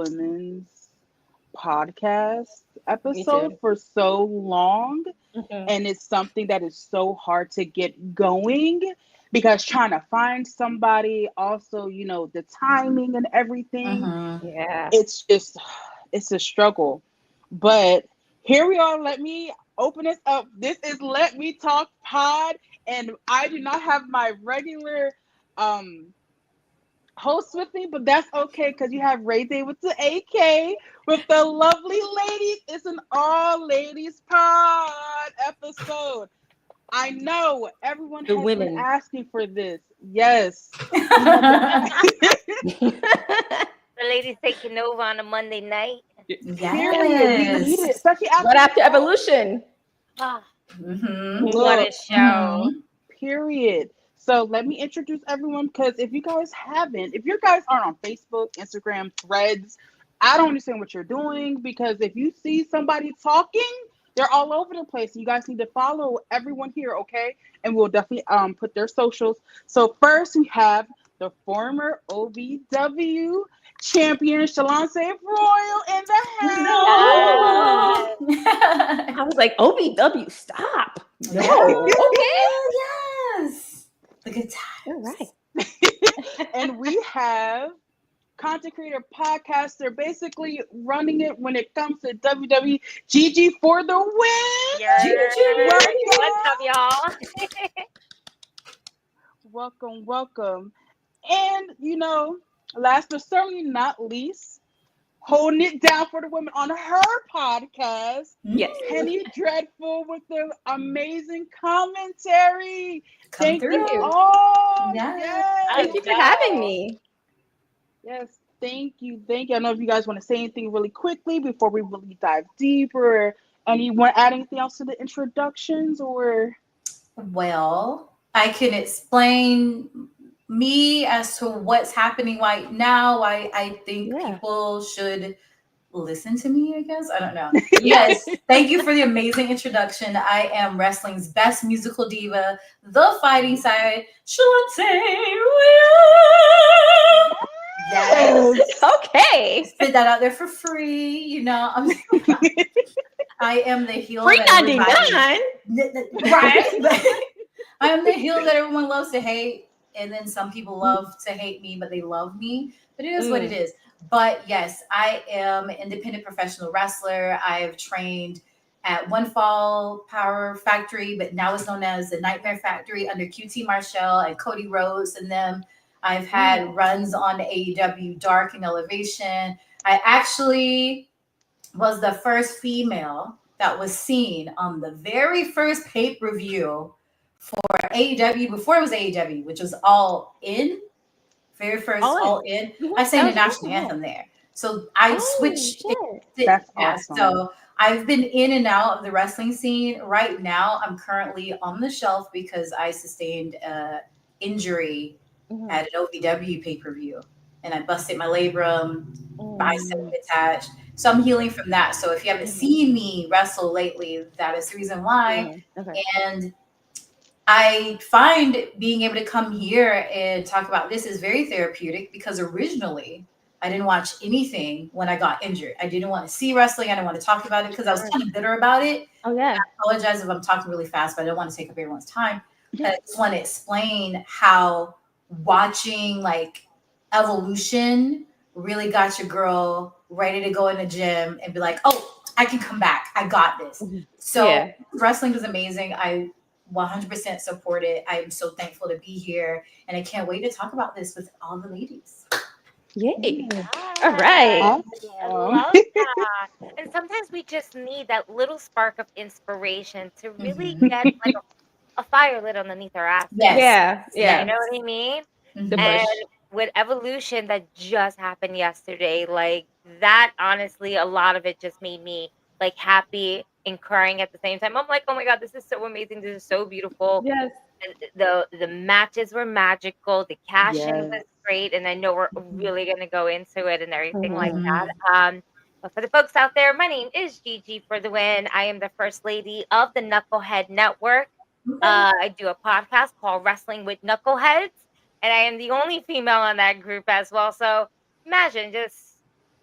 women's podcast Me too. episode for so long, Mhm. and it's something that is so hard to get going because trying to find somebody, also, the timing and everything, Mm-hmm. Yeah. it's just it's a struggle. But here we are. Let me open this up. This is Let Me Talk Pod, and I do not have my regular um host with me, but that's okay because you have RayeDay with the AK with the lovely ladies. It's an all ladies pod episode. I know everyone The has been women. asking for this. Yes, we have been. The ladies taking over on a Monday night. Period. We need it, Yes. especially Right after the after fall. Evolution. Ah, Mm-hmm. what a Look, show. period. So let me introduce everyone because if you guys aren't on Facebook, Instagram, Threads, I don't understand what you're doing because if you see somebody talking, they're all over the place. You guys need to follow everyone here, okay? And we'll definitely put their socials. So first we have the former OVW champion Shalonce Royal in the house. No. Yes. I was like, OBW, stop. Yeah. No. Okay. Yes. The good All times. right. And we have content creator, podcaster, basically running it when it comes to WWE. Gigi for the win. Yes. Welcome, What's up, y'all? welcome. And last but certainly not least, holding it down for the women on her podcast, Yes. Penny Dreadful with the amazing commentary. Come Thank you through. all. Yes. Thank you Yes. for having me. Yes, thank you. Thank you. I don't know if you guys want to say anything really quickly before we really dive deeper. And you want to add anything else to the introductions or? Well, I can explain me as to what's happening right now. I think Yeah. people should listen to me, I guess. I don't know. Yes. Thank you for the amazing introduction. I am wrestling's best musical diva, the fighting side, Shalante. Yes. Okay. Spit that out there for free. I am the heel. Free that everybody- 99. Right. I am the heel that everyone loves to hate. And then some people love to hate me, but they love me. But it is what it is. But yes, I am an independent professional wrestler. I have trained at One Fall Power Factory, but now it's known as the Nightmare Factory under QT Marshall and Cody Rhodes and them. I've had runs on AEW Dark and Elevation. I actually was the first female that was seen on the very first pay-per-view for AEW before it was AEW, which was All In. Very first All In. I sang the national anthem there. So I switched. That's awesome. So I've been in and out of the wrestling scene. Right now, I'm currently on the shelf because I sustained an injury at an OVW pay-per-view. And I busted my labrum, bicep attached. So I'm healing from that. So if you haven't seen me wrestle lately, that is the reason why. And I find being able to come here and talk about this is very therapeutic because originally I didn't watch anything when I got injured. I didn't want to see wrestling. I didn't want to talk about it because I was kind of bitter about it. Oh, yeah. I apologize if I'm talking really fast, but I don't want to take up everyone's time. I just want to explain how watching like Evolution really got your girl ready to go in the gym and be like, oh, I can come back. I got this. So wrestling is amazing. I 100% support it. I am so thankful to be here. And I can't wait to talk about this with all the ladies. Yay. All right. I love that. And sometimes we just need that little spark of inspiration to really get like a fire lit underneath our ass. Yeah. You know what I mean? The And push. with Evolution that just happened yesterday, like that, honestly, a lot of it just made me like happy and crying at the same time. I'm like, oh my God, this is so amazing. This is so beautiful. Yes. And the matches were magical. The cash-in was great. And I know we're really going to go into it and everything like that. But for the folks out there, my name is Gigi for the win. I am the first lady of the Knucklehead Network. I do a podcast called Wrestling with Knuckleheads. And I am the only female in that group as well. So imagine just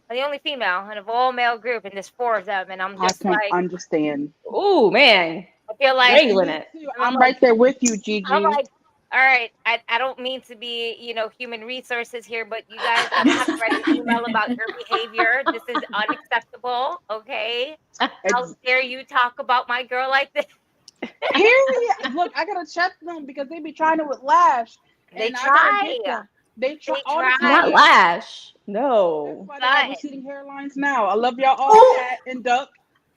I'm the only female out of all male group, and there's 4 of them, and I'm I just can like, understand. Oh man, I feel like, wrangling it. I'm I'm like, right there with you, I'm Gigi. like, all right, I don't mean to be, human resources here, but you guys have to write an email about your behavior. This is unacceptable. Okay, how Ex- dare you talk about my girl like this? Period. Look, I gotta check them because they be trying it with Lash, They and I gotta try, get them. They try. they Honestly, Not try, Lash. that's No. why they have but receding hairlines now. I love y'all all, Oh, Cat and Duck,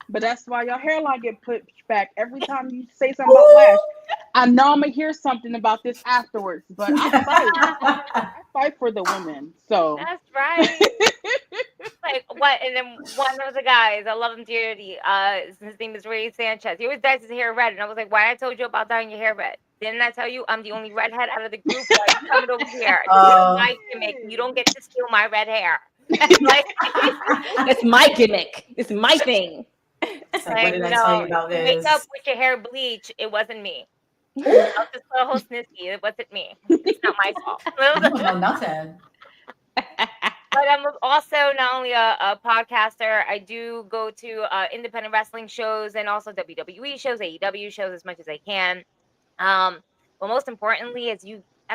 but that's why y'all hairline get put back every time you say something about Lash. oh. I know I'm gonna hear something about this afterwards, but I fight. I fight for the women. So that's right. Like what? And then one of the guys, I love him dearly. His name is Ray Sanchez. He always dyes his hair red, and I was like, "Why I told you about dyeing your hair red? Didn't I tell you I'm the only redhead out of the group? Why are you coming over here? This is my gimmick. You don't get to steal my red hair." Like, That's my gimmick. It's my thing. It's like, what did I tell no, you about you wake up this? with your hair bleach. It wasn't me. I'll just put a whole snisky. It wasn't me. It's not my fault. You don't know nothing. But I'm also not only a podcaster, I do go to independent wrestling shows and also WWE shows, AEW shows as much as I can. But most importantly, I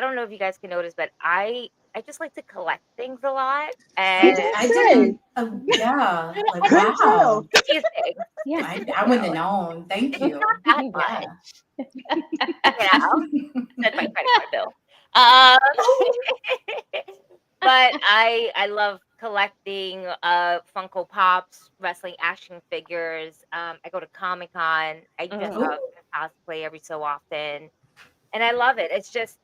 don't know if you guys can notice, but I just like to collect things a lot. And I say. didn't. Yeah. Like, Couldn't wow. tell. these things, Yeah. I wouldn't have known. Thank you. not that Yeah. much, That's my credit card bill. Um, but I love collecting Funko Pops, wrestling action figures. I go to Comic-Con. I dress Mhm. up in cosplay every so often, and I love it. It's just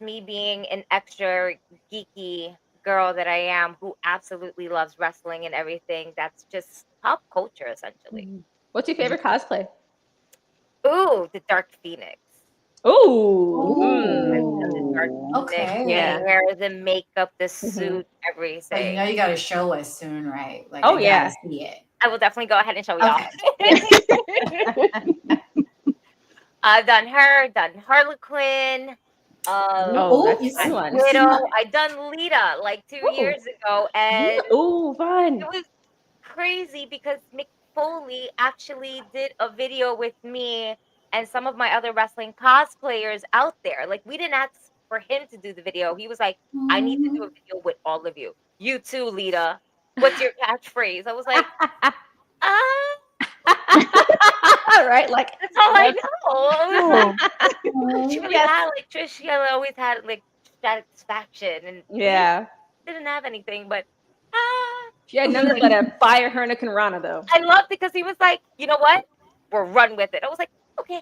me being an extra geeky girl that I am, who absolutely loves wrestling and everything. That's just pop culture, essentially. What's your favorite cosplay? Ooh, the Dark Phoenix. Ooh. Ooh. Dark Okay. Phoenix, Yeah. the hair, the makeup, the Mhm. suit, But everything. you gotta show us soon, right? Like, Oh, I yeah. gotta see it. I will definitely go ahead and show y'all. Okay. I've done her, done Harlequin, Oh, that's you a fun see, one. you see Widow. my, I done Lita like 2 Ooh. years ago, and Ooh, fun. it was crazy because Mick Foley actually did a video with me and some of my other wrestling cosplayers out there. Like, we didn't ask for him to do the video. He was like, I need to do a video with all of you. You too, Lita. What's your catchfrieze? I was like, Right? Like, that's all I that's- know. Oh, She really Yes. had, like, Trish, she had always had, like, satisfaction, and Yeah. didn't have anything, but She had nothing but a fire Hurricane Rana, though. I loved it because he was like, you know what? We'll run with it. I was like, okay,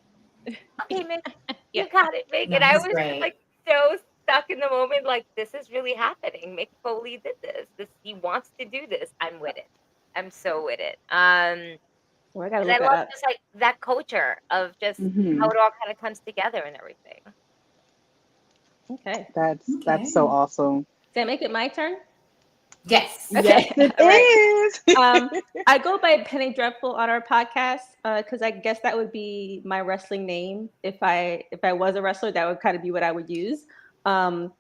Mick, Yeah. you got it, Mick. No, And I he's was just great. like so stuck in the moment, like, this is really happening. Mick Foley did this. He wants to do this. I'm with it. I'm so with it. Well, I gotta And I look that love up. just like that culture of just how it all kind of comes together and everything. Okay. that's so awesome. Does that make it my turn? Yes. Okay. Yes, it All right. is. I go by Penny Dreadful on our podcast because I guess that would be my wrestling name. If I was a wrestler, that would kind of be what I would use.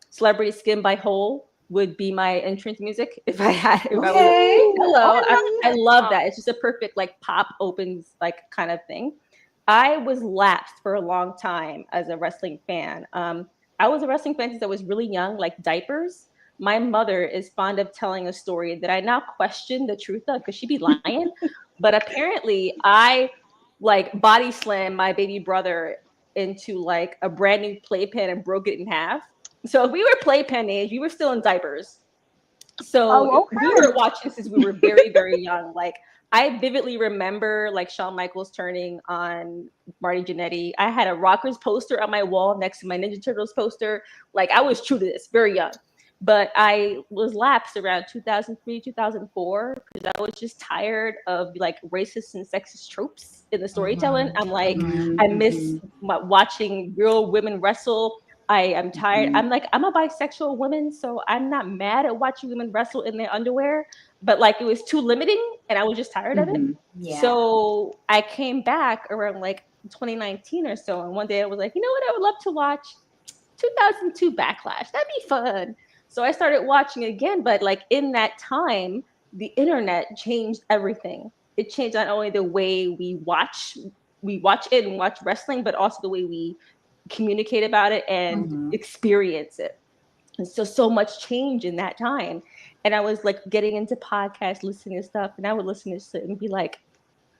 Celebrity Skin by Hole would be my entrance music if I had. If I was, hello, I love that. It's just a perfect like pop opens like kind of thing. I was lapsed for a long time as a wrestling fan. I was a wrestling fan since I was really young, like diapers. My mother is fond of telling a story that I now question the truth of because she'd be lying. But apparently, I like body slammed my baby brother into like a brand new playpen and broke it in half. So if we were playpen age, we were still in diapers. So we were watching since we were very, very young. Like I vividly remember like Shawn Michaels turning on Marty Jannetty. I had a Rockers poster on my wall next to my Ninja Turtles poster. Like I was true to this, very young. But I was lapsed around 2003, 2004 because I was just tired of like racist and sexist tropes in the storytelling. I'm like, I miss watching real women wrestle. I am tired. I'm like, I'm a bisexual woman, so I'm not mad at watching women wrestle in their underwear, but like it was too limiting and I was just tired of it. Yeah. So I came back around like 2019 or so. And one day I was like, you know what? I would love to watch 2002 Backlash. That'd be fun. So I started watching again, but like in that time, the internet changed everything. It changed not only the way we watch it and watch wrestling, but also the way we communicate about it and experience it. And so much change in that time. And I was like getting into podcasts, listening to stuff, and I would listen to it and be like,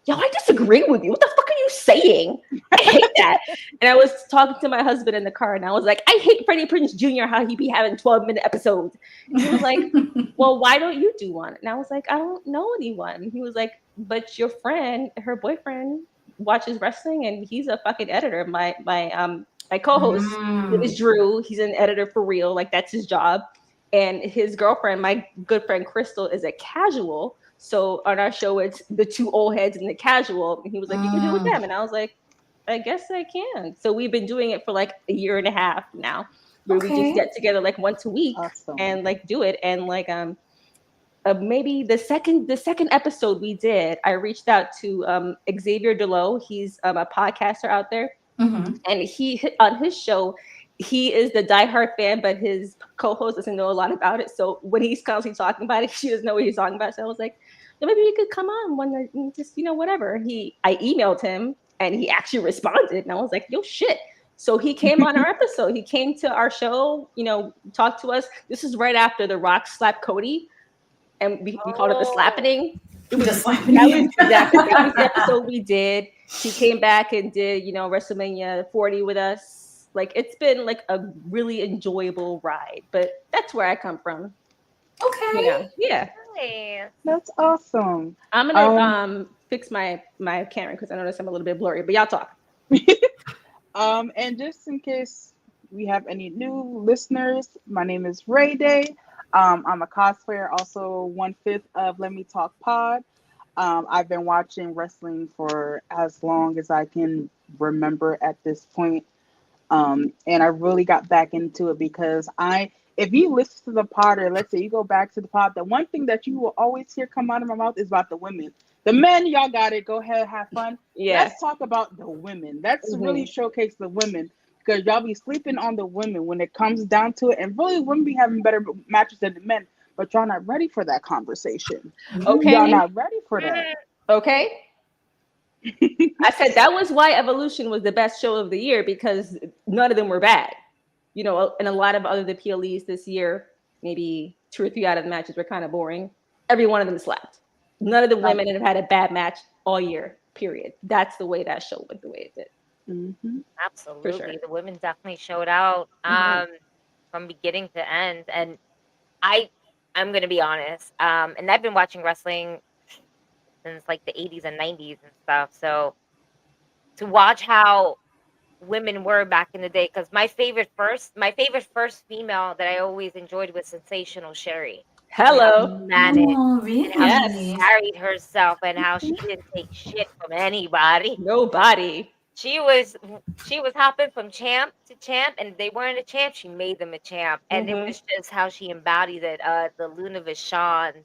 yo, I disagree with you. What the fuck are you saying? I hate that. And I was talking to my husband in the car, and I was like, I hate Freddie Prinze Jr., how he be having 12-minute episodes. And he was like, well, why don't you do one? And I was like, I don't know anyone. And he was like, but your friend, her boyfriend, watches wrestling, and he's a fucking editor. My co-host is Drew. He's an editor for real. Like, that's his job. And his girlfriend, my good friend Crystal, is a casual. So on our show, it's the two old heads and the casual. And he was like, you can do it with them. And I was like, I guess I can. So we've been doing it for like a year and a half now, where we just get together like once a week and like do it. And like maybe the second episode we did, I reached out to Xavier Delow. He's a podcaster out there. And he on his show, he is the diehard fan, but his co-host doesn't know a lot about it. So when he's constantly talking about it, she doesn't know what he's talking about. So I was like, maybe you could come on one night and just, whatever. I emailed him and he actually responded. And I was like, yo, shit. So he came on our episode. He came to our show, talked to us. This is right after The Rock slapped Cody. And we called it the slappening. That was the episode we did. He came back and did, WrestleMania 40 with us. Like, it's been like a really enjoyable ride, but that's where I come from. Okay. Yeah. Nice. That's awesome. I'm gonna fix my camera because I notice I'm a little bit blurry, but y'all talk. And just in case we have any new listeners, my name is RayeDay. I'm a cosplayer, also 1/5 of Let Me Talk Pod. I've been watching wrestling for as long as I can remember at this point. And I really got back into it because if you listen to the pod, or let's say you go back to the pod, the one thing that you will always hear come out of my mouth is about the women. The men, y'all got it. Go ahead, have fun. Yeah. Let's talk about the women. Let's really showcase the women, because y'all be sleeping on the women when it comes down to it. And really, women be having better matches than the men, but y'all not ready for that conversation. Okay. Y'all not ready for that. Okay. I said that was why Evolution was the best show of the year, because none of them were bad. And a lot of other the PLEs this year, maybe 2 or 3 out of the matches were kind of boring. Every one of them slapped. None of the women have had a bad match all year, period. That's the way that show went the way it did. Mm-hmm. Absolutely. For sure. The women definitely showed out from beginning to end. And I'm going to be honest. And I've been watching wrestling since like the 80s and 90s and stuff. So to watch how women were back in the day, because my favorite first female that I always enjoyed was Sensational Sherry. Hello. Really? And how she carried herself and how she didn't take shit from anybody. Nobody. She was hopping from champ to champ, and they weren't a champ. She made them a champ, and it was just how she embodied it. The Luna Vachons,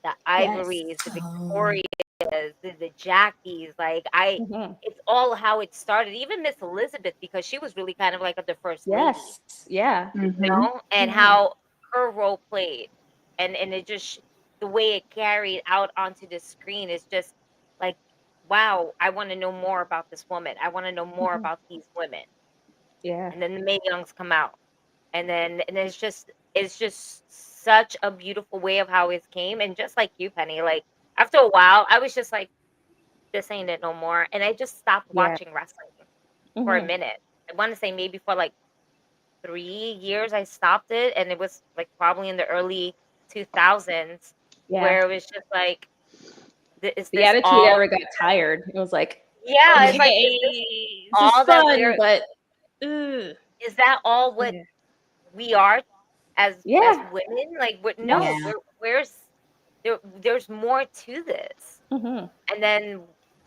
the Ivories, the Victorias, the Jackies. Like it's all how it started. Even Miss Elizabeth, because she was really kind of like the first lady. Yeah. And how her role played, and it just the way it carried out onto the screen is just like, wow, I want to know more about this woman. I want to know more about these women. Yeah. And then the Mae Youngs come out. And it's just such a beautiful way of how it came. And just like you, Penny, like after a while, I was just like, this ain't it no more. And I just stopped watching wrestling for a minute. I want to say maybe for like 3 years I stopped it. And it was like probably in the early 2000s where it was just like, the Attitude Era got tired. It was like, it's like, is all that fun, but is that all what we are as women? Like, there's more to this. And then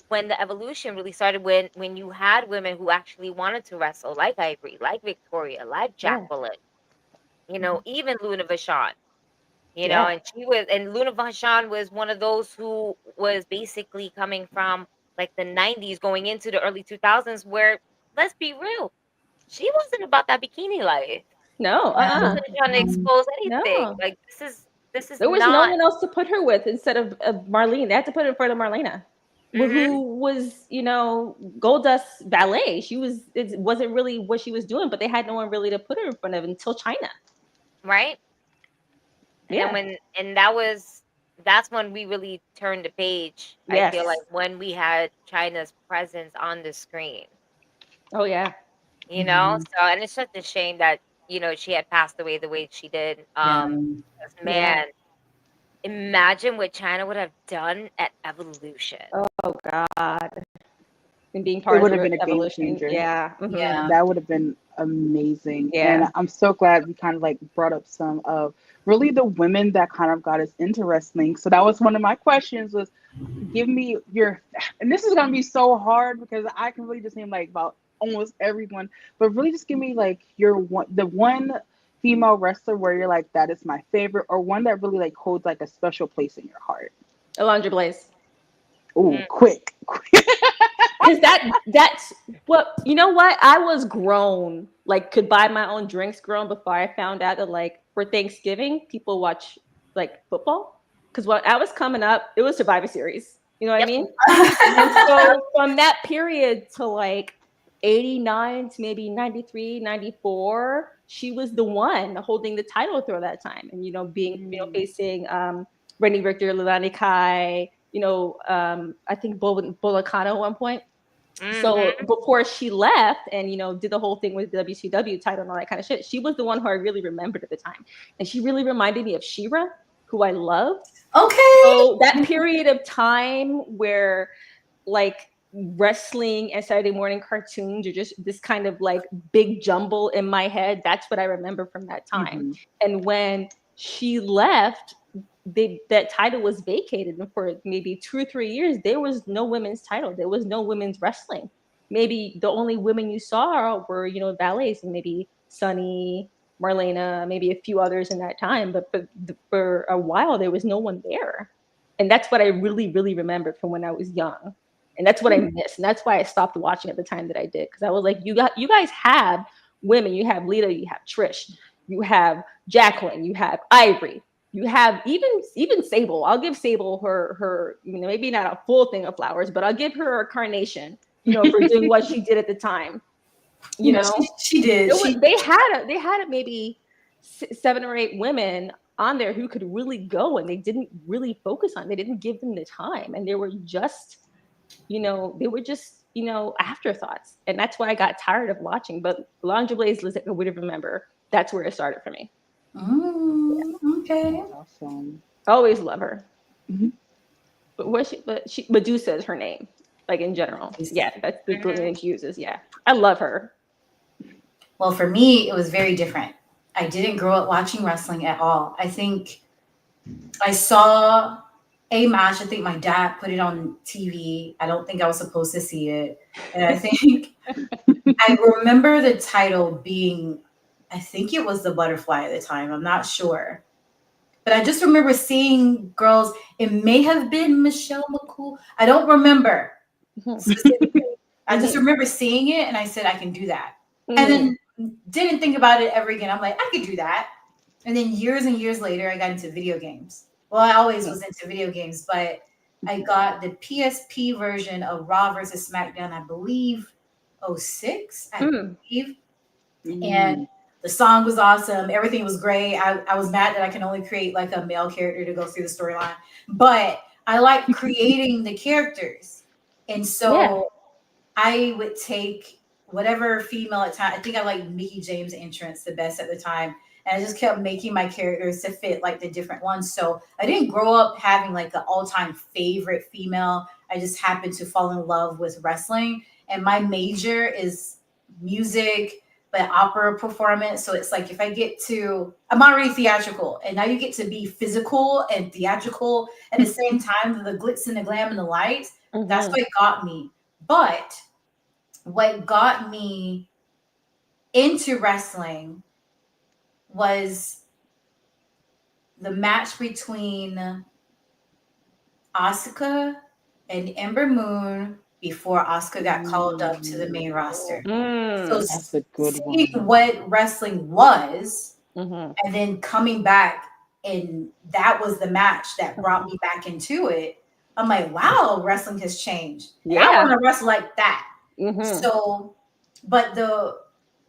when the evolution really started, when you had women who actually wanted to wrestle, like Ivory, like Victoria, like Jacqueline, even Luna Vachon. And Luna Vachon was one of those who was basically coming from like the 90s going into the early 2000s, where, let's be real, she wasn't about that bikini life. No, She wasn't trying to expose anything. No. Like this is There was no not. one else to put her with instead of Marlene. They had to put her in front of Marlena, who was, Goldust's ballet. It wasn't really what she was doing, but they had no one really to put her in front of until China. Right. Yeah. And that's when we really turned the page. I feel like Yes. when we had China's presence on the screen. Oh yeah. So, and it's such a shame that she had passed away the way she did. Yeah. Man, imagine what China would have done at Evolution. Oh God. And being It part would of have the been a game evolution. changer. Yeah. Yeah. That would have been amazing. Yeah. And I'm so glad we kind of like brought up some of really the women that kind of got us into wrestling. So that was one of my questions was give me your, and this is going to be so hard because I can really just name like about almost everyone, but really just give me like the one female wrestler where you're like, that is my favorite, or one that really like holds like a special place in your heart. Alondra Blaze. Oh, quick. Because that's what, what? I was grown, like could buy my own drinks grown before I found out that like for Thanksgiving, people watch like football. Because when I was coming up, it was Survivor Series. You know what I mean? And so from that period to like 89 to maybe 93, 94, she was the one holding the title through that time. And, being, facing Renee Richter, Leilani Kai, I think Bolacano at one point. So before she left and, did the whole thing with the WCW title and all that kind of shit, she was the one who I really remembered at the time. And she really reminded me of She-Ra, who I loved. Okay. So that period of time where like wrestling and Saturday morning cartoons are just this kind of like big jumble in my head, that's what I remember from that time. And when she left, that title was vacated, and for maybe 2 or 3 years there was no women's title, there was no women's wrestling. Maybe the only women you saw were ballets, and maybe Sunny, Marlena, maybe a few others in that time, but for a while there was no one there. And that's what I really, really remembered from when I was young, and that's what I missed, and that's why I stopped watching at the time that I did, because I was like, you guys have women, you have Lita, you have Trish, you have Jacqueline, you have Ivory, you have even Sable. I'll give Sable her maybe not a full thing of flowers, but I'll give her a carnation, for doing what she did at the time. She did. They had maybe 7 or 8 women on there who could really go, and they didn't really focus on. They didn't give them the time, and they were just, afterthoughts. And that's why I got tired of watching. But Alondra Blaze, I would remember. That's where it started for me. Okay. Awesome. Always love her. But Medusa is her name, like in general. Yeah, that's the name she uses. Yeah, I love her. Well, for me, it was very different. I didn't grow up watching wrestling at all. I think I saw a match. I think my dad put it on TV. I don't think I was supposed to see it. And I think I remember the title being, I think it was the Butterfly at the time. I'm not sure. But I just remember seeing girls. It may have been Michelle McCool. I don't remember specifically. I just remember seeing it and I said, I can do that. And then didn't think about it ever again. I'm like, I could do that. And then years and years later, I got into video games. Well, I always was into video games, but I got the PSP version of Raw versus SmackDown, I believe, 06, I believe. And the song was awesome. Everything was great. I was mad that I can only create like a male character to go through the storyline, but I like creating the characters. And so I would take whatever female at time. I think I like Mickie James' entrance the best at the time. And I just kept making my characters to fit like the different ones. So I didn't grow up having like an all-time favorite female. I just happened to fall in love with wrestling. And my major is music, but opera performance. So it's like if I get to, I'm already theatrical, and now you get to be physical and theatrical at the same time, the glitz and the glam and the lights. That's what got me. But what got me into wrestling was the match between Asuka and Ember Moon before Asuka got called up to the main roster. So that's a good seeing one. what wrestling was, and then coming back and that was the match that brought me back into it. I'm like, wow, wrestling has changed. And I want to wrestle like that. So, but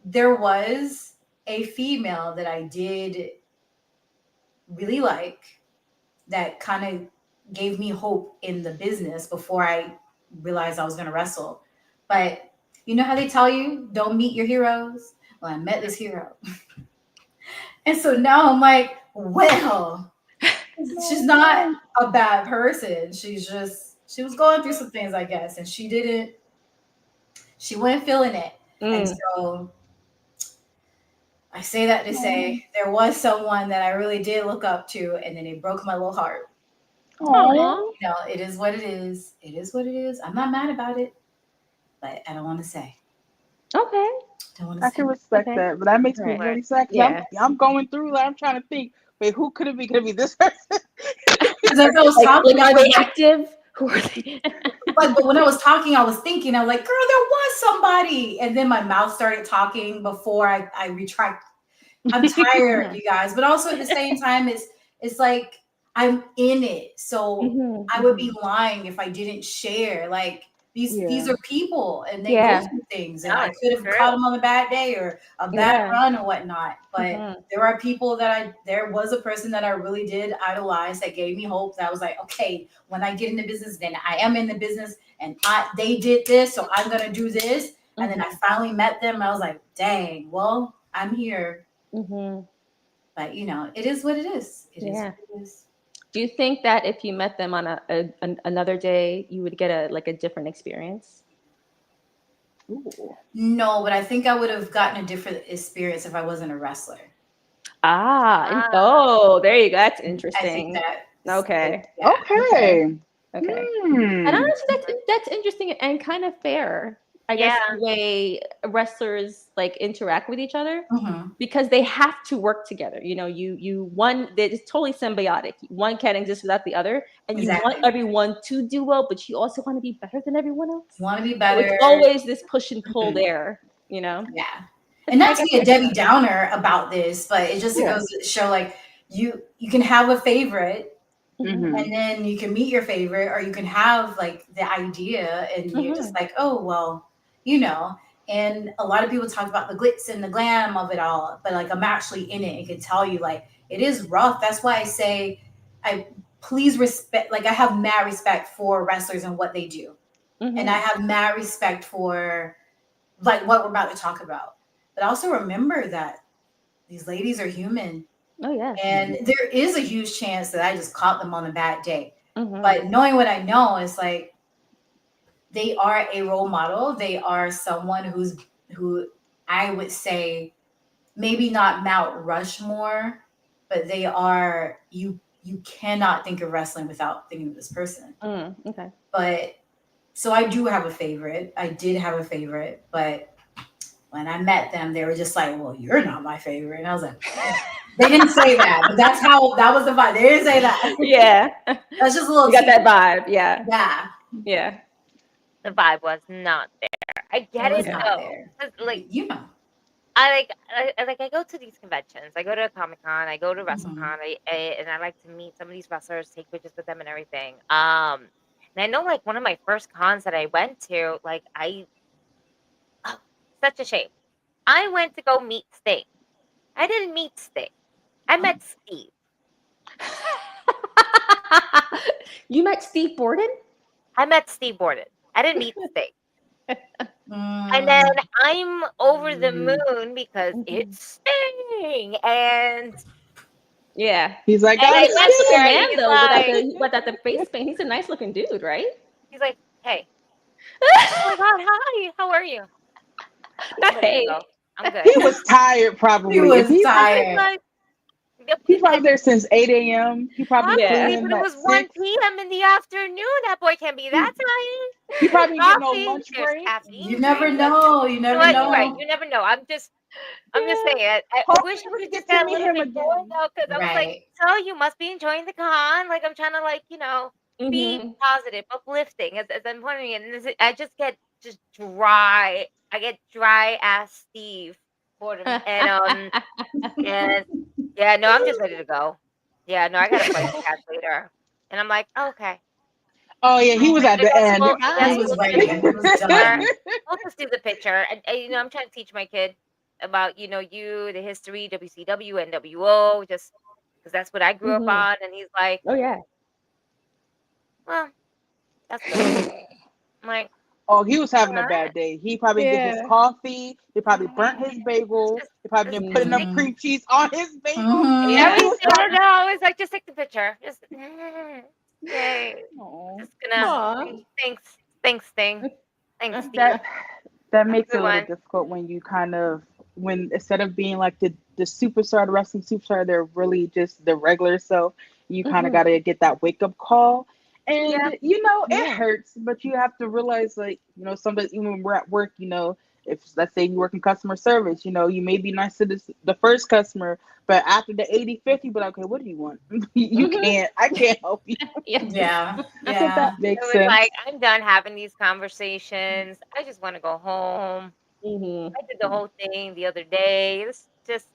there was a female that I did really like that kind of gave me hope in the business before I realized I was going to wrestle. But you know how they tell you, don't meet your heroes? Well, I met this hero. And so now I'm like, well, she's not a bad person. She was going through some things, I guess. And she wasn't feeling it. And so I say that to say there was someone that I really did look up to, and then it broke my little heart. Oh, You know, it is what it is. It is what it is. I'm not mad about it, but I don't want to say. Okay. I can respect that, but that makes me really sad. I'm going through. Like, I'm trying to think. Wait, who could it be? Could it be this person? Because as I was talking, are they active? Who are they? But when I was talking, I was thinking, I was like, girl, there was somebody. And then my mouth started talking before I retract. I'm tired, you guys. But also at the same time, it's like I'm in it. So I would be lying if I didn't share. Like these are people and they go through things. And I could have caught them on a bad day or a bad run or whatnot. But there are people there was a person that I really did idolize that gave me hope. That I was like, okay, when I get in the business, then I am in the business and they did this, so I'm gonna do this. And then I finally met them. And I was like, dang, well, I'm here. But you know, it is what it is. It is what it is. Do you think that if you met them on another day, you would get a different experience? Ooh. No, but I think I would have gotten a different experience if I wasn't a wrestler. Oh, there you go. That's interesting. I think that. Okay. And honestly, that's interesting and kind of fair. I guess the way wrestlers like interact with each other because they have to work together. You know, it's totally symbiotic. One can't exist without the other, and you want everyone to do well, but you also want to be better than everyone else. Want to be better. So it's always this push and pull there, you know. Yeah, and not to be a Debbie Downer about this, but it just goes to show like you can have a favorite. And then you can meet your favorite, or you can have like the idea, and you're just like, oh well, you know. And a lot of people talk about the glitz and the glam of it all, but like I'm actually in it and can tell you like it is rough. That's why I say please respect. Like I have mad respect for wrestlers and what they do, and I have mad respect for like what we're about to talk about. But also remember that these ladies are human. Oh yeah. And there is a huge chance that I just caught them on a bad day. But knowing what I know is like they are a role model. They are someone who I would say maybe not Mount Rushmore, but they are you cannot think of wrestling without thinking of this person. Okay. But so I do have a favorite. I did have a favorite, but when I met them, they were just like, well, you're not my favorite. And I was like, they didn't say that, but that was the vibe. They didn't say that. Yeah. That's just a little. You got that vibe. Yeah. Yeah. The vibe was not there. I get it though. Like, you know. I go to these conventions. I go to Comic-Con. I go to WrestleCon. And I like to meet some of these wrestlers, take pictures with them and everything. And I know like one of my first cons that I went to, like such a shame. I went to go meet Sting. I didn't meet Sting. I met Steve. You met Steve Borden? I met Steve Borden. I didn't meet Sting. And then I'm over the moon because it's Sting. And he's like, nice looking man though, without the face paint. He's a nice looking dude, right? He's like, hey. Oh my God, hi. How are you? Hey. I'm good. He was tired, probably. He was tired. He's probably there since 8 a.m. He probably but it was 1 p.m. in the afternoon. That boy can't be that tired. He probably didn't no lunch break. You never know. You never know. You're right. You never know. I'm just saying. I wish I would have just got a little bit more though, because I was like, so you must be enjoying the con. Like I'm trying to like, you know, be positive, uplifting as I'm pointing it. And I just get dry. I get dry ass Steve Fordham. And yeah, no, I'm just ready to go. Yeah, no, I gotta fight the cat later. And I'm like, okay. Oh yeah, he was at the end. I guess He was we'll ready. He was done. we'll just do the picture. And, I'm trying to teach my kid about, the history, WCW, NWO, just because that's what I grew up on. And he's like, Oh yeah. well, that's good. I'm like, Oh, he was having a alright. bad day. He probably did his coffee. He probably burnt his bagel. He probably didn't put enough cream cheese on his bagel. Yeah. No, I was like, just take the picture. Just, yay. Aw. Just gonna, Aw. thanks, Steve. That makes it good a little one. difficult when you when instead of being like the superstar, the wrestling superstar, they're really just the regular self. You kind of got to get that wake up call. And, Yeah. it hurts, but you have to realize, like, sometimes even when we're at work, if let's say you work in customer service, you may be nice to the first customer, but after the 80-50, but okay, what do you want? I can't help you. Yeah. Makes It was sense. like, I'm done having these conversations. I just want to go home. Mm-hmm. I did the whole thing the other day. It's just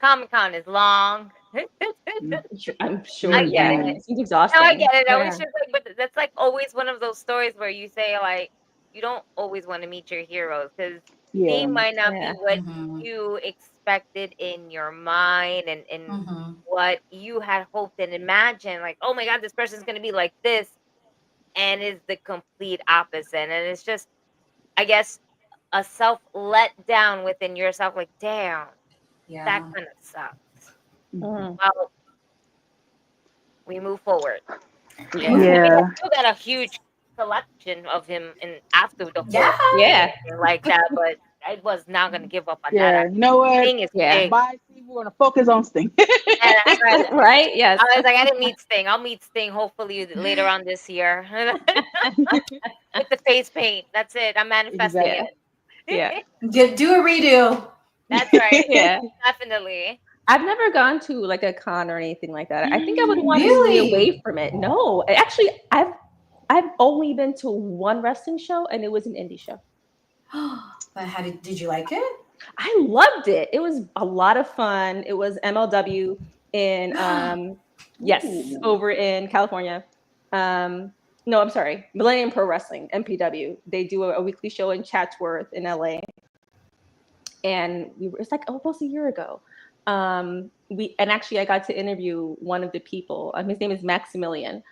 Comic-Con is long. I'm sure. I get Yeah, it. it seems No, exhausting. I get it. I Yeah. was just like, but that's like always one of those stories where you say, like, you don't always want to meet your heroes because they Yeah. might not be what Mhm. you expected in your mind and Mhm. what you had hoped and imagined. Like, oh my God, this person's gonna be like this, and is the complete opposite. And it's just, I guess, a self let down within yourself. Like, damn, that Yeah. kind of sucks. Mhm. Well, we move forward. Yeah. I mean, Yeah. I still got a huge collection of him and after the whole Yeah. Yeah. thing like that, but I was not gonna give up on Yeah. that. You know what? Sting is Yeah. big. Bye, Steve. We're going to focus on Sting. And I Right? Yes. was like, I didn't meet Sting. I'll meet Sting hopefully later on this year with the face paint. That's it. I'm manifesting Yeah. it. Yeah. Do a redo. That's right. Yeah. Definitely. I've never gone to like a con or anything like that. I think I would want to stay Really? away from it. No, actually, I've only been to one wrestling show, and it was an indie show. But how did you like it? I loved it. It was a lot of fun. It was MLW in yes, Ooh. over in California. No, I'm sorry, Millennium Pro Wrestling, MPW. They do a weekly show in Chatsworth in LA, and it's like almost a year ago. Actually I got to interview one of the people. His name is Maximilian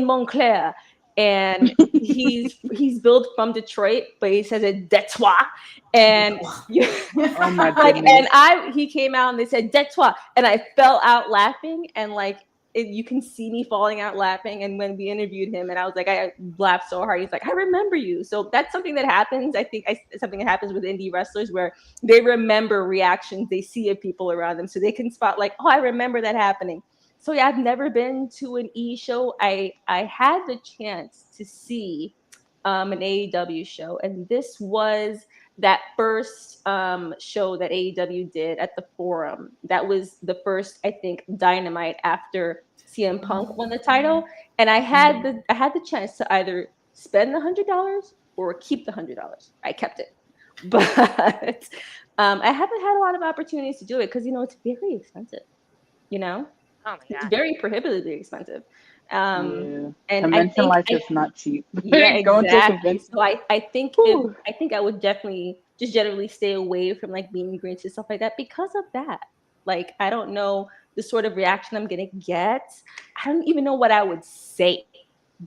Monclair, and he's built from Detroit, but he says it Detroit, and Oh my like, goodness. and he came out and they said Detroit, and I fell out laughing, and like you can see me falling out laughing. And when we interviewed him, and I was like, I laughed so hard. He's like, I remember you. So that's something that happens. I think something that happens with indie wrestlers where they remember reactions they see of people around them, so they can spot like, oh, I remember that happening. So yeah, I've never been to an E show. I had the chance to see an AEW show, and this was that first show that AEW did at the Forum. That was the first, I think, Dynamite after CM Punk won the title, and I had the chance to either spend $100 or keep the $100. I kept it, but I haven't had a lot of opportunities to do it because it's very expensive. Oh my It's God. very prohibitively expensive. Yeah. And I Convention think life is not cheap. yeah, Going to a exactly. convention. So I think Whew. I think I would definitely just generally stay away from like meet and greets and stuff like that because of that. Like I don't know the sort of reaction I'm gonna get. I don't even know what I would say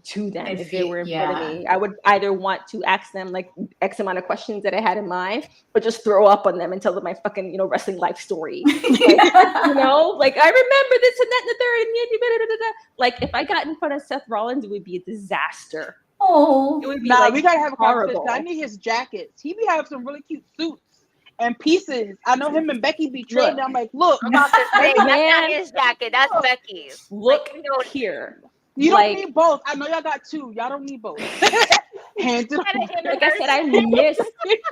to them if they were in front of me. I would either want to ask them like X amount of questions that I had in mind, or just throw up on them and tell them my fucking wrestling life story. Like, like I remember this and that and the third and like if I got in front of Seth Rollins, it would be a disaster. Oh. It would be Nah, like we gotta have a horrible. conversation. I need his jackets. He be having some really cute suits and pieces. I know him and Becky be trading. I'm like, look, I'm about to say, that's Man. not his jacket. That's Becky's. Look Like, here. you Like- don't need both. I know y'all got two. Y'all don't need both. Hands it Like I said, I missed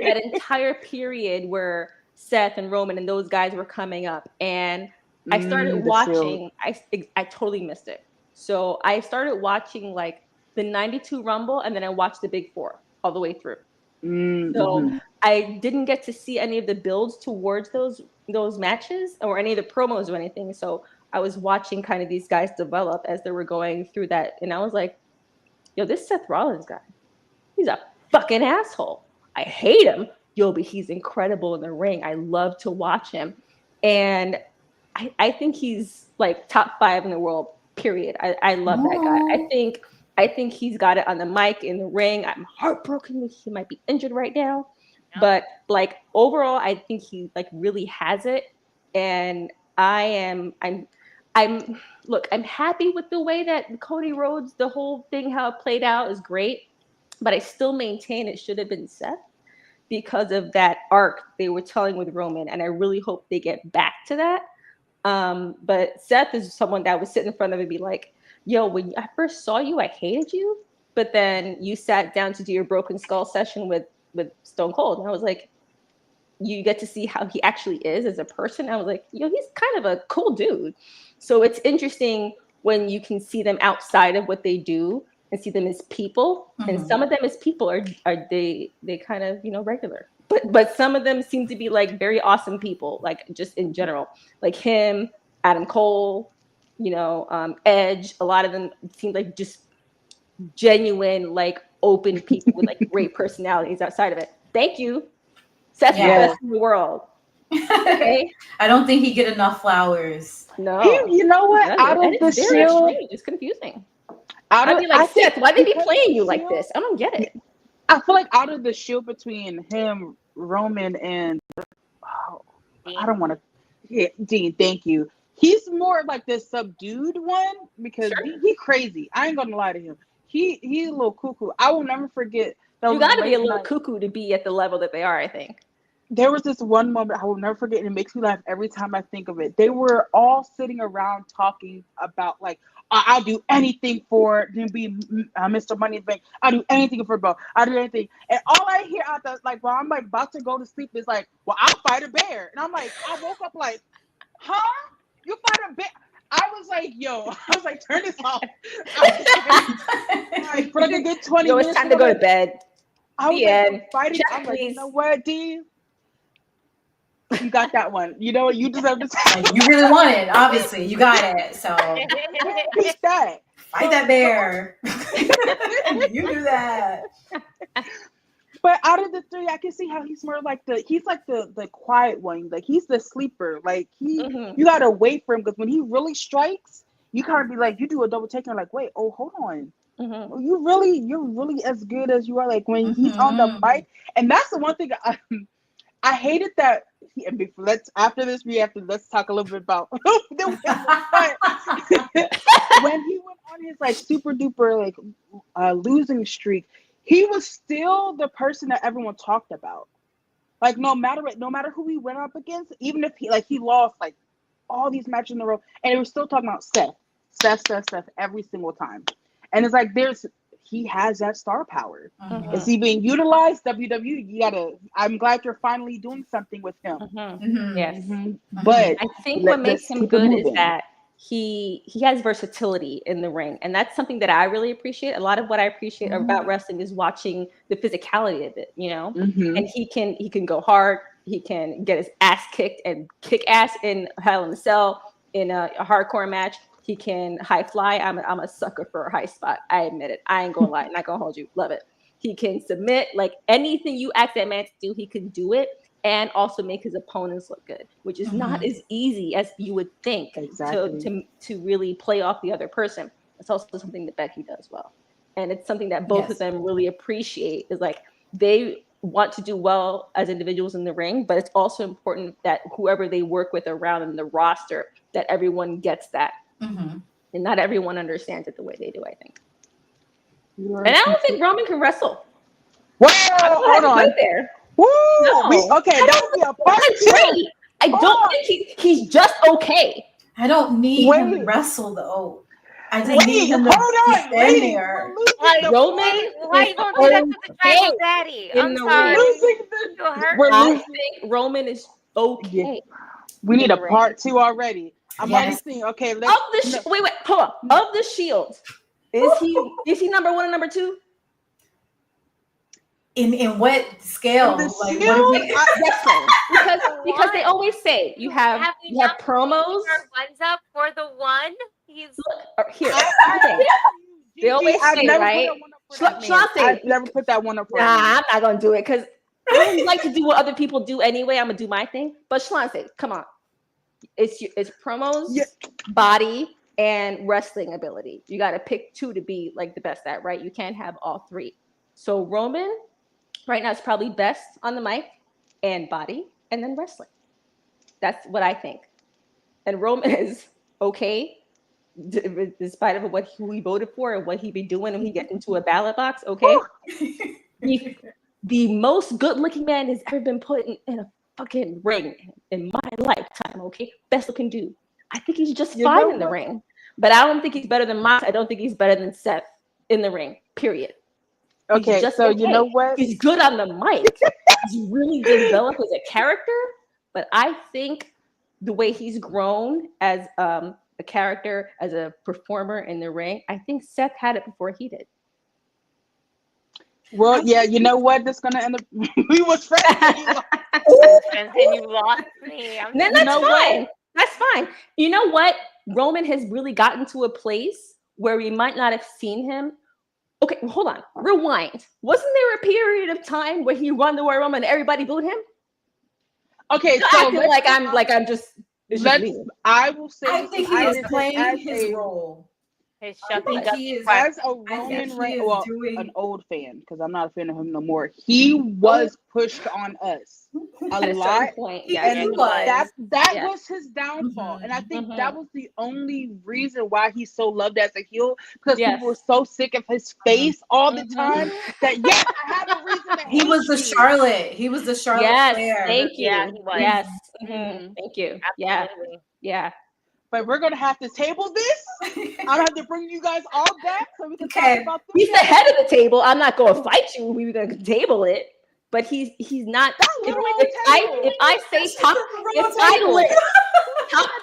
that entire period where Seth and Roman and those guys were coming up, and I started the watching. I totally missed it. So I started watching like the '92 Rumble, and then I watched the Big Four all the way through. So I didn't get to see any of the builds towards those matches or any of the promos or anything. So I was watching kind of these guys develop as they were going through that, and I was like, yo, this Seth Rollins guy, he's a fucking asshole. I hate him. Yo, but he's incredible in the ring. I love to watch him. And I think he's like top 5 in the world, period. I love that guy. I think he's got it on the mic, in the ring. I'm heartbroken that he might be injured right now. Yeah. But like overall, I think he like really has it. And I'm happy with the way that Cody Rhodes, the whole thing, how it played out is great. But I still maintain it should have been Seth because of that arc they were telling with Roman. And I really hope they get back to that. But Seth is someone that would sit in front of it and be like, yo, when I first saw you, I hated you. But then you sat down to do your Broken Skull session with Stone Cold. And I was like, you get to see how he actually is as a person. I was like, yo, he's kind of a cool dude. So it's interesting when you can see them outside of what they do and see them as people. Mm-hmm. And some of them as people are they kind of, regular. But some of them seem to be like very awesome people, like just in general, like him, Adam Cole, Edge. A lot of them seem like just genuine, like open people with like great personalities outside of it. Thank you. Seth's the best in the world. Okay? I don't think he get enough flowers. No. You know what? Out of the Shield, it's confusing. I'd be like, Seth, why they be playing you like this? I don't get it. I feel like out of the Shield between him, Roman, and I don't want to. Yeah, Dean, thank you. He's more like this subdued one because he crazy. I ain't gonna lie to him. He's a little cuckoo. I will never forget. You got to be a little cuckoo to be at the level that they are, I think. There was this one moment I will never forget, and it makes me laugh every time I think of it. They were all sitting around talking about, like, I'll do anything for him being Mr. Money in the Bank. I'll do anything for Bo. I'll do anything. And all I hear out there, like, while I'm like about to go to sleep is like, well, I'll fight a bear. And I'm like, I woke up like, huh? You fight a bear? I was like, turn this off. Like, for like a good 20 minutes. It's time to go to bed. I was like, fighting. I'm like, you know what, D? You got that one. You know what? You deserve to say. You really want it, obviously. You got it. So beat that. Fight that bear. You do that. But out of the three, I can see how he's more like the quiet one. Like he's the sleeper. Like you gotta wait for him because when he really strikes, you kind of be like, you do a double take and like, wait, hold on. Mm-hmm. You're really as good as you are. Like when he's on the mic, and that's the one thing I hated that. Let's talk a little bit about when he went on his like super duper like losing streak. He was still the person that everyone talked about. Like no matter who he went up against, even if he lost like all these matches in a row, and they were still talking about Seth every single time. And it's like he has that star power. Mm-hmm. Is he being utilized? WWE, I'm glad you're finally doing something with him. Mm-hmm. Mm-hmm. Yes. Mm-hmm. But I think what makes him good is that he has versatility in the ring. And that's something that I really appreciate. A lot of what I appreciate about wrestling is watching the physicality of it, Mm-hmm. And he can go hard. He can get his ass kicked and kick ass in Hell in a Cell in a hardcore match. He can high fly. I'm a sucker for a high spot. I admit it. I ain't gonna lie. Not gonna hold you. Love it. He can submit. Like anything you ask that man to do, he can do it, and also make his opponents look good, which is not as easy as you would think. Exactly. To really play off the other person. It's also something that Becky does well, and it's something that both of them really appreciate. Is like they want to do well as individuals in the ring, but it's also important that whoever they work with around in the roster, that everyone gets that. Mm-hmm. And not everyone understands it the way they do, I think. And I don't think Roman can wrestle. Whoa, hold on. Right there. Woo! No. That would be a part two. I don't think he's just okay. I don't need him to wrestle though. I just need him to stand there. Roman, why are you going to do that to the tribal daddy? I'm sorry. I think Roman is okay. We need a part 2 already. I'm already seeing. Okay, let's. Wait, hold on. Of the Shield, is he number 1 and number 2? In what scale? The Like shield, what are we? Wrestling. Because they always say you have promos. Our ones up for the one. He's Here. I They always I've say, never right? put that one up for that man. Shantae, I've never put that one up for nah, him. I'm not gonna do it because I don't like to do what other people do anyway. I'm gonna do my thing. But Shantae, come on. It's promos, body, and wrestling ability. You got to pick two to be like the best at, right? You can't have all three. So Roman right now is probably best on the mic and body and then wrestling. That's what I think. And Roman is okay, despite of who he voted for and what he be doing when he gets into a ballot box. Okay, the most good-looking man has ever been put in a fucking ring in my lifetime. Okay, best looking dude. I think he's just fine in the ring, but I don't think he's better than Mox. I don't think he's better than Seth in the ring. Period. Okay, so you know what? He's good on the mic. He's really developed as a character, but I think the way he's grown as a character, as a performer in the ring, I think Seth had it before he did. Well, yeah, you know what? That's gonna end up. We was friends. and you lost me. Then that's fine. That's fine. You know what? Roman has really gotten to a place where we might not have seen him. Okay, hold on. Rewind. Wasn't there a period of time where he won the Royal Rumble and everybody booed him? Okay, so I feel like I'm just. I will say. I think he is playing his role. As a Roman Reigns, well, an old fan, because I'm not a fan of him no more. He was pushed on us a lot, point, and that was his downfall. And I think that was the only reason why he's so loved as a heel, because people were so sick of his face all the time. That I have a reason to hate He was the Charlotte. He was the Charlotte. Yes, Flair. thank you. Yeah, he was. Yes, thank you. Absolutely. Yeah. But we're gonna have to table this. I'm gonna have to bring you guys all back so we can talk about this. He's the head of the table. I'm not gonna fight you. We're gonna table it. But he's not. If I say top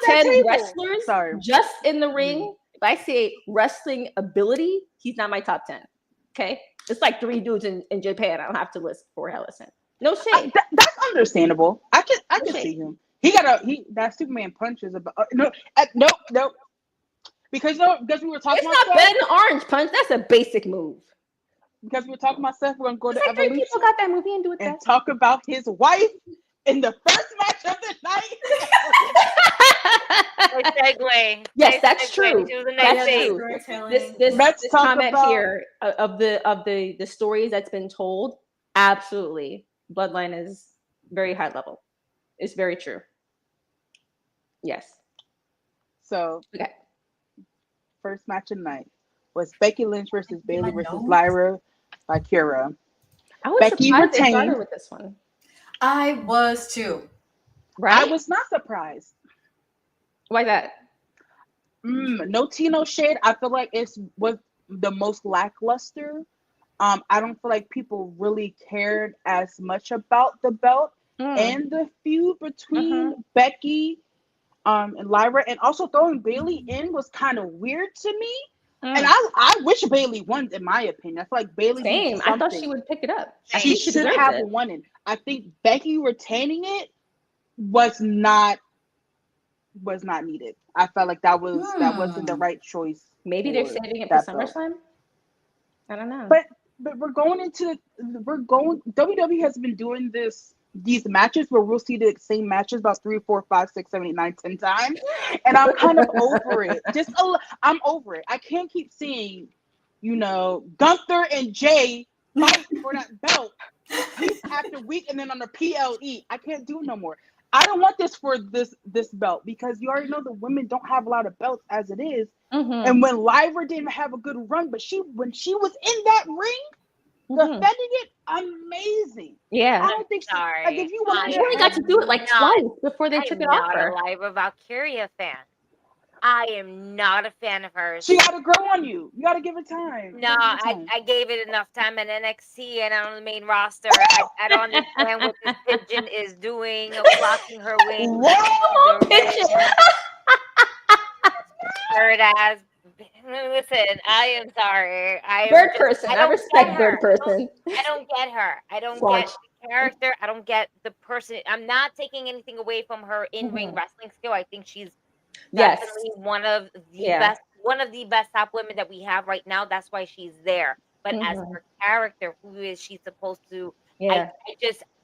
10 wrestlers just in the ring, if I say wrestling ability, he's not my top 10. Okay, it's like 3 dudes in Japan. I don't have to list for Ellison. No shade. That's understandable. I can see him. That Superman punch is about nope. Because we were talking. It's not better than Orange Punch. That's a basic move. Because we were talking about Seth, we're gonna go to like Evolution. 3 people got that movie and do it. And talk about his wife in the first match of the night. Segue. Yes, that's true. That's true. This comment here of the stories that's been told. Absolutely, Bloodline is very high level. It's very true. Yes. So, first match of the night was Becky Lynch versus Bayley versus Lyra Valkyria. I was Becky surprised they retained. started with this one. I was too. Right? I was not surprised. Why that? No tea, no shade. I feel like it was the most lackluster. I don't feel like people really cared as much about the belt and the feud between Becky and Lyra, and also throwing Bayley in was kind of weird to me. And I wish Bayley won, in my opinion. I feel like Bayley. Same. I thought she would pick it up. She should have won it. I think Becky retaining it was not needed. I felt like that wasn't the right choice. Maybe they're saving it for SummerSlam. I don't know. But WWE has been doing these matches where we'll see the same matches about 3, 4, 5, 6, 7, 8, 9, 10 times, and I'm kind of over it. I'm over it. I can't keep seeing, Gunther and Jay fight for that belt week after week, and then on the PLE. I can't do no more. I don't want this for this belt, because you already know the women don't have a lot of belts as it is. And when Lyra didn't have a good run, but when she was in that ring, defending it, amazing. Yeah. I don't think so. Like, if you only got to do it like twice before they took it off her. I'm not a Lyra Valkyria fan. I am not a fan of hers. She got to grow on you. You got to give her time. No, I gave it enough time in NXT and on the main roster. I don't understand what this pigeon is doing, blocking her wings. Pigeon. Third ass Listen, I am sorry. Bird person. I I don't get respect her. bird person. I don't get her. I don't Watch. get the character. I don't get the person. I'm not taking anything away from her in-ring wrestling skill. I think she's Yes. definitely one of the Yeah. best top women that we have right now. That's why she's there. But as her character, who is she supposed to? Yeah.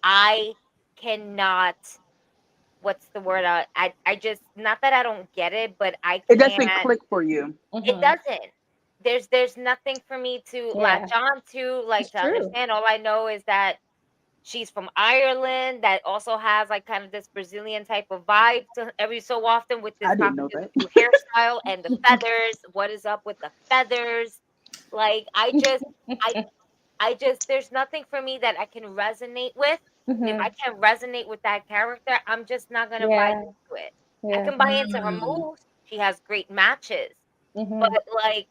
I cannot. What's the word? I just, not that I don't get it, but I It doesn't can't. click for you. It doesn't. There's nothing for me to latch on to, like, It's to true. understand. All I know is that she's from Ireland, that also has like kind of this Brazilian type of vibe to every so often with this I didn't know that. new hairstyle and the feathers. What is up with the feathers? Like, I just, there's nothing for me that I can resonate with. If I can't resonate with that character, I'm just not gonna buy Yeah. into it. I Yeah. can buy into her moves. She has great matches, but like,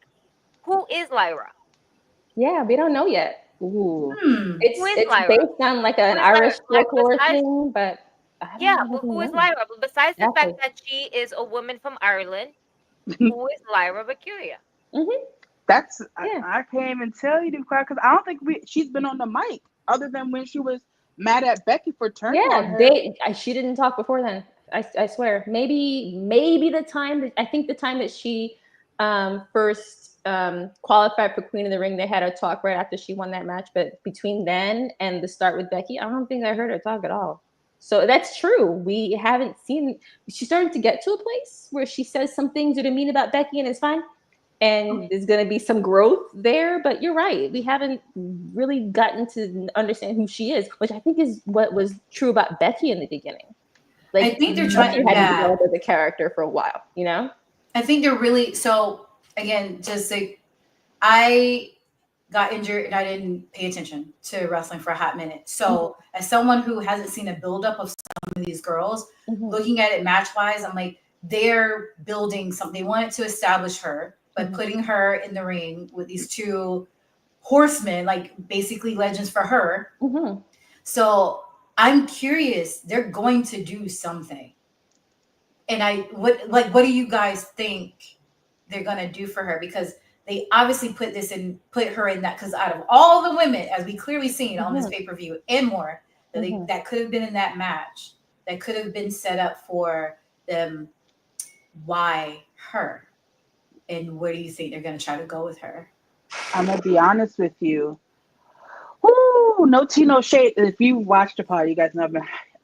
who is Lyra? Yeah, we don't know yet. Ooh. Who is It's Lyra? based on like an Who is Irish Lyra? Like, folklore besides, thing, but I yeah, don't but really who is know. Lyra? But besides the Exactly. fact that she is a woman from Ireland, who is Lyra Mercuria? That's Yeah. I can't even tell you because I don't think she's been on the mic other than when she was mad at Becky for turning on her. She didn't talk before then. I swear. Maybe the time that I think the time that she first qualified for Queen of the Ring, they had a talk right after she won that match. But between then and the start with Becky, I don't think I heard her talk at all. So that's true. We haven't seen. She's starting to get to a place where she says some things that are mean about Becky, and it's fine. And there's going to be some growth there, but you're right. We haven't really gotten to understand who she is, which I think is what was true about Becky in the beginning. Like, I think they're trying to develop as a character for a while, you know? I think they're really, so again, just like, I got injured and I didn't pay attention to wrestling for a hot minute. So as someone who hasn't seen a buildup of some of these girls, looking at it match wise, I'm like, they're building something. They wanted to establish her, but putting her in the ring with these two horsemen, like basically legends for her. So I'm curious, they're going to do something. And what do you guys think they're gonna do for her? Because they obviously put her in that, because out of all the women, as we clearly seen on this pay-per-view and more, that could have been in that match, that could have been set up for them. Why her? And where do you think they're gonna try to go with her? I'm gonna be honest with you. Woo, no tea, no shade. If you watched the pod, you guys know I've been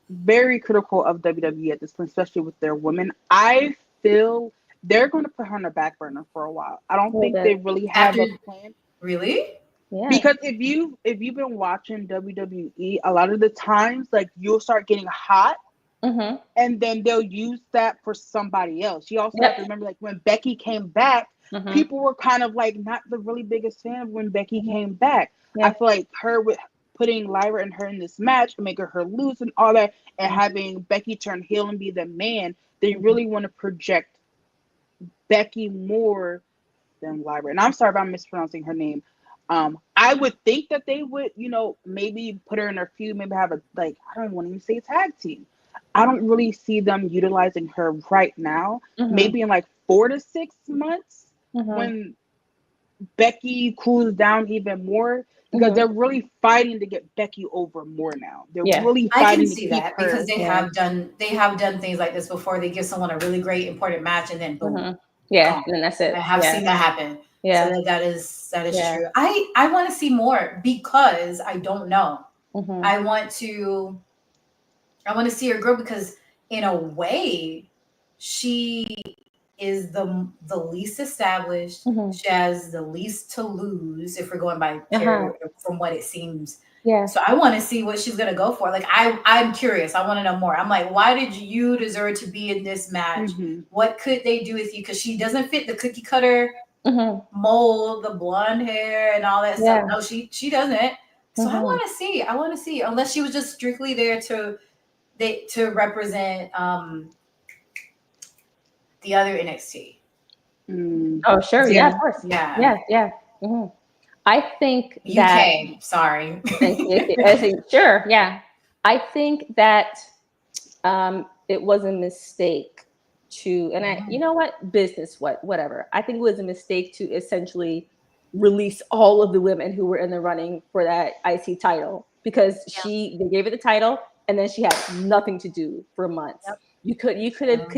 very critical of WWE at this point, especially with their women. I feel they're going to put her on the back burner for a while. I don't think they really have a plan. Really? Yeah. Because if you've been watching WWE, a lot of the times, like, you'll start getting hot, and then they'll use that for somebody else. You also have to remember, like, when Becky came back, people were kind of like not the really biggest fan when Becky came back. I feel like her with putting Lyra and her in this match and making her lose and all that, and having Becky turn heel and be the man, they really want to project Becky more than Lyra. And I'm sorry if I'm mispronouncing her name. I would think that they would, maybe put her in a feud, maybe have a, like, I don't want to even say tag team. I don't really see them utilizing her right now. Maybe in like 4 to 6 months when Becky cools down even more, because they're really fighting to get Becky over more now. They're really fighting. I can to see keep that her. because they have done things like this before. They give someone a really great important match and then boom. Yeah, and then that's it. I have seen that happen. Yeah. So that is true. I want to see more because I don't know. I want to see her grow, because in a way she is the least established. She has the least to lose if we're going by from what it seems. Yeah. So I want to see what she's gonna go for. Like, I'm curious. I want to know more. I'm like, why did you deserve to be in this match? What could they do with you? Because she doesn't fit the cookie cutter mold, the blonde hair and all that stuff. No, she doesn't. So I want to see. Unless she was just strictly there to represent the other NXT. Oh, sure. Yeah, of course. Yeah. I think UK. Sorry. I think, sure. Yeah. I think that it was a mistake to, and I, you know what, business, whatever. I think it was a mistake to essentially release all of the women who were in the running for that IC title, because they gave her the title and then she had nothing to do for months. Yep. You could have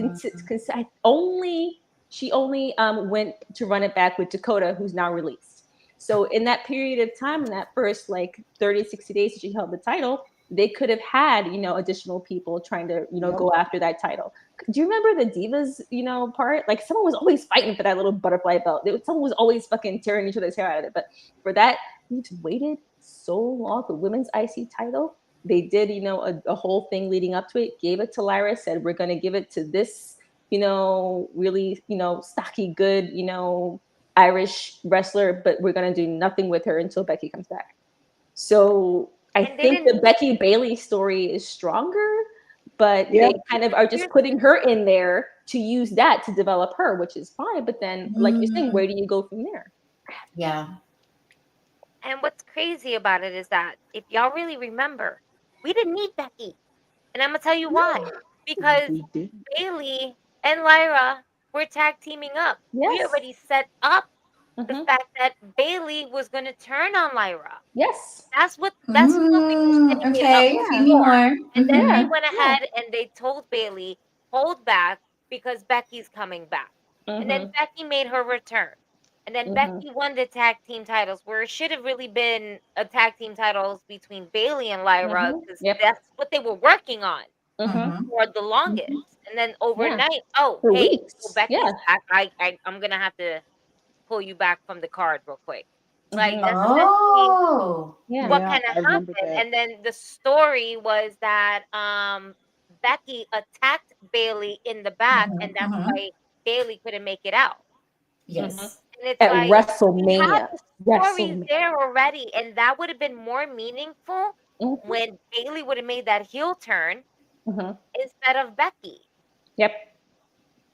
she only went to run it back with Dakota, who's now released. So in that period of time, in that first like 30, 60 days that she held the title, they could have had, additional people trying to, go after that title. Do you remember the Divas, part? Like someone was always fighting for that little butterfly belt. Someone was always fucking tearing each other's hair out of it. But for that, we waited so long for women's IC title. They did, a whole thing leading up to it, gave it to Lyra, said, we're going to give it to this, really, stocky, good, Irish wrestler, but we're going to do nothing with her until Becky comes back. So I think the Becky Bailey story is stronger, but they kind of are just putting her in there to use that to develop her, which is fine. But then, like you're saying, where do you go from there? Yeah. And what's crazy about it is that if y'all really remember, we didn't need Becky. And I'm going to tell you why. Because Bailey and Lyra were tag teaming up. Yes. We already set up the fact that Bailey was going to turn on Lyra. Yes. That's what we were setting okay. it up Feed me more. And then they went ahead and they told Bailey, hold back because Becky's coming back. And then Becky made her return. And then Becky won the tag team titles, where it should have really been a tag team titles between Bailey and Lyra, because that's what they were working on for the longest. And then overnight, Becky's back. I'm gonna have to pull you back from the card real quick. Like that's what kind of happened. And then the story was that Becky attacked Bailey in the back, and that's why Bailey couldn't make it out. Yes. And it's at like, WrestleMania. The story's there already, and that would have been more meaningful when Bailey would have made that heel turn instead of Becky. Yep.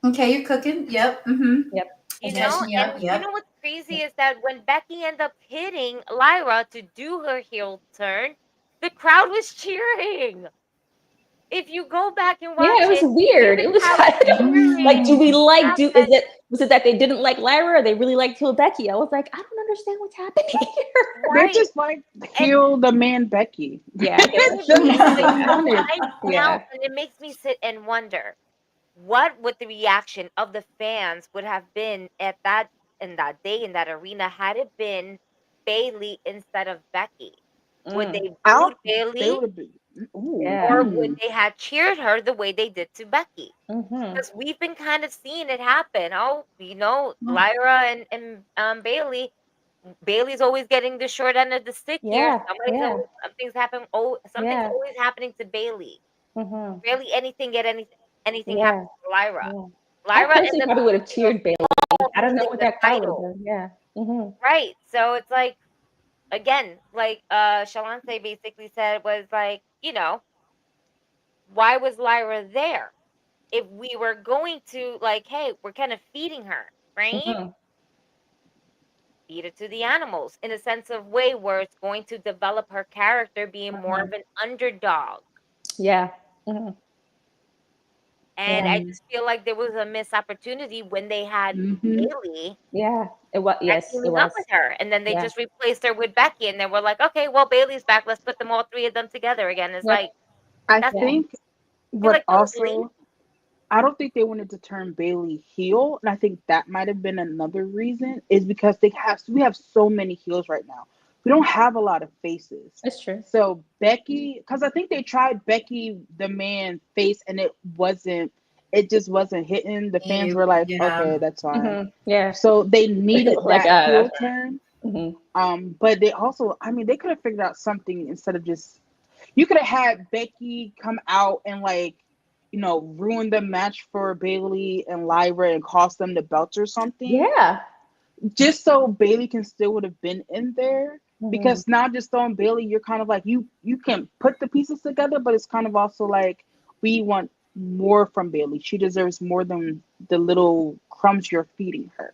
Okay, you're cooking. Yep. Yep. You know, and you know what's crazy is that when Becky ended up hitting Lyra to do her heel turn, the crowd was cheering. If you go back and watch it was weird. It was like, was it that they didn't like Lyra or they really liked heel Becky? I was like, I don't understand what's happening here. They're just like heel the man Becky. Yeah. Now, and it makes me sit and wonder, what would the reaction of the fans would have been at that day in that arena had it been Bailey instead of Becky? Would they booed Bailey? Or would they have cheered her the way they did to Becky? Because we've been kind of seeing it happen. Lyra and Bailey. Bailey's always getting the short end of the stick here. Something's happening. Something's always happening to Bailey. Barely anything happens to Lyra. Lyra probably would have cheered Bailey. I don't know what that crowd would have done. Right. So it's like, again, like Shalante basically said, was like, why was Lyra there? If we were going to, like, hey, we're kind of feeding her, right? Feed it to the animals in a sense of way where it's going to develop her character being more of an underdog. Yeah. And I just feel like there was a missed opportunity when they had Bailey. Yeah, it was. Yes, it was. Up with her, and then they just replaced her with Becky, and they were like, "Okay, well, Bailey's back. Let's put them all three of them together again." It's like, I think, but also, I don't think they wanted to turn Bailey heel, and I think that might have been another reason. Is because we have so many heels right now. We don't have a lot of faces. That's true. So Becky, because I think they tried Becky the man face, and it just wasn't hitting. The fans were like, okay, that's fine. Yeah. So they needed that heel turn. But they also, they could have figured out something instead of just, you could have had Becky come out and ruin the match for Bailey and Lyra and cost them the belts or something. Yeah. Just so Bailey can still would have been in there. Because now just throwing Bailey, you're kind of like, you can put the pieces together, but it's kind of also like, we want more from Bailey. She deserves more than the little crumbs you're feeding her.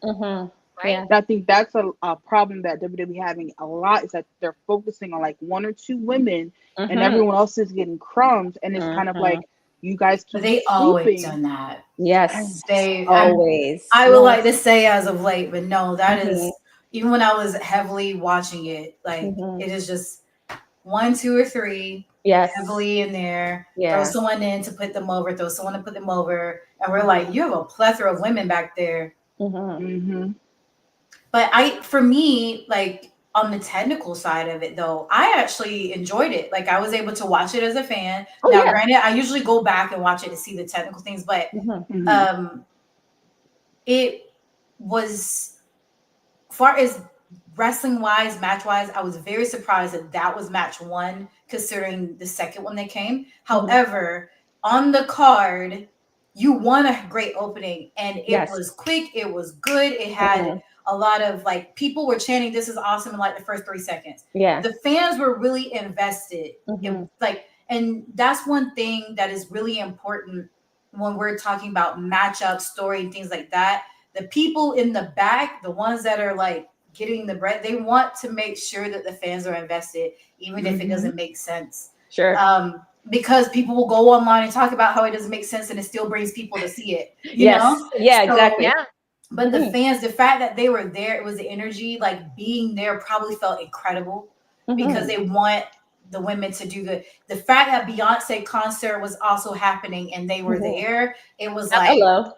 Right? And I think that's a problem that WWE having a lot, is that they're focusing on like one or two women and everyone else is getting crumbs. And it's kind of like, You guys keep They always sleeping. done that. Yes. They Always. I would like to say as of late, but no, that is Mhm. even when I was heavily watching it, like Mhm. it is just 1, 2, or 3 Yes. heavily in there. Yeah. Throw someone in to put them over, throw someone to put them over. And we're like, you have a plethora of women back there. Mhm. But for me, like on the technical side of it though, I actually enjoyed it. Like I was able to watch it as a fan. Oh, Now, yeah. granted, I usually go back and watch it to see the technical things, but it was, far as wrestling wise, match wise, I was very surprised that was match 1, considering the second one that came. However, on the card, you won a great opening, and it was quick, it was good, it had a lot of like people were chanting "This is awesome" in like the first 3 seconds. Yeah. The fans were really invested. It, like, and that's one thing that is really important when we're talking about matchup story and things like that. The people in the back, the ones that are like getting the bread, they want to make sure that the fans are invested, even if it doesn't make sense. Sure. Because people will go online and talk about how it doesn't make sense, and it still brings people to see it. You know? Yeah, exactly. Yeah. But the fans, the fact that they were there, it was the energy, like being there probably felt incredible because they want the women to do good. The fact that Beyonce concert was also happening and they were there, it was like, hello.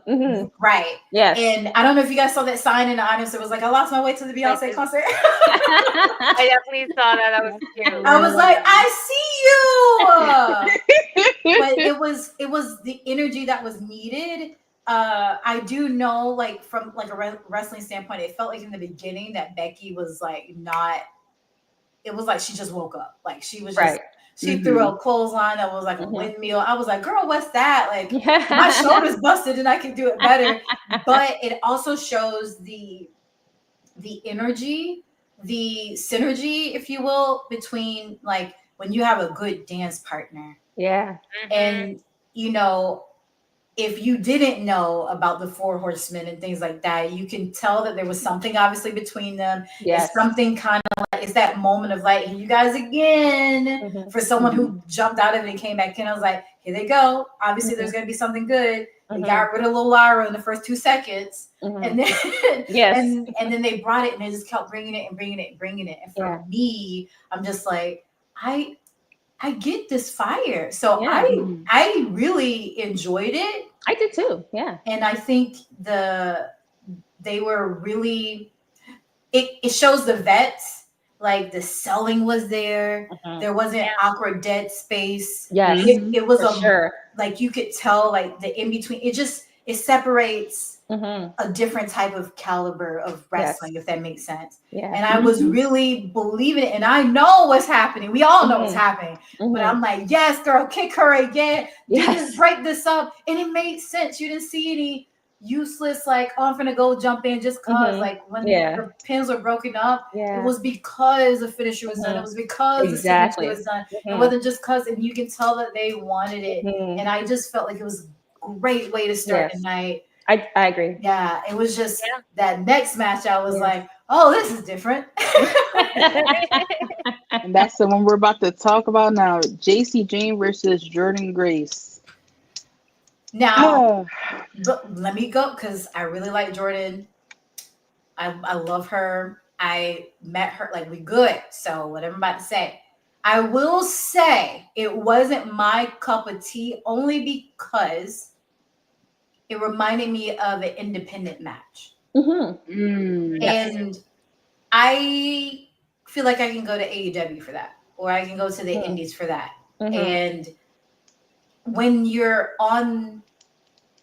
Right. Yes. And I don't know if you guys saw that sign in the audience. It was like, I lost my way to the Beyonce concert. I definitely saw that. That was cute. I was like, I see you. But it was the energy that was needed. I do know, like from like a wrestling standpoint, it felt like in the beginning that Becky was like not. It was like she just woke up. Like she was just. She threw a clothesline that was like a windmill. I was like, girl, what's that? Like my shoulder's busted and I can do it better. But it also shows the energy, the synergy, if you will, between like when you have a good dance partner. Yeah. And you know, if you didn't know about the 4 horsemen and things like that, you can tell that there was something obviously between them. Yes. It's something kind of like, it's that moment of like, here you guys again. For someone who jumped out of it and came back in, I was like, here they go. Obviously there's going to be something good. They got rid of Lil Lyra in the first 2 seconds. And then and then they brought it and they just kept bringing it and bringing it and bringing it. And for me, I'm just like, I get this fire. So I really enjoyed it. I did too. Yeah. And I think they were really, it shows the vets, like the selling was there. There wasn't awkward dead space. Yes. It was sure. Like you could tell like the in between, it separates a different type of caliber of wrestling, if that makes sense. Yeah. And I was really believing it, and I know what's happening. We all know what's happening. But I'm like, yes, girl, kick her again. Just break this up. And it made sense. You didn't see any useless, like, oh, I'm gonna go jump in just cause. Like when the pins were broken up, it was because the finisher was done. It was because the signature was done. It wasn't just cause, and you can tell that they wanted it. And I just felt like it was a great way to start the night. I agree. Yeah, it was just that next match. I was like, "Oh, this is different." And that's the one we're about to talk about now: JC Jane versus Jordan Grace. Now, let me go because I really like Jordan. I love her. I met her, like, we good. So whatever I'm about to say, I will say it wasn't my cup of tea only because it reminded me of an independent match. And I feel like I can go to AEW for that, or I can go to the Indies for that. And when you're on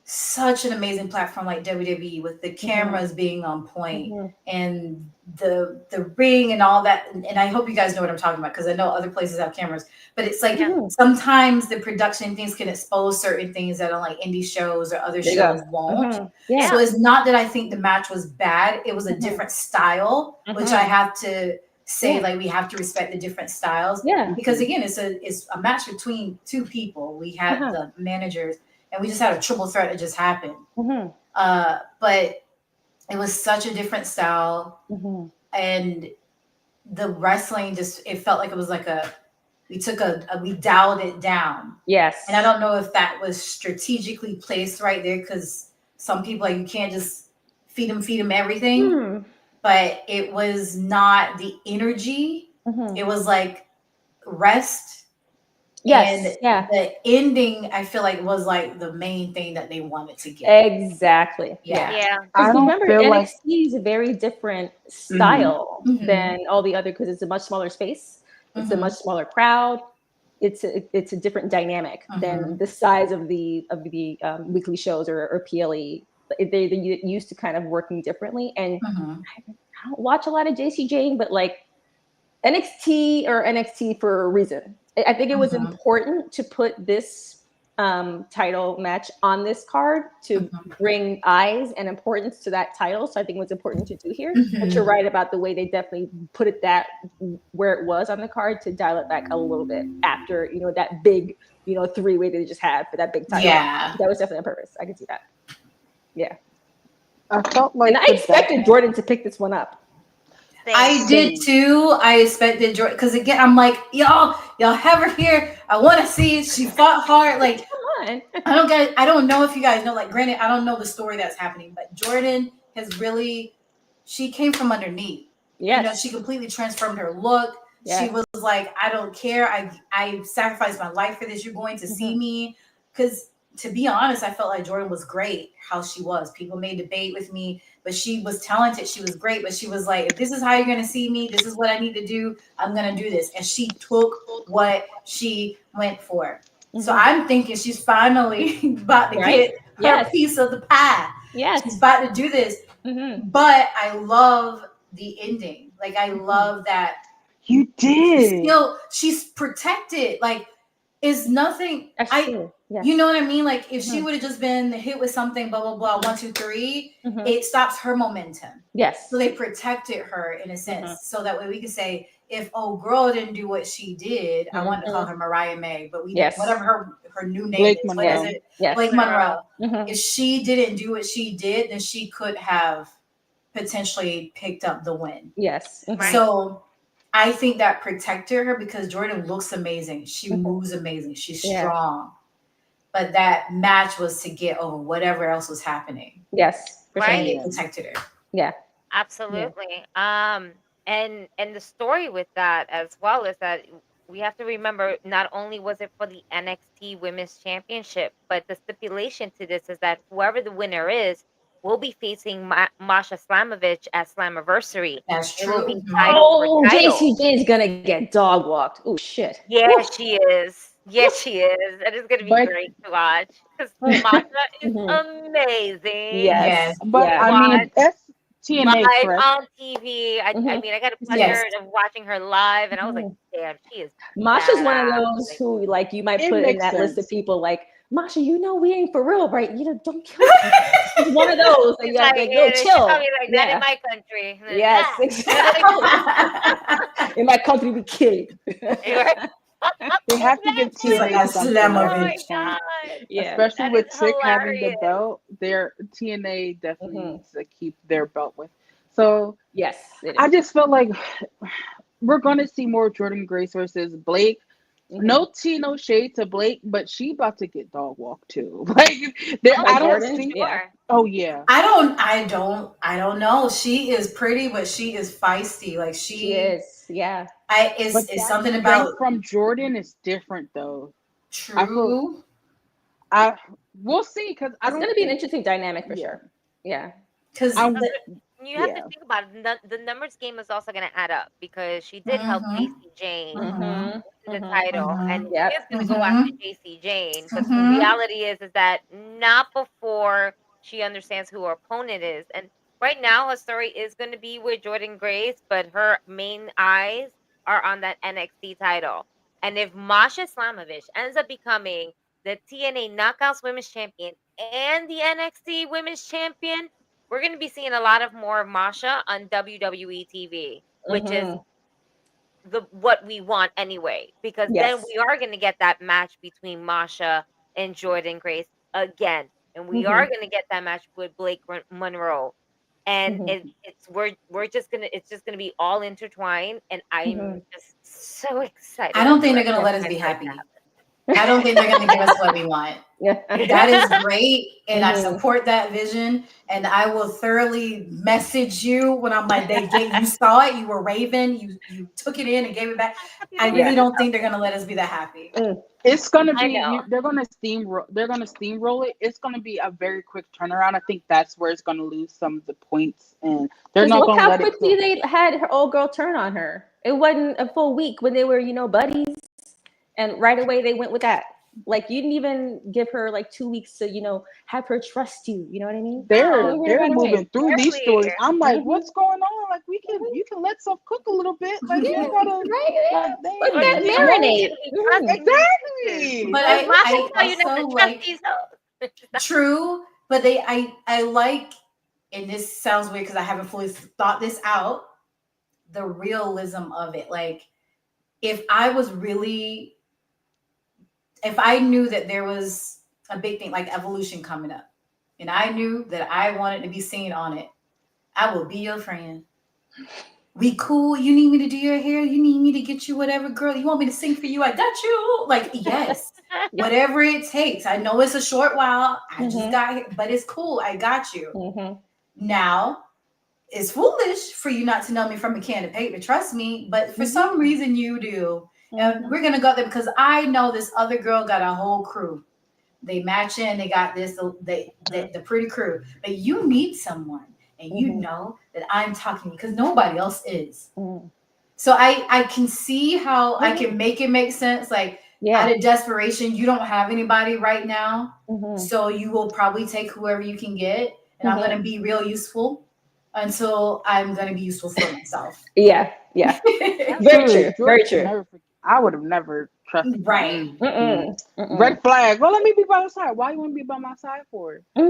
such an amazing platform like WWE with the cameras being on point and the ring and all that, and I hope you guys know what I'm talking about because I know other places have cameras, but it's like sometimes the production things can expose certain things that on like indie shows or other shows won't. So it's not that I think the match was bad, it was a different style, which I have to say, like, we have to respect the different styles, because again, it's a match between 2 people. We had the managers, and we just had a triple threat that just happened. But it was such a different style, and the wrestling it felt like it was like we dialed it down. Yes. And I don't know if that was strategically placed right there, because some people, like, you can't just feed them everything. But it was not the energy. It was like rest. Yes. And the ending, I feel like, was like the main thing that they wanted to get. Exactly. Yeah. Yeah. I Because don't remember, feel like NXT is a very different style than all the other, because it's a much smaller space. It's a much smaller crowd. It's a different dynamic than the size of the weekly shows or PLE. They used to kind of working differently. And I don't watch a lot of JC Jane, but like NXT for a reason. I think it was important to put this title match on this card to bring eyes and importance to that title. So I think it was important to do here. But you're right about the way they definitely put it that where it was on the card to dial it back a little bit after, that big, three-way they just had for that big title. Yeah. That was definitely on purpose. I can see that. Yeah. I felt like, and I expected Jordan to pick this one up. I did too. I expected Jordan, because again, I'm like, y'all have her here. I want to see it. She fought hard. Like, come on. I don't know if you guys know. Like, granted, I don't know the story that's happening, but Jordan has really. She came from underneath. Yes. She completely transformed her look. Yes. She was like, I don't care. I sacrificed my life for this. You're going to see me. Because to be honest, I felt like Jordan was great how she was. People may debate with me, but she was talented. She was great. But she was like, if this is how you're going to see me, this is what I need to do, I'm going to do this. And she took what she went for. So I'm thinking she's finally about to get her piece of the pie. Yes. She's about to do this. But I love the ending. Like, I love that. You did. She's protected. Like, is nothing. That's true. Yes. You know what I mean? Like, if she would have just been hit with something, blah, blah, blah, 1, 2, 3, it stops her momentum. Yes. So they protected her in a sense. So that way we can say, if old girl didn't do what she did, I want to call her Mariah May, but whatever her new name Blake is, Monroe. what is it? Yes. Blake Monroe. If she didn't do what she did, then she could have potentially picked up the win. Yes. So I think that protected her, because Jordan looks amazing. She moves amazing. She's strong. But that match was to get over whatever else was happening. Yes. And it protected her. Yeah. Absolutely. And the story with that as well is that we have to remember, not only was it for the NXT Women's Championship, but the stipulation to this is that whoever the winner is will be facing Masha Slamovich at Slammiversary. That's true. It will be title for title. JCJ is gonna get dog walked. Oh shit. Yeah, she is. Yes, she is. It is going to be great to watch, because Masha is amazing. Yes. But I mean, that's TNA live on TV. I mean, I got a pleasure of watching her live, and I was like, damn, she is. Masha's one of those who, like, you might put in that list of people, like, Masha, we ain't for real, right? Don't kill me. She's one of those. Like, like, yo, chill. I mean, like, not in my country. Yes, exactly. In my country, we kill. They have to give TNA something. Especially with Chick having the belt, their TNA definitely needs to keep their belt with. So yes, I just felt like we're gonna see more Jordan Grace versus Blake. No tea, no shade to Blake, but she about to get dog walked too. Like, I don't see her. Oh yeah. I don't know. She is pretty, but she is feisty. Like, she is. Yeah. It's something about from Jordan is different though. True. We'll see, because it's going to be an interesting dynamic for sure. Yeah. Because you have to think about it. The numbers game is also going to add up, because she did help JC Jane to the title, and it's going to go after JC Jane. But the reality is that not before she understands who her opponent is. And right now, her story is going to be with Jordan Grace, but her main eyes are on that NXT title. And if Masha Slamovich ends up becoming the TNA Knockouts Women's Champion and the NXT Women's Champion, we're going to be seeing a lot of more of Masha on WWE TV, which is what we want anyway, because then we are going to get that match between Masha and Jordan Grace again. And we are going to get that match with Blake Monroe. and we're just gonna be all intertwined, and I'm just so excited. I don't think they're gonna let us be happy. I don't think they're gonna give us what we want. That is great, and I support that vision. And I will thoroughly message you when I'm like, you saw it, you were raving, you took it in and gave it back. I really don't think they're gonna let us be that happy. It's gonna be they're gonna steamroll it. It's gonna be a very quick turnaround. I think that's where it's gonna lose some of the points, and they're not gonna let it go. Look how quickly they had her old girl turn on her. It wasn't a full week when they were, buddies, and right away they went with that. Like, you didn't even give her like 2 weeks to, have her trust you. You know what I mean? They're moving through these stories. I'm like, what's going on? Like, you can let stuff cook a little bit. Like, you gotta put that marinade. Exactly. But I also like true, but I like, and this sounds weird because I haven't fully thought this out, the realism of it. Like, if I knew that there was a big thing like Evolution coming up, and I knew that I wanted to be seen on it, I will be your friend. We cool. You need me to do your hair? You need me to get you whatever, girl? You want me to sing for you? I got you. Like, yes, whatever it takes. I know it's a short while. I just got here, but it's cool. I got you. Now, it's foolish for you not to know me from a can of paper. Trust me. But for some reason you do. And we're going to go there because I know this other girl got a whole crew. They match in. They got this, the pretty crew. But you need someone. And you know that I'm talking because nobody else is. So I can see how I can make it make sense. Like, out of desperation, you don't have anybody right now. So you will probably take whoever you can get. And I'm going to be real useful until I'm going to be useful for myself. Yeah. Very true. I would have never trusted. Right. Red flag. Well, let me be by your side. Why you want to be by my side for? I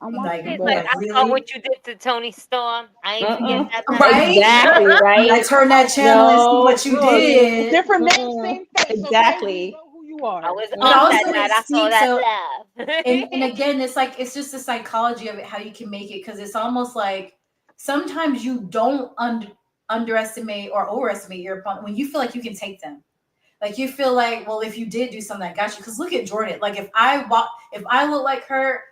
saw what you did to Tony Storm. I ain't forget that. Right? Exactly, right? I turned that channel and see what you did. Different name, same face. Exactly. Okay? You know who you are. I was on that night. I saw that love. And again, it's just the psychology of it, how you can make it, because it's almost like sometimes you don't underestimate or overestimate your opponent when you feel like you can take them. Like, you feel like, well, if you did do something, I got you. Because look at Jordan. Like, if I look like her,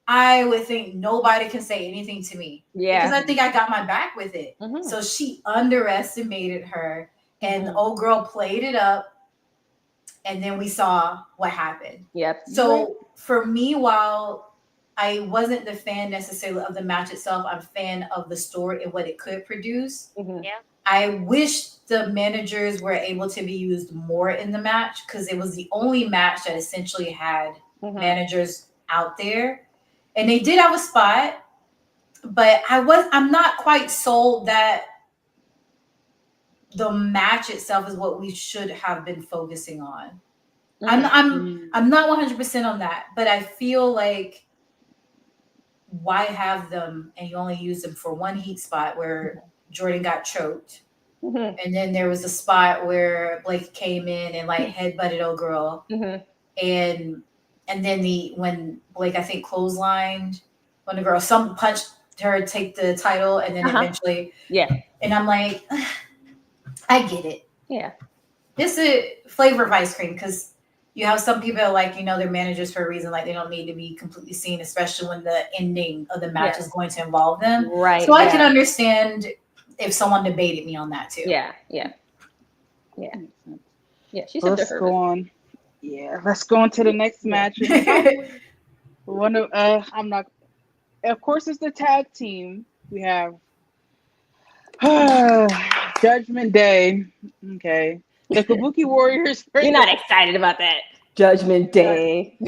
I would think nobody can say anything to me. Yeah. Because I think I got my back with it. So she underestimated her, and the old girl played it up, and then we saw what happened. Yep. So for me, while I wasn't the fan necessarily of the match itself, I'm a fan of the story and what it could produce. I wish the managers were able to be used more in the match, because it was the only match that essentially had managers out there. And they did have a spot, but I'm not quite sold that the match itself is what we should have been focusing on. I'm not 100% on that, but I feel like, why have them and you only use them for one heat spot where Jordan got choked, and then there was a spot where Blake came in and like headbutted old girl, and then when Blake, I think, clotheslined when the girl, some punched her, take the title, and then eventually, and I'm like, I get it. Yeah, this is a flavor of ice cream, because you have some people that, like, they're managers for a reason. Like, they don't need to be completely seen, especially when the ending of the match is going to involve them. Right. So I can understand if someone debated me on that too. Yeah. She's let's go on. Yeah, let's go on to the next match. Of course, it's the tag team. We have Judgment Day. Okay. The Kabuki Warriors. You're not excited about that. Judgment Day.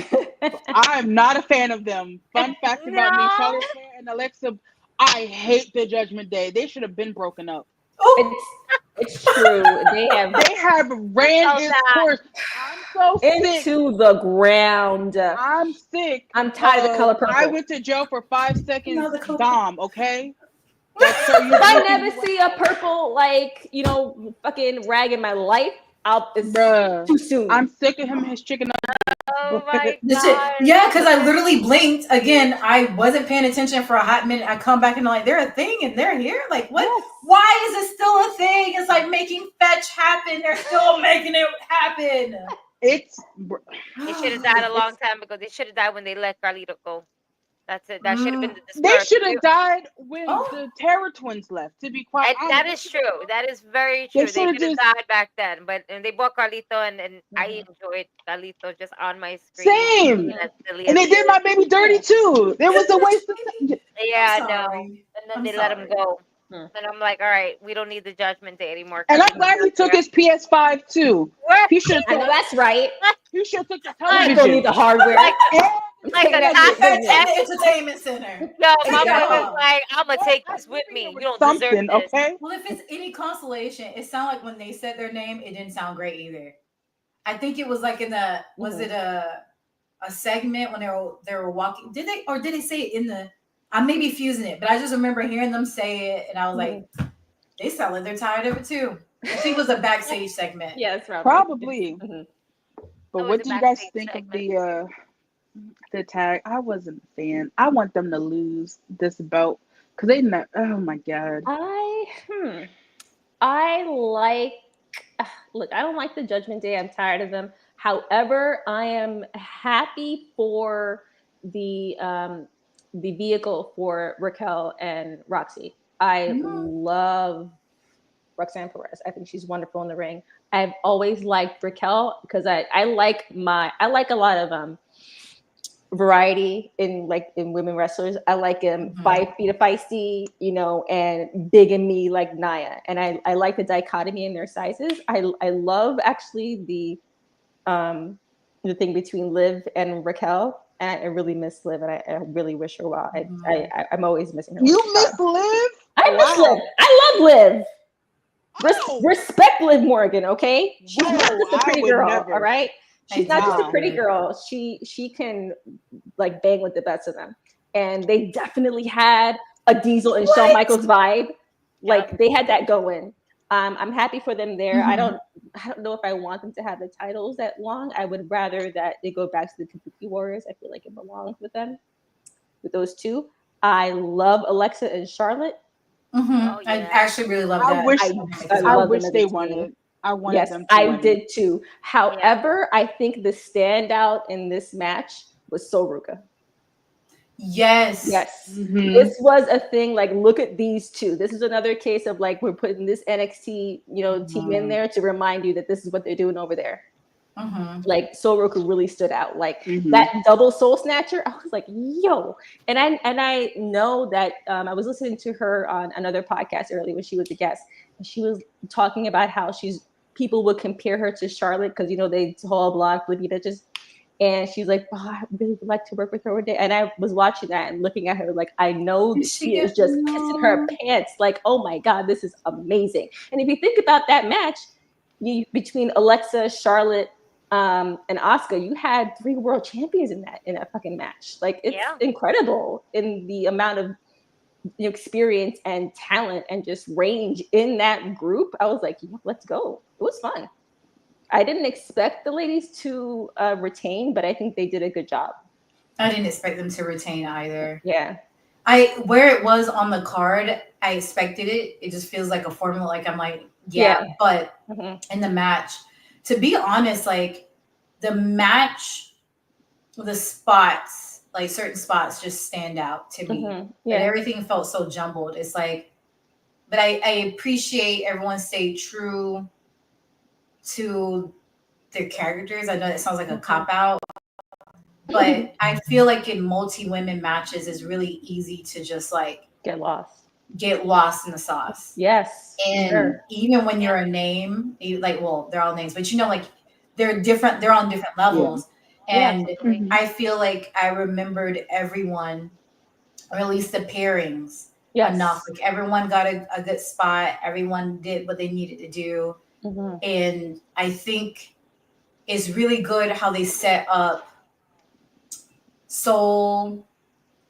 I'm not a fan of them. Fun fact about me, Charlotte Flair and Alexa, I hate the Judgment Day. They should have been broken up. It's true. They have ran this course. I'm so sick. Into the ground. I'm sick. I'm tired of color purple. I went to jail for 5 seconds. Dom, okay? I never see a purple, fucking rag in my life, it's too soon. I'm sick of him, his chicken Oh my This shit, god. yeah, because I literally blinked again. I wasn't paying attention for a hot minute. I come back and I'm like, they're a thing and they're here. Like, what? Yes. Why is it still a thing? It's like making fetch happen. They're still making it happen. It's They should have died a long time ago. They should have died when they let Carlito go. That's it. That should have been the they dispersion. should have died when Oh. the Terror Twins left. To be quite And honest, that is true. That is very They true. They shoulda should have just- died back then. But and they bought Carlito, and I Mhm. enjoyed Carlito just on my screen. Same. That's silly And as they did shit. my baby dirty too. There was a waste of time. Yeah, I'm no. sorry. And then I'm they let him sorry. go. Hmm. And I'm like, all right, we don't need the Judgment Day anymore. And I'm Carlito's glad he not took there. his PS5 too. Where? He should I know that's right. he should took the We don't need television. the hardware. Like, And like a That- taco That's in jet. the entertainment center. No, my Yeah. boy was like, I'm gonna take this with me. You don't deserve something, this. okay? Well, if it's any consolation, it sounded like when they said their name, it didn't sound great either. I think it was like in the was it a segment when they were walking? Did they say it in the? I may be fusing it, but I just remember hearing them say it, and I was like, they sound like they're tired of it too. I think it was a backstage segment. Yes, Probably. Mhm. But That what was do a you guys backstage think of segment. the tag? I wasn't a fan. I want them to lose this belt because they not. Oh my god. I like. Look, I don't like the Judgment Day. I'm tired of them. However, I am happy for the vehicle for Raquel and Roxy. I love Roxanne Perez. I think she's wonderful in the ring. I've always liked Raquel because I like a lot of variety in women wrestlers. I like him 5 feet of feisty, and big in me like Nia. And I like the dichotomy in their sizes. I love actually the thing between Liv and Raquel. And I really miss Liv, and I really wish her well. I'm always missing her. You miss Liv? I miss Liv. I love Liv. Oh. Respect Liv Morgan, okay? She's Whoa, not just a I pretty would girl, never. all right? She's not just a pretty Nah. girl. She can like bang with the best of them. And they definitely had a Diesel and Shawn Michaels vibe. Like they had that going. I'm happy for them there. I don't know if I want them to have the titles that long. I would rather that they go back to the Kabuki Warriors. I feel like it belongs with them, with those two. I love Alexa and Charlotte. Oh, I yeah. actually really love I that. wish I I love wish them as they a team. won it. I wanted Yes, them to I win it. did too. However, I think the standout in this match was Soruka. Yes. Mhm. This was a thing. Like, look at these two. This is another case of like we're putting this NXT, team in there to remind you that this is what they're doing over there. Like Soruka really stood out. Like that double soul snatcher. I was like, yo. And I know that I was listening to her on another podcast earlier when she was a guest, and she was talking about how people would compare her to Charlotte because they whole blog flippy bitches. And she's like, oh, I really would like to work with her one day. And I was watching that and looking at her like, I know that she is just kissing her pants. Like, oh my God, this is amazing. And if you think about that match between Alexa, Charlotte, and Asuka, you had 3 world champions in that fucking match. Like, it's incredible in the amount of experience and talent and just range in that group. I was like, let's go. It was fun. I didn't expect the ladies to retain, but I think they did a good job. I didn't expect them to retain either. Yeah. Where it was on the card, I expected it. It just feels like a formula. Like I'm like, but in the match, to be honest, like the match, the spots, like certain spots just stand out to me. But everything felt so jumbled. It's like, but I appreciate everyone stayed true to their characters. I know that sounds like a cop-out, but I feel like in multi-women matches it's really easy to just like get lost in the sauce. Yes. And even when you're a name, they're all names, but like they're on different levels. And I feel like I remembered everyone, or at least the pairings enough. Like everyone got a good spot, everyone did what they needed to do. And I think it's really good how they set up Soul,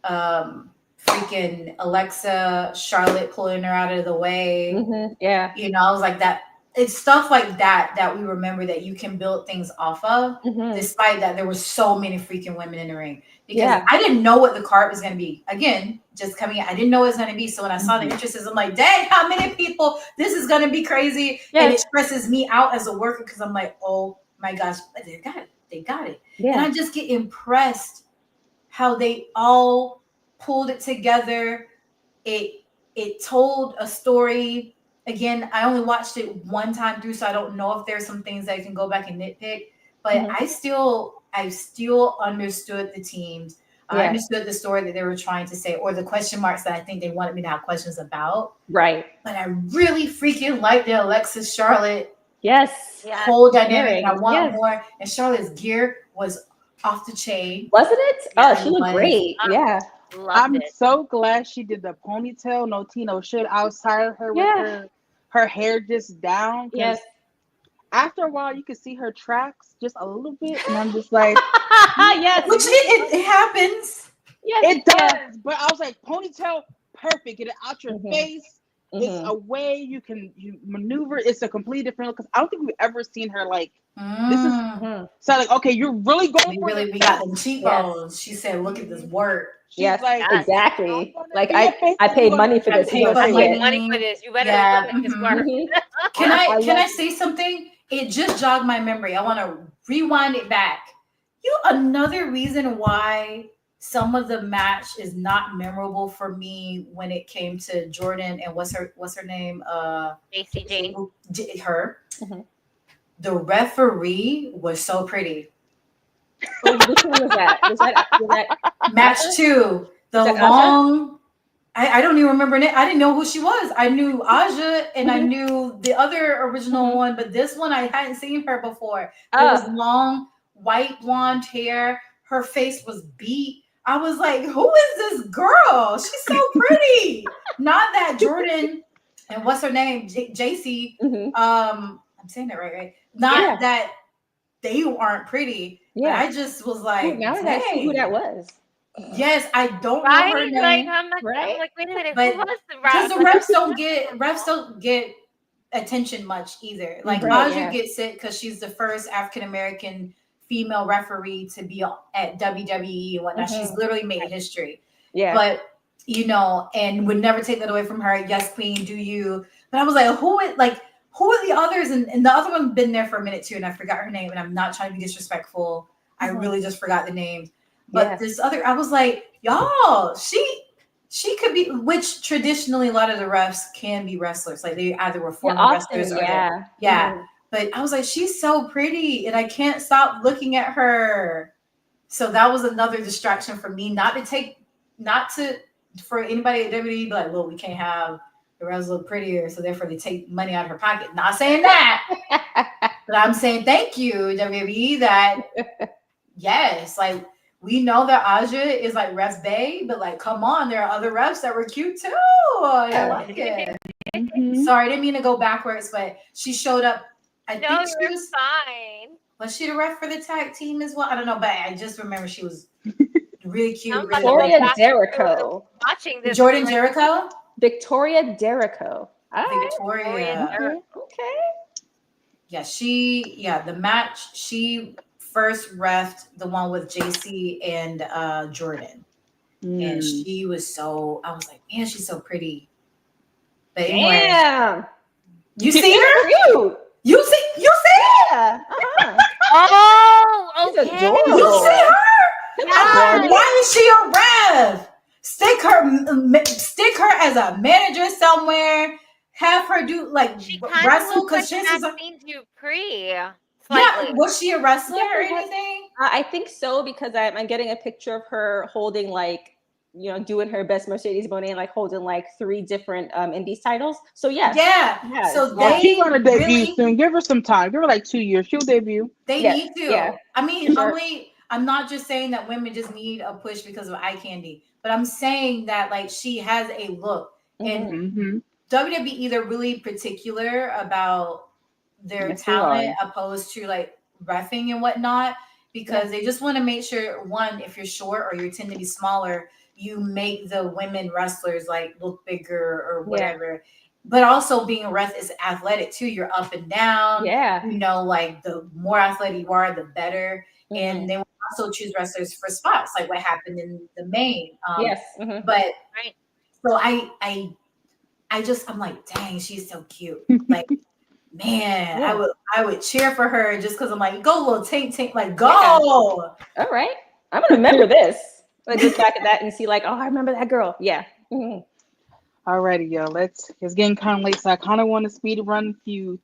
freaking Alexa, Charlotte pulling her out of the way. I was like, that it's stuff like that we remember that you can build things off of, despite that there were so many freaking women in the ring. Because I didn't know what the card was going to be. Again, just coming in, I didn't know what it was going to be. So when I saw the entrances, I'm like, dang, how many people? This is going to be crazy. Yes. And it stresses me out as a worker because I'm like, oh my gosh, they got it. They got it. Yeah. And I just get impressed how they all pulled it together. It told a story. Again, I only watched it one time through, so I don't know if there's some things that I can go back and nitpick. But I still understood the teams. I understood the story that they were trying to say, or the question marks that I think they wanted me to have questions about. Right. But I really freaking liked the Alexis Charlotte whole dynamic. And I want more. And Charlotte's gear was off the chain. Wasn't it? Oh, she looked great. Yeah. I'm so glad she did the ponytail, no tea, no shit outside of her with her hair just down. Yes. After a while, you can see her tracks just a little bit, and I'm just like, yes, which it happens. Yes, it does. But I was like, ponytail, perfect. Get it out your face. It's a way you maneuver. It's a completely different look. Because I don't think we've ever seen her like this is. So like, okay, you're really going for it. We got them cheekbones. She said, "Look at this work." She's like, exactly. Like I paid money for this. I paid money for this. You better look at this work. Can I say something? It just jogged my memory. I want to rewind it back. Another reason why some of the match is not memorable for me when it came to Jordan and what's her name? JCJ. Her. The referee was so pretty. Which one was that? Was that match 2? The long. I don't even remember it. I didn't know who she was. I knew Aja and I knew the other original one, but this one I hadn't seen her before. It was long, white blonde hair. Her face was beat. I was like, who is this girl? She's so pretty. Not that Jordan and what's her name? JC. I'm saying that right? Not that they aren't pretty. Yeah. But I just was like, now I see who that was. Yes, I don't know her name. Like, I'm like, wait a minute, but who was the because the refs don't get attention much either. Like Aja gets it because she's the first African American female referee to be at WWE and whatnot. She's literally made history. Yeah. But and would never take that away from her. Yes, queen, do you? But I was like, who are the others? And the other one been there for a minute too, and I forgot her name. And I'm not trying to be disrespectful. I really just forgot the names. But this other, I was like, y'all, she could be, which traditionally a lot of the refs can be wrestlers. Like they either were former wrestlers or But I was like, she's so pretty and I can't stop looking at her. So that was another distraction for me, for anybody at WWE to be like, look, we can't have the refs look prettier. So therefore they take money out of her pocket. Not saying that, but I'm saying thank you, WWE, that yes, like, we know that Aja is like refs bae, but like, come on, there are other refs that were cute too. I like it. Sorry, I didn't mean to go backwards, but she showed up. I think she was fine. Was she the ref for the tag team as well? I don't know, but I just remember she was really cute. Victoria Jericho. Watching this. Jordan Jericho? Victoria Jericho. Victoria. Okay. Yeah, the match, she first refed the one with JC and Jordan. And she was I was like, man, she's so pretty. But anyway, damn. You see her? Cute. You see yeah. Oh, okay. You see her? Yeah. Why is she a ref? Stick her as a manager somewhere. Have her do wrestle because chances are seen you pre. Slightly. Yeah, was she a wrestler or anything? I think so because I'm getting a picture of her holding doing her best Mercedes Moné and holding 3 different indies titles. So yeah. So she's gonna debut soon. Give her some time. Give her 2 years. She'll debut. They need to. Yeah. I mean, I'm not just saying that women just need a push because of eye candy, but I'm saying that she has a look, and WWE they're really particular about their talent opposed to reffing and whatnot, because they just want to make sure, one, if you're short or you tend to be smaller, you make the women wrestlers look bigger or whatever. but also being a wrestler is athletic too. You're up and down. Yeah. You know, like the more athletic you are, the better. And they will also choose wrestlers for spots, like what happened in the main. Yes. But Right. so I'm like, dang, she's so cute. Like, man, Yeah. I would cheer for her just because I'm like, go little tank, like go. Yeah. All right. I'm gonna remember this. Like look back at that and see, like, oh, I remember that girl. Yeah. Alrighty, yo. It's getting kind of late, so I kind of want to speed run two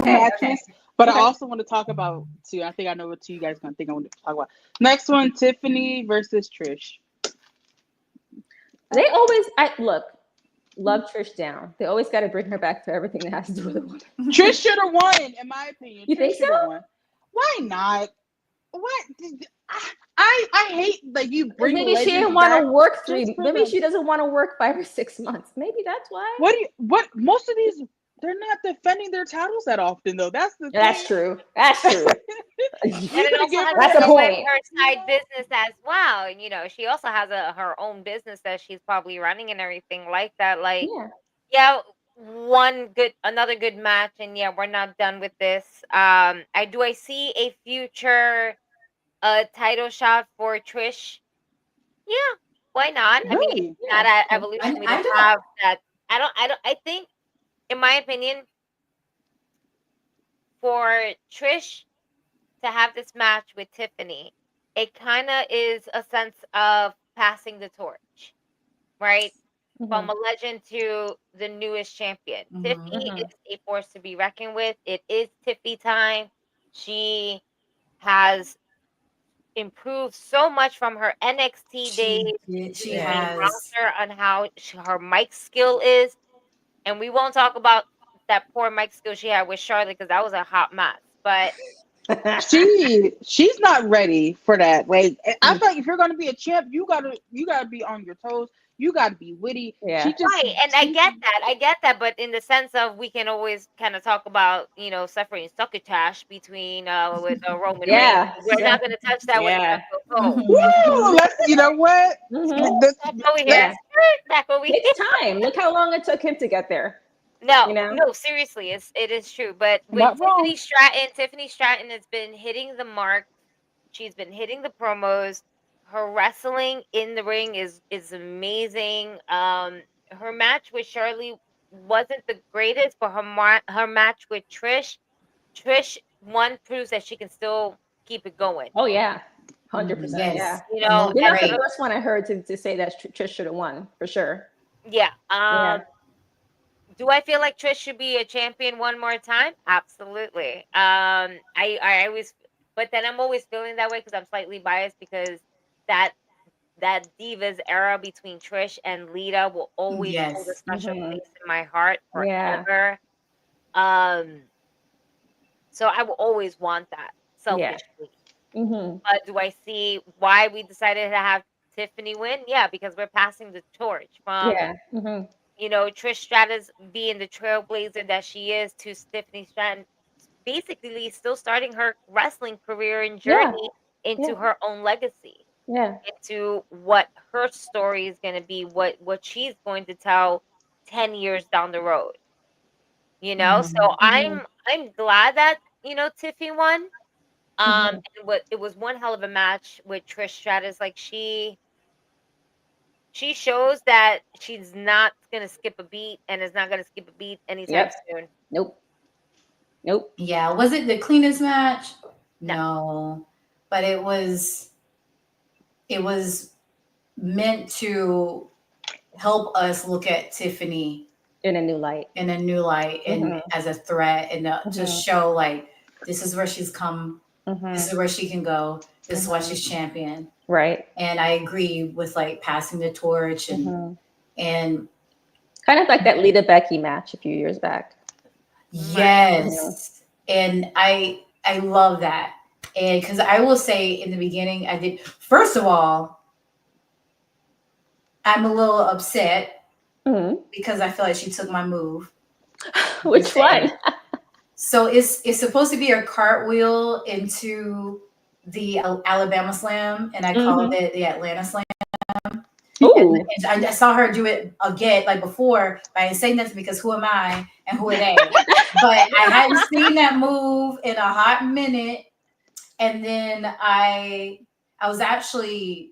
matches. But I also want to talk about two. I think I know what two you guys are gonna think I want to talk about. Next one, Tiffany versus Trish. They always love Trish down. They always got to bring her back for everything that has to do with a woman. Trish should have won, in my opinion. You Trish think should have so? won. Why not? What? I hate that you bring. Maybe she didn't want to work maybe she doesn't want to work 5 or 6 months. Maybe that's why. What? Most of these, they're not defending their titles that often, though. That's the thing. That's true. That's true. And it also has That's to the do with point. her side business as well. And, you know, she also has her own business that she's probably running and everything like that. Like, yeah, another good match, and yeah, we're not done with this. I see a future title shot for Trish. Yeah, why not? I mean, Really? not at Evolution. We don't have that. I think, in my opinion, for Trish to have this match with Tiffany, it kind of is a sense of passing the torch, right? From a legend to the newest champion. Tiffany is a force to be reckoned with. It is Tiffy time. She has improved so much from her NXT days. She has roster on how her mic skill is, and we won't talk about that poor mic skill she had with Charlotte because that was a hot mess. But she's not ready for that. Like, I feel like if you're gonna be a champ, you gotta be on your toes. You gotta be witty. Yeah. Right, and I get that, but in the sense of we can always kind of talk about, you know, suffering succotash between with Roman Reigns. We're not gonna touch that with Woo! You know what? That's what we hear. That's what we It's time. Look how long it took him to get there. No, seriously, it is true. But with Tiffany Stratton has been hitting the mark. She's been hitting the promos. Her wrestling in the ring is amazing. Her match with Shirley wasn't the greatest, but her match with Trish proves that she can still keep it going. Oh yeah, 100%. Yes. Yeah, you know, you're not the first one I heard to say that Trish should have won for sure. Yeah. Do I feel like Trish should be a champion one more time? Absolutely. I always, but then I'm always feeling that way because I'm slightly biased because that Divas era between Trish and Lita will always hold a special place in my heart forever. So I will always want that selfishly. But do I see why we decided to have Tiffany win? Yeah, because we're passing the torch from you know, Trish Stratus being the trailblazer that she is to Tiffany Stratton basically still starting her wrestling career and journey into her own legacy. Into what her story is going to be, what she's going to tell 10 years down the road. You know, so I'm glad that, you know, Tiffy won. It was one hell of a match with Trish Stratus. Like she shows that she's not going to skip a beat and is not going to skip a beat anytime soon. Nope. Yeah. Was it the cleanest match? No. But it was meant to help us look at Tiffany in a new light and as a threat and just show like this is where she's come. This is where she can go. This is why she's champion. Right. And I agree with like passing the torch and kind of like that Lita Becky match a few years back. Yes. And I love that. And because I will say in the beginning, I did, first of all, I'm a little upset because I feel like she took my move. Which one? So it's supposed to be a cartwheel into the Alabama Slam, and I called it the Atlanta Slam. Ooh. And I saw her do it again, like before, but I didn't say nothing because who am I and who are they? But I hadn't seen that move in a hot minute. And then I was actually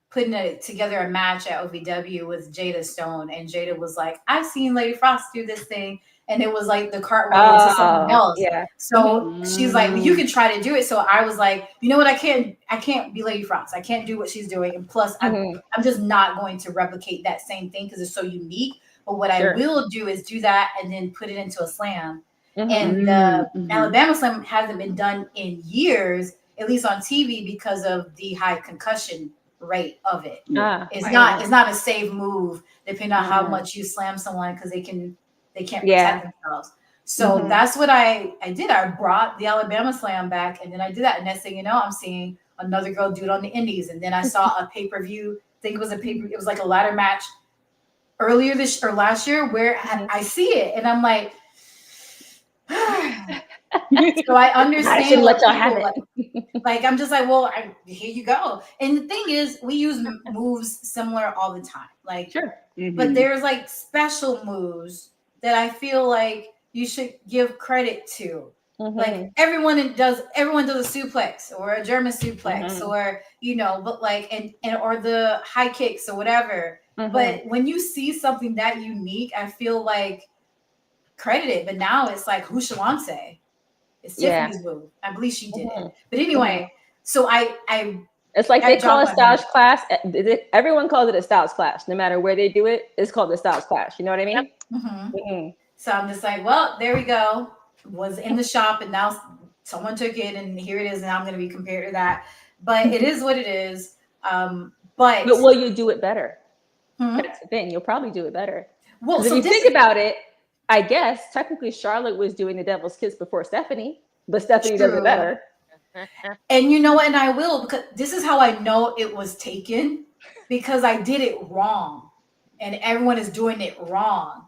putting together a match at OVW with Jada Stone, and Jada was like, "I've seen Lady Frost do this thing," and it was like the cartwheel into something else. Yeah. So she's like, "You can try to do it." So I was like, "You know what? I can't be Lady Frost. I can't do what she's doing, and plus, I'm just not going to replicate that same thing because it's so unique. But what I will do is do that and then put it into a slam." And the Alabama Slam hasn't been done in years, at least on TV, because of the high concussion rate of it. It's not a safe move depending on how much you slam someone because they can't protect themselves. So that's what I did. I brought the Alabama Slam back, and then I did that. And next thing you know, I'm seeing another girl do it on the Indies. And then I saw a pay-per-view. I think it was like a ladder match earlier last year where I see it, and I'm like. So I understand. I shouldn't let y'all have it. Like I'm just like, well, here you go. And the thing is, we use moves similar all the time. Like, but there's like special moves that I feel like you should give credit to. Like everyone does a suplex or a German suplex or but like and or the high kicks or whatever. But when you see something that unique, I feel like credit it. But now it's like Hushalance. It's Tiffany's move. I believe she did it. But anyway, so I it's like they call a Styles Clash. Everyone calls it a Styles Clash. No matter where they do it, it's called the Styles Clash. You know what I mean? So I'm just like, well, there we go. Was in the shop, and now someone took it, and here it is. And I'm going to be compared to that. But it is what it is. But will you do it better? That's the thing. You'll probably do it better. Well, so if you think about it, I guess technically Charlotte was doing the Devil's Kiss before Stephanie, but Stephanie does it better. And you know what? And I will, because this is how I know it was taken, because I did it wrong, and everyone is doing it wrong.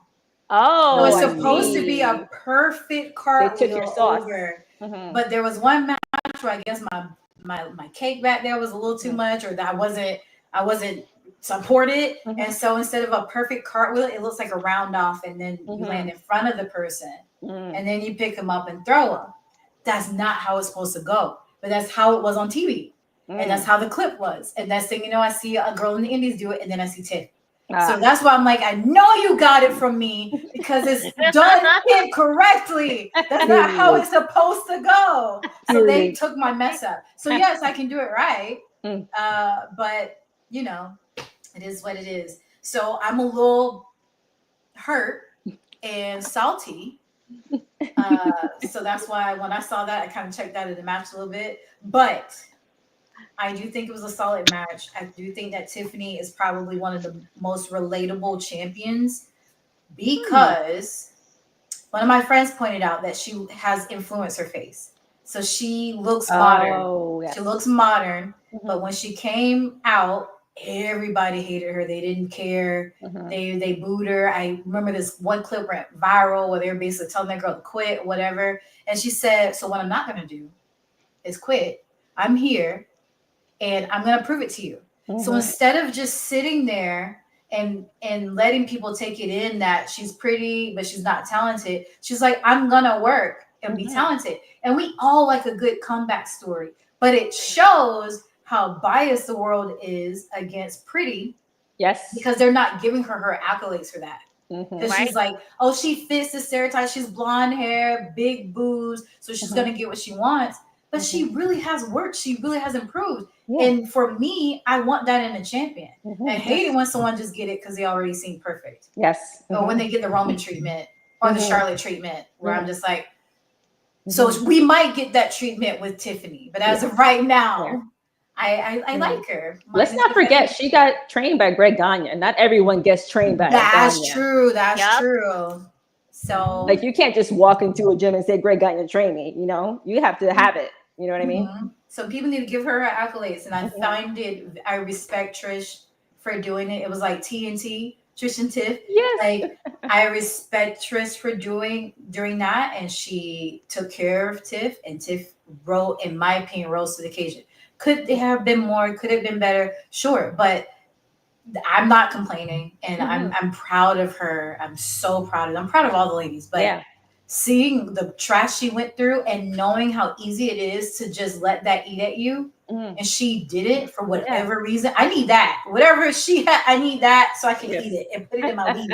Oh, so it's supposed to be a perfect cartwheel over. But there was one match where I guess my cake back there was a little too much, or that I wasn't supported, and so instead of a perfect cartwheel, it looks like a round off, and then you land in front of the person, and then you pick them up and throw them. That's not how it's supposed to go, but that's how it was on TV, and that's how the clip was. And next thing you know, I see a girl in the Indies do it, and then I see Tiff. So that's why I'm like, I know you got it from me because it's done incorrectly. That's not how it's supposed to go. So they took my mess up. So yes, I can do it right, but it is what it is. So I'm a little hurt and salty. So that's why when I saw that, I kind of checked out of the match a little bit. But I do think it was a solid match. I do think that Tiffany is probably one of the most relatable champions because one of my friends pointed out that she has influencer face. So she looks modern. Yes. She looks modern. But when she came out, everybody hated her. They didn't care. They booed her. I remember this one clip went viral where they were basically telling that girl to quit, whatever. And she said, so what I'm not going to do is quit. I'm here and I'm going to prove it to you. So instead of just sitting there and letting people take it in that she's pretty, but she's not talented, she's like, I'm going to work and be talented. And we all like a good comeback story, but it shows how biased the world is against Pretty. Yes. Because they're not giving her accolades for that. Because she's like, oh, she fits the stereotype. She's blonde hair, big boobs. So she's going to get what she wants. But she really has worked. She really has improved. And for me, I want that in a champion. I hate it when someone just get it because they already seem perfect. Yes. Or when they get the Roman treatment or the Charlotte treatment, where I'm just like, so we might get that treatment with Tiffany. But as of right now, I like her. Let's not forget, she got trained by Greg Gagne. Not everyone gets trained by That's Gagne. True. That's true. So, like, you can't just walk into a gym and say, Greg Gagne train me. You have to have it. You know what I mean? So people need to give her accolades. And I respect Trish for doing it. It was like TNT, Trish and Tiff. Yes. Like, I respect Trish for doing that. And she took care of Tiff. And Tiff in my opinion, rose to the occasion. Could they have been more? Could it have been better? Sure. But I'm not complaining, and I'm proud of her. I'm so proud of. I'm proud of all the ladies, but seeing the trash she went through and knowing how easy it is to just let that eat at you, and she did it for whatever reason. I need that. Whatever she had, I need that so I can eat it and put it in my weed.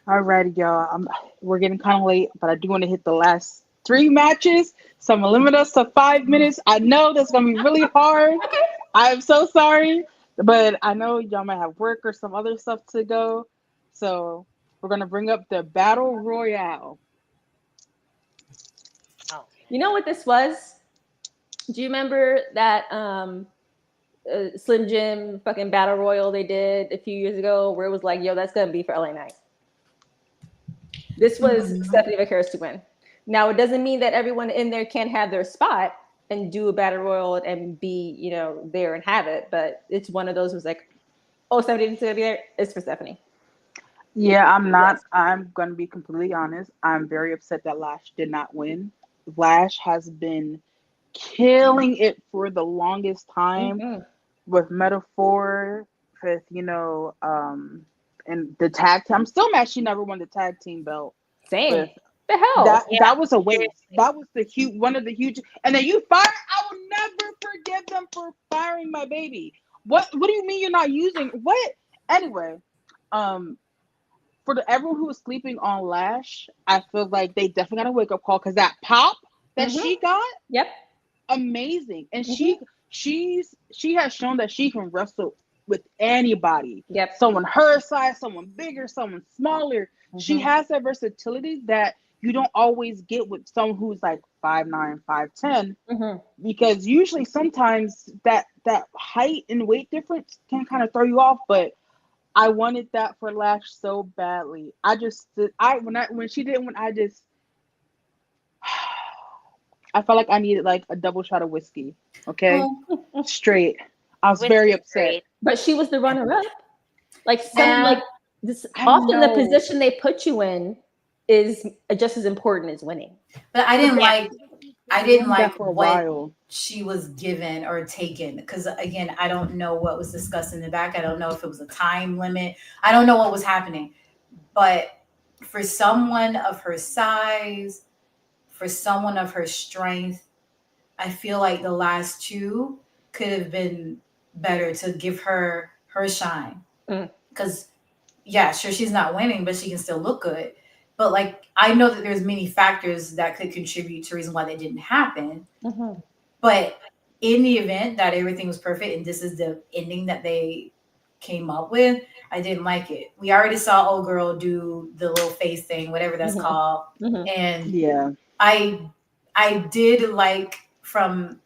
Alrighty, y'all. We're getting kind of late, but I do want to hit the last 3 matches. So I'm gonna limit us to 5 minutes. I know that's gonna be really hard. I am so sorry, but I know y'all might have work or some other stuff to go. So we're gonna bring up the Battle Royale. You know what this was? Do you remember that Slim Jim fucking Battle Royal they did a few years ago where it was like, yo, that's gonna be for LA Knight? This was Stephanie Vaqueros to win. Now, it doesn't mean that everyone in there can't have their spot and do a Battle Royal and be, you know, there and have it, but it's one of those who's like, oh, Stephanie's gonna be there. It's for Stephanie. Yeah, I'm not. Yes. I'm gonna be completely honest. I'm very upset that Lash did not win. Lash has been killing it for the longest time with Metaphor, with and the tag team. I'm still mad she never won the tag team belt. Same. The hell? That was a waste. That was one of the huge. And then you fired. I will never forgive them for firing my baby. What do you mean you're not using what? Anyway, for everyone who was sleeping on Lash, I feel like they definitely got a wake up call because that pop that she got, amazing. And she has shown that she can wrestle with anybody. Someone her size, someone bigger, someone smaller. She has that versatility that you don't always get with someone who's like 5'9", 5'10", because usually sometimes that height and weight difference can kind of throw you off. But I wanted that for Lash so badly. When she didn't win, I felt like I needed like a double shot of whiskey. Okay, straight. I was very upset. But she was the runner-up. Like this. Often the position they put you in is just as important as winning. But I didn't like what she was given or taken, because again, I don't know what was discussed in the back. I don't know if it was a time limit. I don't know what was happening. But for someone of her size, for someone of her strength, I feel like the last 2 could have been better to give her shine. Because sure, she's not winning, but she can still look good. But like, I know that there's many factors that could contribute to the reason why that didn't happen. But in the event that everything was perfect and this is the ending that they came up with, I didn't like it. We already saw old girl do the little face thing, whatever that's called. And I did like, from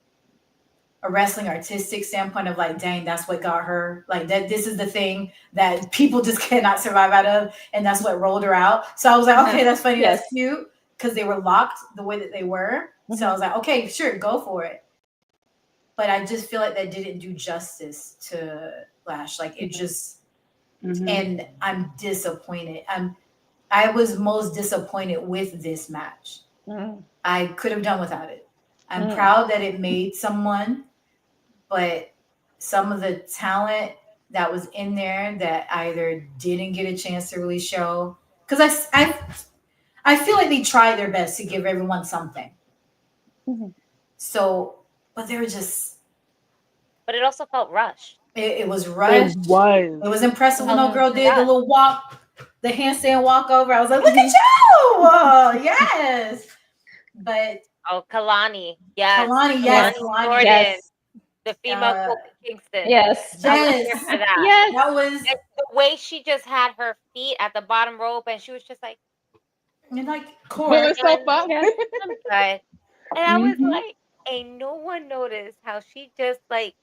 a wrestling artistic standpoint, of like, dang, that's what got her, like, that this is the thing that people just cannot survive out of, and that's what rolled her out. So I was like, okay, that's funny, that's cute, because they were locked the way that they were. So I was like, okay, sure, go for it. But I just feel like that didn't do justice to Lash. Like, it just and I'm disappointed. I was most disappointed with this match. I could have done without it. I'm proud that it made someone, but some of the talent that was in there that either didn't get a chance to really show, because I feel like they tried their best to give everyone something. So, but they were just. But it also felt rushed. It was rushed. It was impressive when no girl did the little walk, the handstand walk over. I was like, look at you! Yes. But Kalani, yes. Kalani, Jordan, yes. The female Kofi Kingston. Yes. That was the way she just had her feet at the bottom rope, and she was just like, and like, pull herself up. And I was like, ain't no one noticed how she just like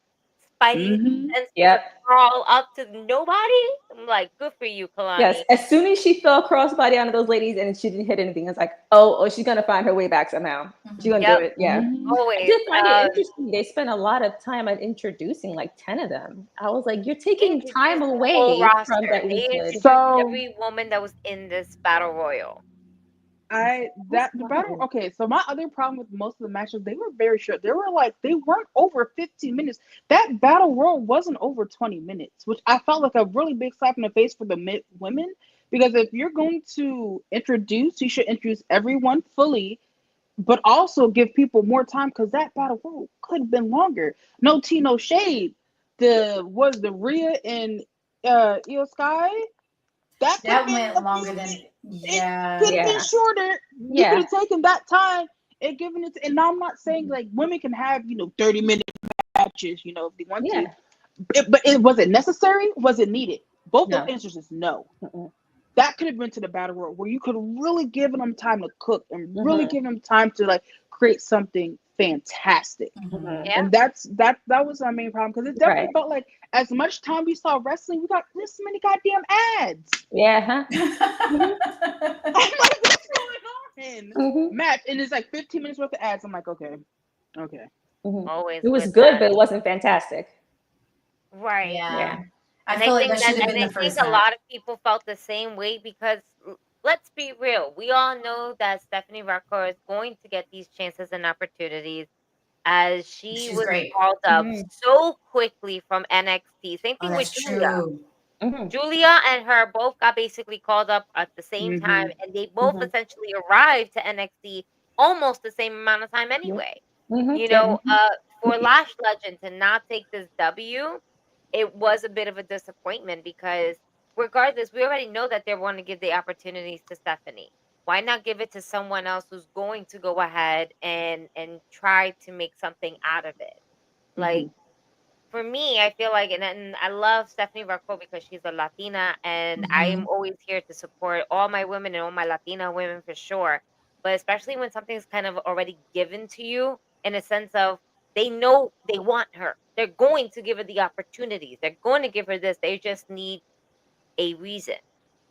Spidey and crawl up to nobody. I'm like, good for you, Kalani. Yes, as soon as she fell crossbody onto those ladies and she didn't hit anything, it's like, oh, she's gonna find her way back somehow. She's gonna do it. Always. I just find it interesting. They spent a lot of time on introducing like 10 of them. I was like, you're taking time away from that we could. So every woman that was in this battle royal. The battle. Okay, so my other problem with most of the matches, they were very short. They weren't over 15 minutes. That battle royal wasn't over 20 minutes, which I felt like a really big slap in the face for the women. Because if you're going to introduce, you should introduce everyone fully, but also give people more time because that battle royal could have been longer. No tea, no shade. The Rhea and Io Sky. That went longer than It could have been shorter. You could have taken that time and given it. And I'm not saying like women can have 30-minute matches, if they want to. But was it necessary? Was it needed? Both those answers is no. That could have been to the battle royal where you could have really given them time to cook and really given them time to like create something fantastic. And that was our main problem because it definitely felt like as much time we saw wrestling, we got this many goddamn ads. Yeah. I'm like, what's going on? Match, and it's like 15 minutes worth of ads. I'm like, okay. Always. It was good, but it wasn't fantastic. Right. Yeah. I think a lot of people felt the same way because let's be real. We all know that Stephanie Rucker is going to get these chances and opportunities as she was called up so quickly from NXT. Same thing with Julia. Julia and her both got basically called up at the same time, and they both essentially arrived to NXT almost the same amount of time anyway. For Lash Legend to not take this W, it was a bit of a disappointment because regardless, we already know that they want to give the opportunities to Stephanie. Why not give it to someone else who's going to go ahead and try to make something out of it? Like, for me, I feel like, and I love Stephanie Rucker because she's a Latina, and I am always here to support all my women and all my Latina women for sure. But especially when something's kind of already given to you in a sense of they know they want her. They're going to give her the opportunities. They're going to give her this. They just need a reason.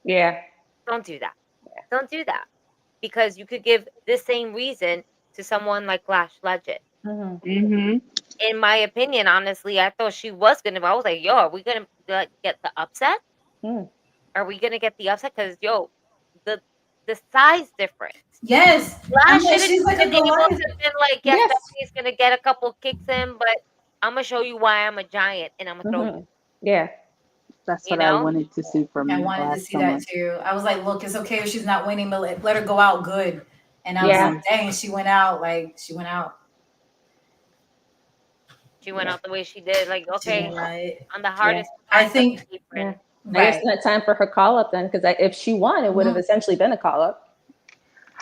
Yeah. Don't do that. Don't do that. Because you could give the same reason to someone like Lash Legend. In my opinion, honestly, I thought she was going to. I was like, yo, are we going to get the upset? Are we going to get the upset? Because, yo, the size difference. Yes. Lash should have been able to been like, yes, Stephanie's going to get a couple kicks in, but I'm going to show you why I'm a giant, and I'm going to throw you. Yeah. That's what I wanted to see from I wanted to see that too. I was like, look, it's okay if she's not winning, but let her go out good. And I was like, dang, she went out. She went out the way she did. Like, okay, on the hardest. I think. I guess it's not time for her call up then, because if she won, it would have essentially been a call up.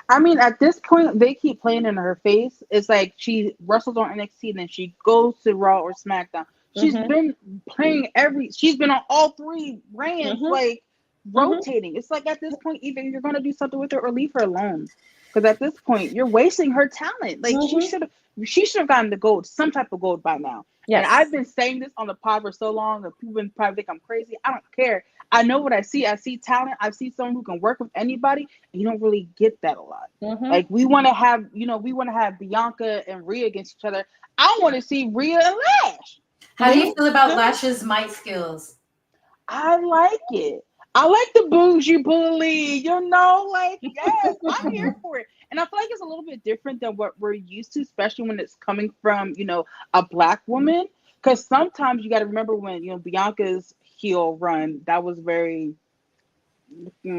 I mean, at this point, they keep playing in her face. It's like she wrestles on NXT, and then she goes to Raw or SmackDown. She's been playing she's been on all three brands, like rotating. It's like at this point, either you're going to do something with her or leave her alone. Because at this point, you're wasting her talent. Like she should have gotten the gold, some type of gold by now. Yes. And I've been saying this on the pod for so long that people probably think I'm crazy. I don't care. I know what I see. I see talent. I see someone who can work with anybody, and you don't really get that a lot. Like we want to have, Bianca and Rhea against each other. I want to see Rhea and Lash. How do you feel about Lash's mic skills? I like it. I like the bougie bully, yes, I'm here for it. And I feel like it's a little bit different than what we're used to, especially when it's coming from, a Black woman. Because sometimes you got to remember when, Bianca's heel run, that was very,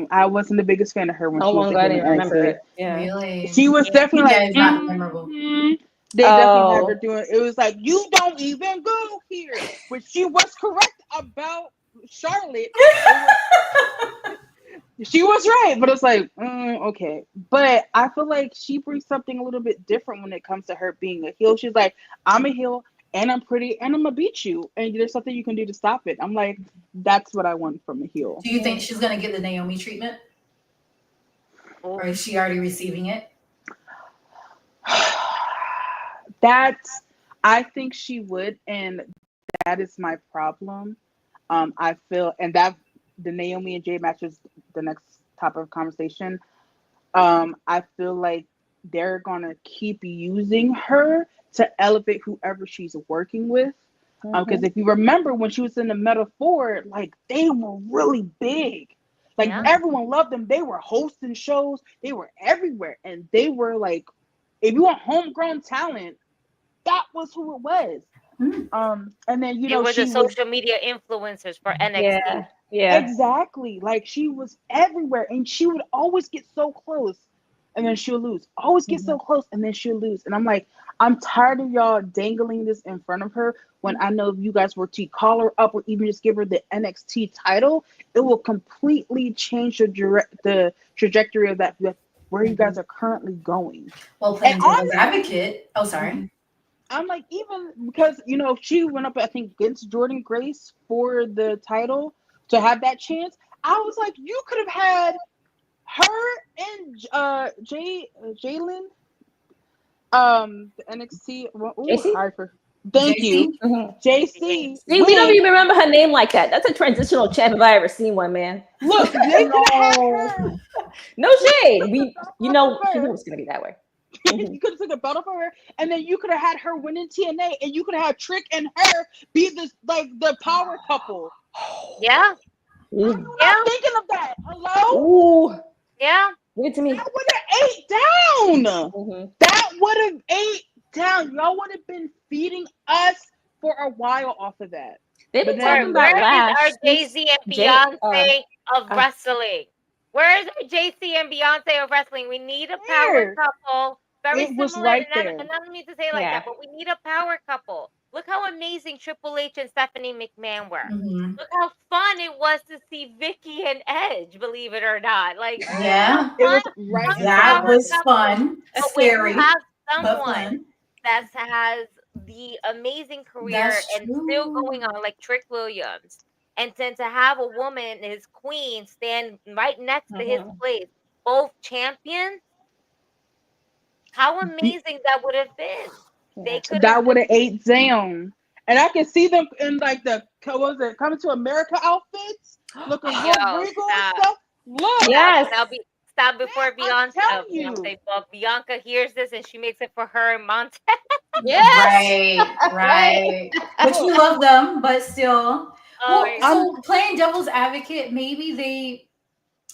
I wasn't the biggest fan of her when she was remember it. Yeah. Really? She was definitely not memorable. They definitely have her doing. It was like, you don't even go here. But she was correct about Charlotte. She was right, but it's like, okay. But I feel like she brings something a little bit different when it comes to her being a heel. She's like, I'm a heel, and I'm pretty, and I'm gonna beat you, and there's something you can do to stop it. I'm like, that's what I want from a heel. Do you think she's gonna get the Naomi treatment, or is she already receiving it? I think she would, and that is my problem. I feel, and that the Naomi and Jay match is the next topic of conversation. I feel like they're gonna keep using her to elevate whoever she's working with. Because if you remember when she was in the Metal Four, like they were really big. Like Yeah. everyone loved them. They were hosting shows. They were everywhere, and they were like, if you want homegrown talent, that was who it was. And then They were the she was social media influencers for NXT. Yeah. Yeah. exactly like she was everywhere, and she would always get so close, and then she'll lose. Always get so close, and then she'll lose. And I'm like, I'm tired of y'all dangling this in front of her. When I know if you guys were to call her up or even just give her the NXT title, it will completely change the trajectory of that where you guys are currently going. Well, playing And devil's advocate. Oh, sorry. I'm like, even because she went up, I think, against Jordan Grace for the title to have that chance. I was like, you could have had her and Jalen, the NXT. JC? Thank JC? you, JC. See, we don't even remember her name like that. That's a transitional champ if I ever seen one, man. Look, they could have had her. No shade. She knew it was gonna be that way. You could have took a belt off of her, and then you could have had her winning TNA, and you could have had Trick and her be the power couple. Yeah. I'm not thinking of that. Hello? Ooh. Yeah. Give it to me. That would have ate down. That would have ate down. Y'all would have been feeding us for a while off of that. They've been But talking then- about Where Lash. is our Jay-Z and Beyonce of wrestling? Where is our Jay-Z and Beyonce of wrestling? We need a power couple. Very It was similar. right and there. I don't mean to say it like that, but we need a power couple. Look how amazing Triple H and Stephanie McMahon were. Look how fun it was to see Vicky and Edge, believe it or not. Like, Yeah. It was right. That was fun. But Scary. when you have but someone fun. that has the amazing career That's and still going on, like Trick Williams, and then to have a woman, his queen, stand right next to his place, both champions, how amazing that would have been. They could That would have ate down. And I can see them in like the Coming to America outfits, looking real regal and stuff. Look, Yes. Stop before I'm Beyonce. telling you. Well, Bianca hears this and she makes it for her and Montez. Yes. Right. But you love them, but still. Oh, So playing devil's advocate, maybe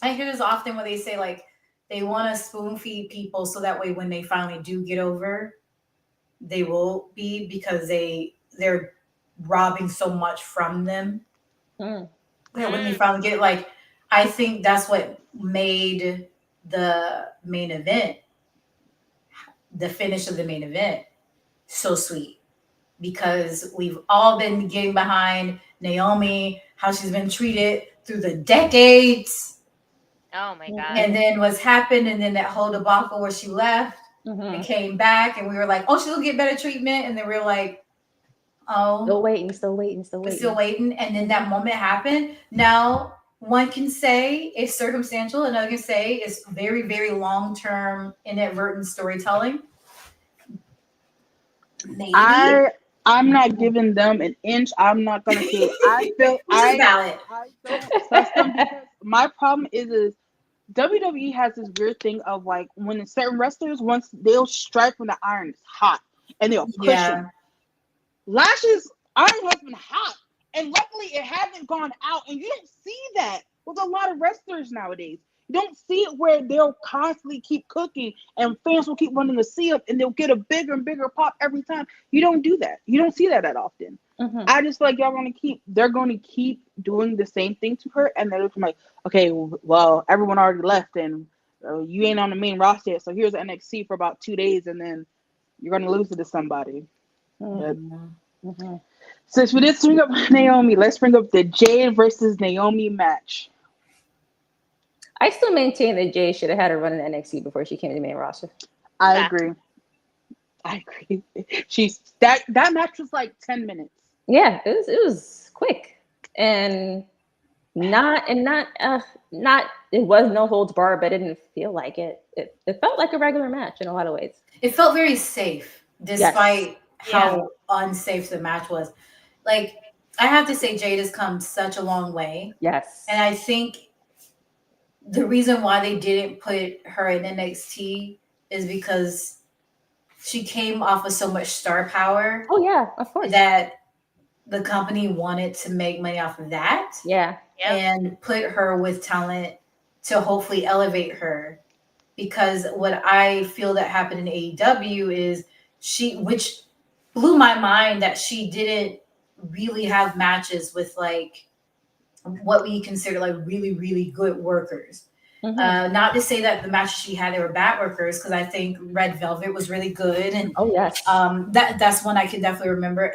I hear this often when they say like they want to spoon feed people so that way when they finally do get over, they will be because they're robbing so much from them. That when they finally get like, I think that's what made the main event, the finish of the main event, so sweet. Because we've all been getting behind Naomi, how she's been treated through the decades. Oh my God. And then what's happened, and then that whole debacle where she left and came back, and we were like, oh, she'll get better treatment. And then we were like, oh. Still waiting. And then that moment happened. Now, one can say it's circumstantial, another can say it's very, very long-term inadvertent storytelling. Maybe. I'm not giving them an inch. I'm not gonna say I feel valid. I don't trust them because my problem is WWE has this weird thing of like when certain wrestlers once they'll strike when the iron is hot and they'll push them. Lash's iron has been hot, and luckily it hasn't gone out, and you don't see that with a lot of wrestlers nowadays. You don't see it where they'll constantly keep cooking and fans will keep wanting to see them and they'll get a bigger and bigger pop every time. You don't do that. You don't see that often. I just feel like they're going to keep doing the same thing to her, and they're looking like, okay, well, everyone already left and you ain't on the main roster yet, so here's NXT for about 2 days and then you're going to lose it to somebody. Since we did bring up Naomi, let's bring up the Jade versus Naomi match. I still maintain that Jay should have had her run in NXT before she came to the main roster. I agree. That match was like 10 minutes. Yeah, it was quick and it was no holds barred, but it didn't feel like it. It felt like a regular match in a lot of ways. It felt very safe, despite how unsafe the match was. Like, I have to say, Jade has come such a long way. Yes. And I think the reason why they didn't put her in NXT is because she came off of so much star power. Oh, yeah, of course. That the company wanted to make money off of that. Yeah. And put her with talent to hopefully elevate her. Because what I feel that happened in AEW is which blew my mind, that she didn't really have matches with like what we consider like really, really good workers. Not to say that the matches she had, they were bad workers, because I think Red Velvet was really good, and that's one I can definitely remember,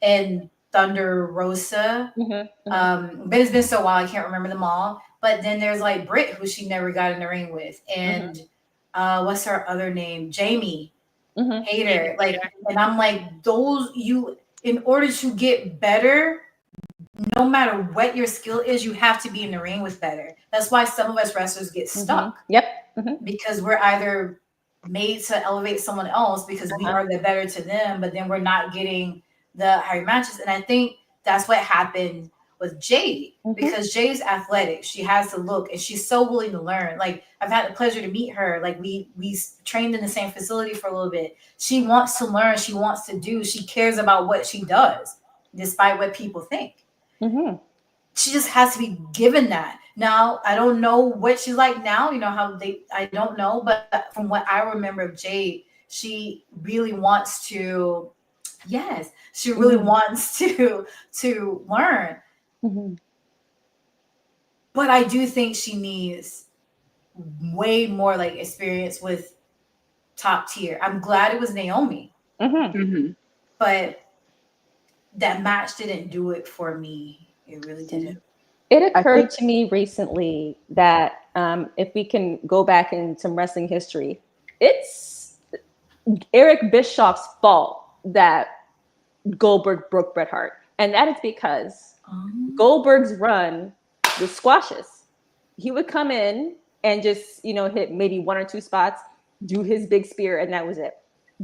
and Thunder Rosa. But it's been so while I can't remember them all. But then there's like Britt, who she never got in the ring with, and what's her other name? Jamie Hayter. Like, and I'm like, those in order to get better, no matter what your skill is, you have to be in the ring with better. That's why some of us wrestlers get stuck. Because we're either made to elevate someone else because we are the better to them, but then we're not getting the higher matches. And I think that's what happened with Jade, because Jade's athletic. She has the look, and she's so willing to learn. Like, I've had the pleasure to meet her. Like, we trained in the same facility for a little bit. She wants to learn. She wants to do. She cares about what she does, despite what people think. She just has to be given that. Now, I don't know what she's like now, I don't know, but from what I remember of Jade, she really wants to, she really wants to learn. But I do think she needs way more like experience with top tier. I'm glad it was Naomi, but that match didn't do it for me. It really didn't. It occurred to me recently that if we can go back in some wrestling history, it's Eric Bischoff's fault that Goldberg broke Bret Hart. And that is because Goldberg's run was squashes. He would come in and just, hit maybe one or two spots, do his big spear, and that was it.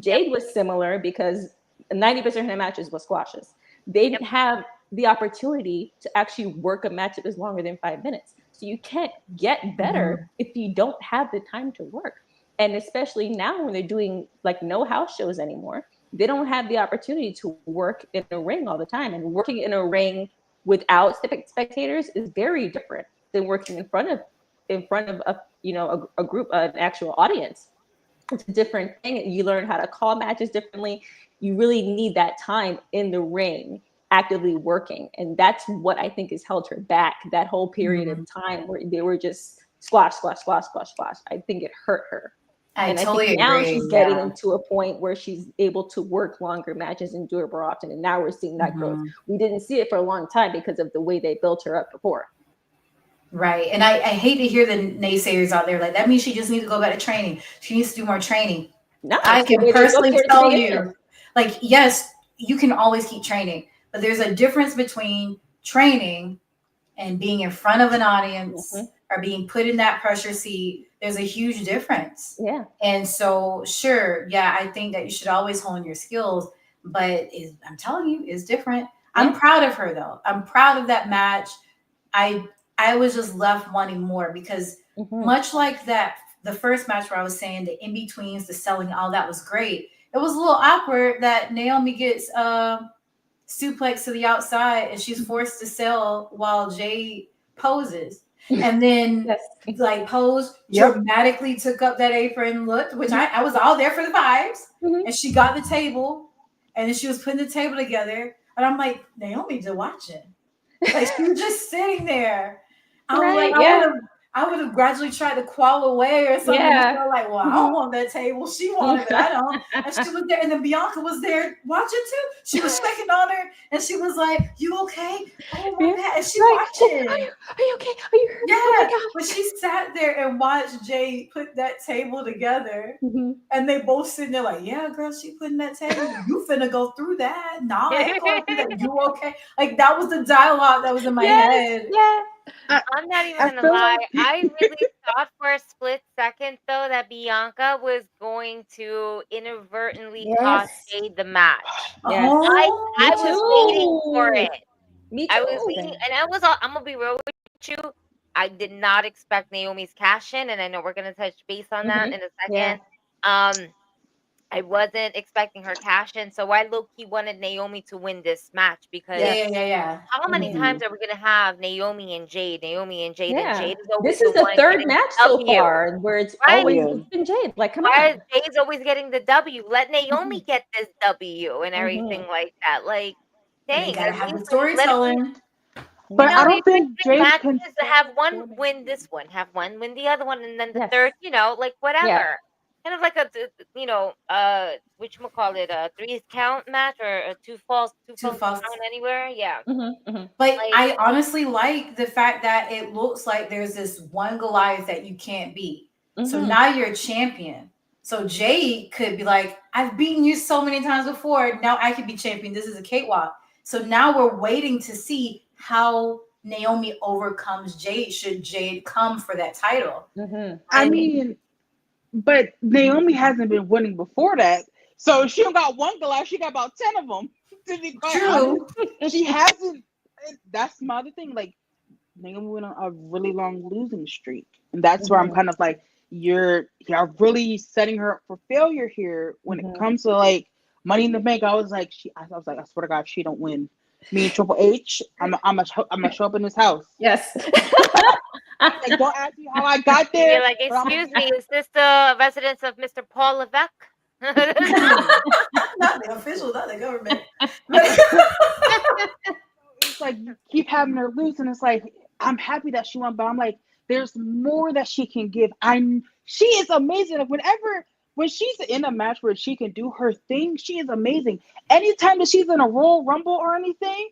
Jade was similar because 90% of her matches was squashes. They didn't have the opportunity to actually work a match that was longer than 5 minutes. So you can't get better if you don't have the time to work. And especially now when they're doing like no house shows anymore, they don't have the opportunity to work in a ring all the time. And working in a ring without spectators is very different than working in front of a group, an actual audience. It's a different thing. You learn how to call matches differently. You really need that time in the ring actively working. And that's what I think has held her back that whole period of time where they were just squash. I think it hurt her. I totally think agree. Now she's getting into a point where she's able to work longer matches and do it more often. And now we're seeing that growth. We didn't see it for a long time because of the way they built her up before. Right. And I hate to hear the naysayers out there. Like, that means she just needs to go back to training. She needs to do more training. No, I can personally tell you, like, yes, you can always keep training. But there's a difference between training and being in front of an audience or being put in that pressure seat. There's a huge difference. Yeah. And so, sure, I think that you should always hone your skills. But I'm telling you, it's different. Yeah. I'm proud of her, though. I'm proud of that match. I was just left wanting more because much like that, the first match where I was saying the in-betweens, the selling, all that was great. It was a little awkward that Naomi gets suplex to the outside and she's forced to sell while Jade poses, and then like pose dramatically took up that apron look, which I was all there for the vibes, and she got the table and then she was putting the table together, and I'm like, Naomi just watching, like she was just sitting there. I'm like, I would have gradually tried to crawl away or something. So like, well, I don't want that table. She wanted it. I don't. And she was there, and then Bianca was there watching too. She was checking on her, and she was like, "You okay? Oh my God!" And she watching. Are you okay? Are you hurt? Yeah. Oh, but she sat there and watched Jay put that table together, and they both sitting there like, "Yeah, girl, she putting that table. You finna go through that? Nah, I ain't going through that. You okay?" Like that was the dialogue that was in my head. Yeah. I'm not even gonna lie. I really thought for a split second though that Bianca was going to inadvertently cost Jade the match. Yes. I was waiting for it. Me too. I was waiting, and I'm gonna be real with you. I did not expect Naomi's cash in, and I know we're gonna touch base on that in a second. I wasn't expecting her cash in, so I low-key wanted Naomi to win this match because Yeah. how many Mhm. times are we gonna have Naomi and Jade, and Yeah. Jade is always This is the one third getting match the so W, far where it's right? always Yeah. it's been Jade. Like, come Why on. is Jade's always getting the W? Let Naomi get this W and everything Mhm. like that. Like, And they dang, gotta at have the least let it be. storytelling. But I You don't think bring Jade can matches to have one win this one, have one win the other one, and then the Yes. third, like whatever. Yeah. Kind of like whatchamacallit, a 3 count match or a two falls count anywhere. Yeah. Mhm. But Like, I honestly like the fact that it looks like there's this one Goliath that you can't beat. So Mhm. now you're a champion. So Jade could be like, I've beaten you so many times before. Now I could be champion. This is a cakewalk. So now we're waiting to see how Naomi overcomes Jade. Should Jade come for that title? Mhm. I mean, but Naomi hasn't been winning before that. So she don't got one Goliath, she got about 10 of them. To be quite True. honest. She hasn't. That's my other thing. Like, Naomi went on a really long losing streak. And that's where I'm kind of like, you're really setting her up for failure here when it comes to like Money in the Bank. I was like, I swear to God, she don't win. Me and Triple H, I'm gonna show up in this house. Yes. Like, don't ask me how I got there. you're like, excuse me, is this the residence of Mr. Paul Levesque? Not the official, not the government. It's like you keep having her lose, and it's like I'm happy that she won, but I'm like, there's more that she can give. She is amazing. Like, when she's in a match where she can do her thing, she is amazing. Anytime that she's in a Royal Rumble or anything,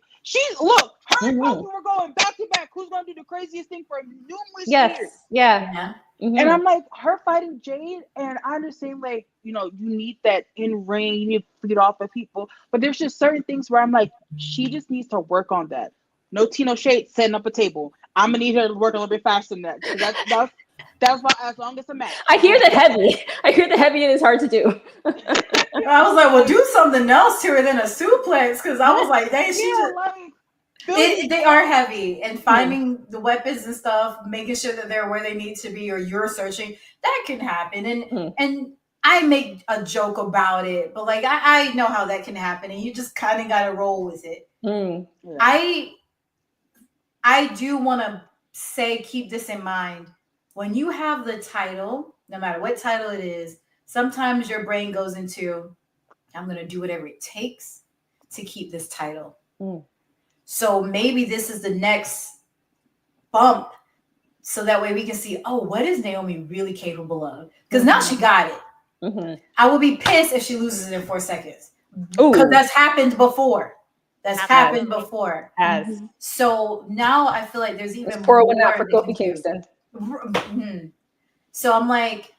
look, her and Kofi were going back to back. Who's gonna do the craziest thing for numerous years? Yeah. And I'm like, her fighting Jade, and I understand, like, you need that in ring, you need to feed off of people, but there's just certain things where I'm like, she just needs to work on that. No Tino Shade setting up a table. I'm gonna need her to work a little bit faster than that. That's why, as long as a match. I hear the heavy. And it's hard to do. I was like, well, do something else to her than a suplex, because I was like, dang, they are heavy, and finding the weapons and stuff, making sure that they're where they need to be, or you're searching, that can happen. And I make a joke about it, but like I know how that can happen, and you just kind of got to roll with it. I do want to say, keep this in mind. When you have the title, no matter what title it is, sometimes your brain goes into, I'm going to do whatever it takes to keep this title. So maybe this is the next bump, so that way we can see, oh, what is Naomi really capable of? Because now she got it. I will be pissed if she loses it in 4 seconds. Because that's happened before. Happened before. So now I feel like there's even pour more one out for Kofi Kingston. So I'm like,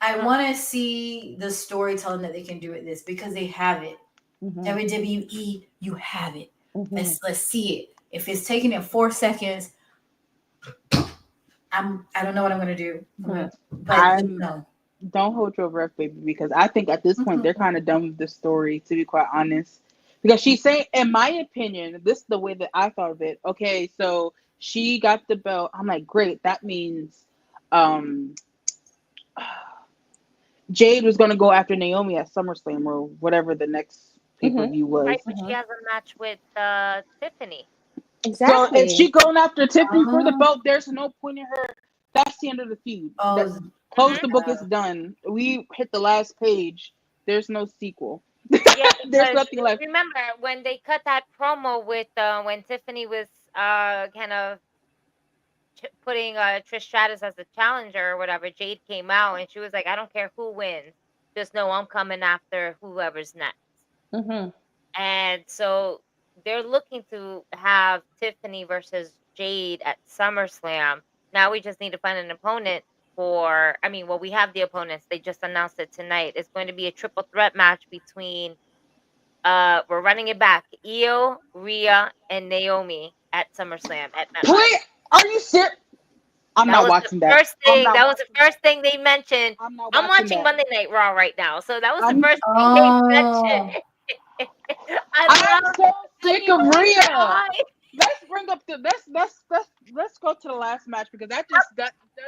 I want to see the storytelling that they can do with this, because they have it. WWE, you have it. Let's see it. If it's taking it 4 seconds, I don't know what I'm gonna do. But don't hold your breath, baby, because I think at this point they're kind of done with the story, to be quite honest. Because she's saying, in my opinion, this is the way that I thought of it. Okay, so she got the belt. I'm like, great. That means Jade was going to go after Naomi at SummerSlam or whatever the next pay-per-view was. Right, but she has a match with Tiffany. Exactly. So if she going after Tiffany for the belt, there's no point in her. That's the end of the feud. Close the book, is done. We hit the last page. There's no sequel. Yeah, there's nothing left. Remember when they cut that promo with when Tiffany was kind of putting Trish Stratus as the challenger or whatever, Jade came out and she was like, I don't care who wins, just know I'm coming after whoever's next. And so they're looking to have Tiffany versus Jade at SummerSlam. Now we just need to find an opponent we have the opponents. They just announced it tonight. It's going to be a triple threat match between we're running it back, Io, Rhea, and Naomi at SummerSlam at Wait, are you serious? I'm not watching that. That was the first thing they mentioned. I'm watching Monday Night Raw right now, so that was the first thing they mentioned. I'm so sick of Rhea. let's bring up the let's go to the last match because that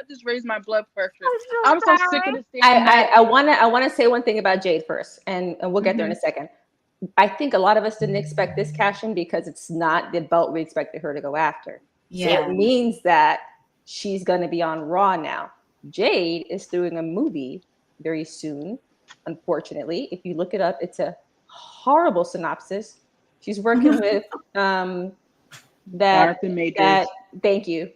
just raised my blood pressure. I'm so sick of this thing. I wanna say one thing about Jade first, and we'll get there in a second. I think a lot of us didn't expect this cash in because it's not the belt we expected her to go after. Yeah. So it means that she's gonna be on Raw now. Jade is doing a movie very soon. Unfortunately, if you look it up, it's a horrible synopsis. She's working with Jonathan Majors. Thank you.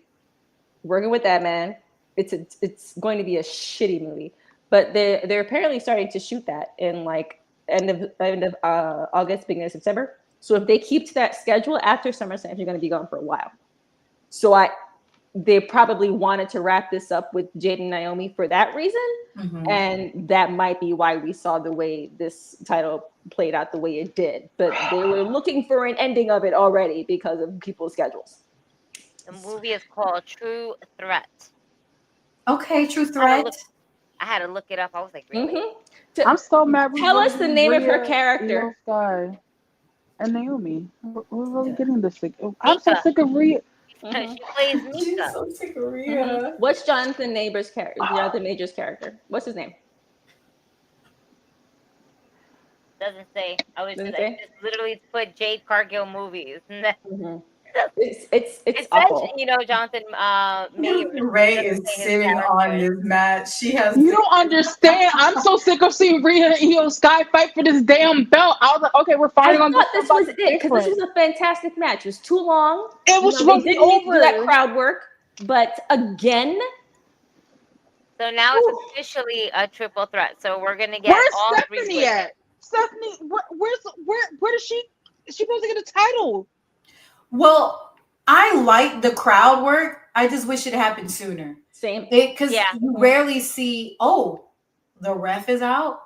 Working with that man. It's going to be a shitty movie. But they're apparently starting to shoot that in like end of August, beginning of September. So if they keep to that schedule after SummerSlam, you're going to be gone for a while. So they probably wanted to wrap this up with Jade and Naomi for that reason. And that might be why we saw the way this title played out the way it did. But they were looking for an ending of it already because of people's schedules. The movie is called True Threat. Okay, True Threat. I had to look it up. I was like, really? I'm so mad. Tell us the name of her character. Sky and Naomi. We're really getting this sick. I'm so sick of Rhea. She plays Mika. So sick of Rhea. What's Jonathan Majors' character? Jonathan Majors' character. What's his name? Doesn't say. I was just literally put Jade Cargill movies. It's awful. You know, Jonathan Majors. Ray is sitting on this match. She has. You don't understand. I'm so sick of seeing Rhea and Io Sky fight for this damn belt. I was like, okay, we're fighting on this. This was it because this was a fantastic match. It was too long. It was supposed to be over. That crowd work, but again. So now it's officially a triple threat. So we're gonna get all three. Where's Stephanie at? Stephanie, where does she? Is she supposed to get a title? Well, I like the crowd work. I just wish it happened sooner. Same. Because you rarely see, the ref is out.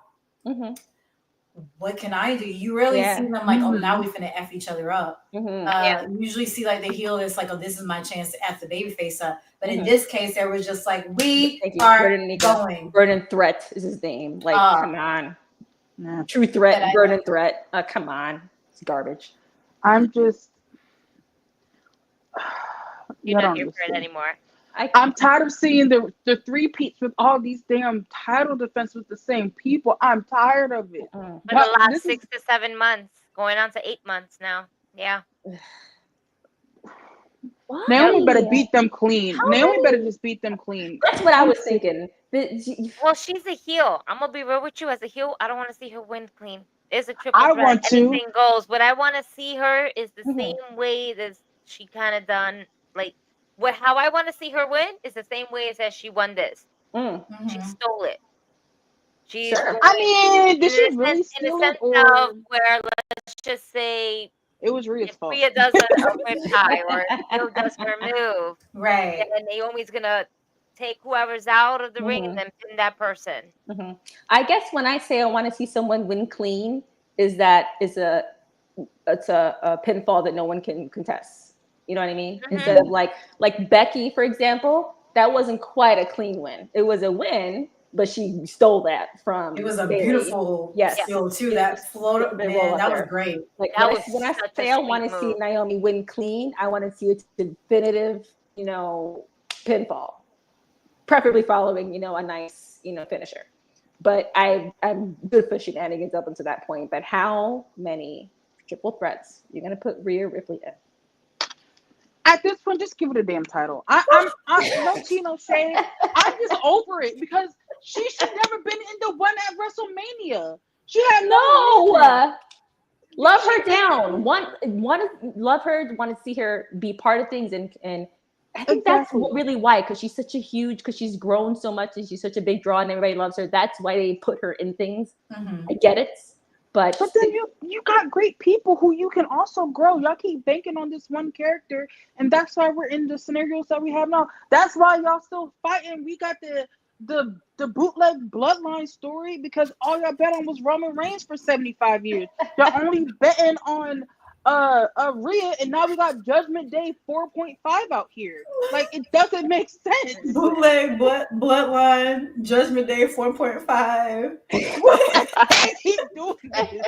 What can I do? You rarely see them like, now we finna F each other up. You usually see like the heel is like, this is my chance to F the babyface up. But in this case, there was just like, we are going. Vernon Threat is his name. Like, come on. True Threat, Vernon Threat. Come on. It's garbage. I'm just... You're not here for it anymore. I'm tired of seeing the three-peats with all these damn title defense with the same people. I'm tired of it. For the last 6 to 7 months, going on to 8 months now. Yeah. Why? Naomi better beat them clean. Naomi better just beat them clean. That's what I was thinking. Well, she's a heel. I'm gonna be real with you. As a heel, I don't want to see her win clean. It's a triple I threat. want to. Anything goes. What I want to see her is the same way that she kind of done. Like how I want to see her win is the same way as she won this. She stole it. I mean, did she really steal it? Of where, let's just say, it was Rhea's fault. Rhea does a whip tie or Hill does her move. Right. And Naomi's going to take whoever's out of the ring and then pin that person. I guess when I say I want to see someone win clean, it's a pinfall that no one can contest. You know what I mean? Instead of like Becky, for example, that wasn't quite a clean win. It was a win, but she stole that from. It was a Bayley. beautiful steal too. That float up, man, that was great. Like when I say I want to see Naomi win clean, I want to see a definitive, pinfall, preferably following, a nice, finisher. But I'm good for shenanigans up until that point. But how many triple threats you're gonna put Rhea Ripley in? At this point, just give it a damn title. I'm no tea, no shade. I'm just over it because she should never been in the one at WrestleMania. She had love her down. Love her. Want to see her be part of things, and I think that's really why. Because she's grown so much, and she's such a big draw, and everybody loves her. That's why they put her in things. I get it. But then you got great people who you can also grow. Y'all keep banking on this one character, and that's why we're in the scenarios that we have now. That's why y'all still fighting. We got the bootleg bloodline story because all y'all bet on was Roman Reigns for 75 years. Y'all only betting on Rhea, and now we got Judgment Day 4.5 out here. Like, it doesn't make sense. Bootleg bloodline, Judgment Day 4.5. I keep doing this.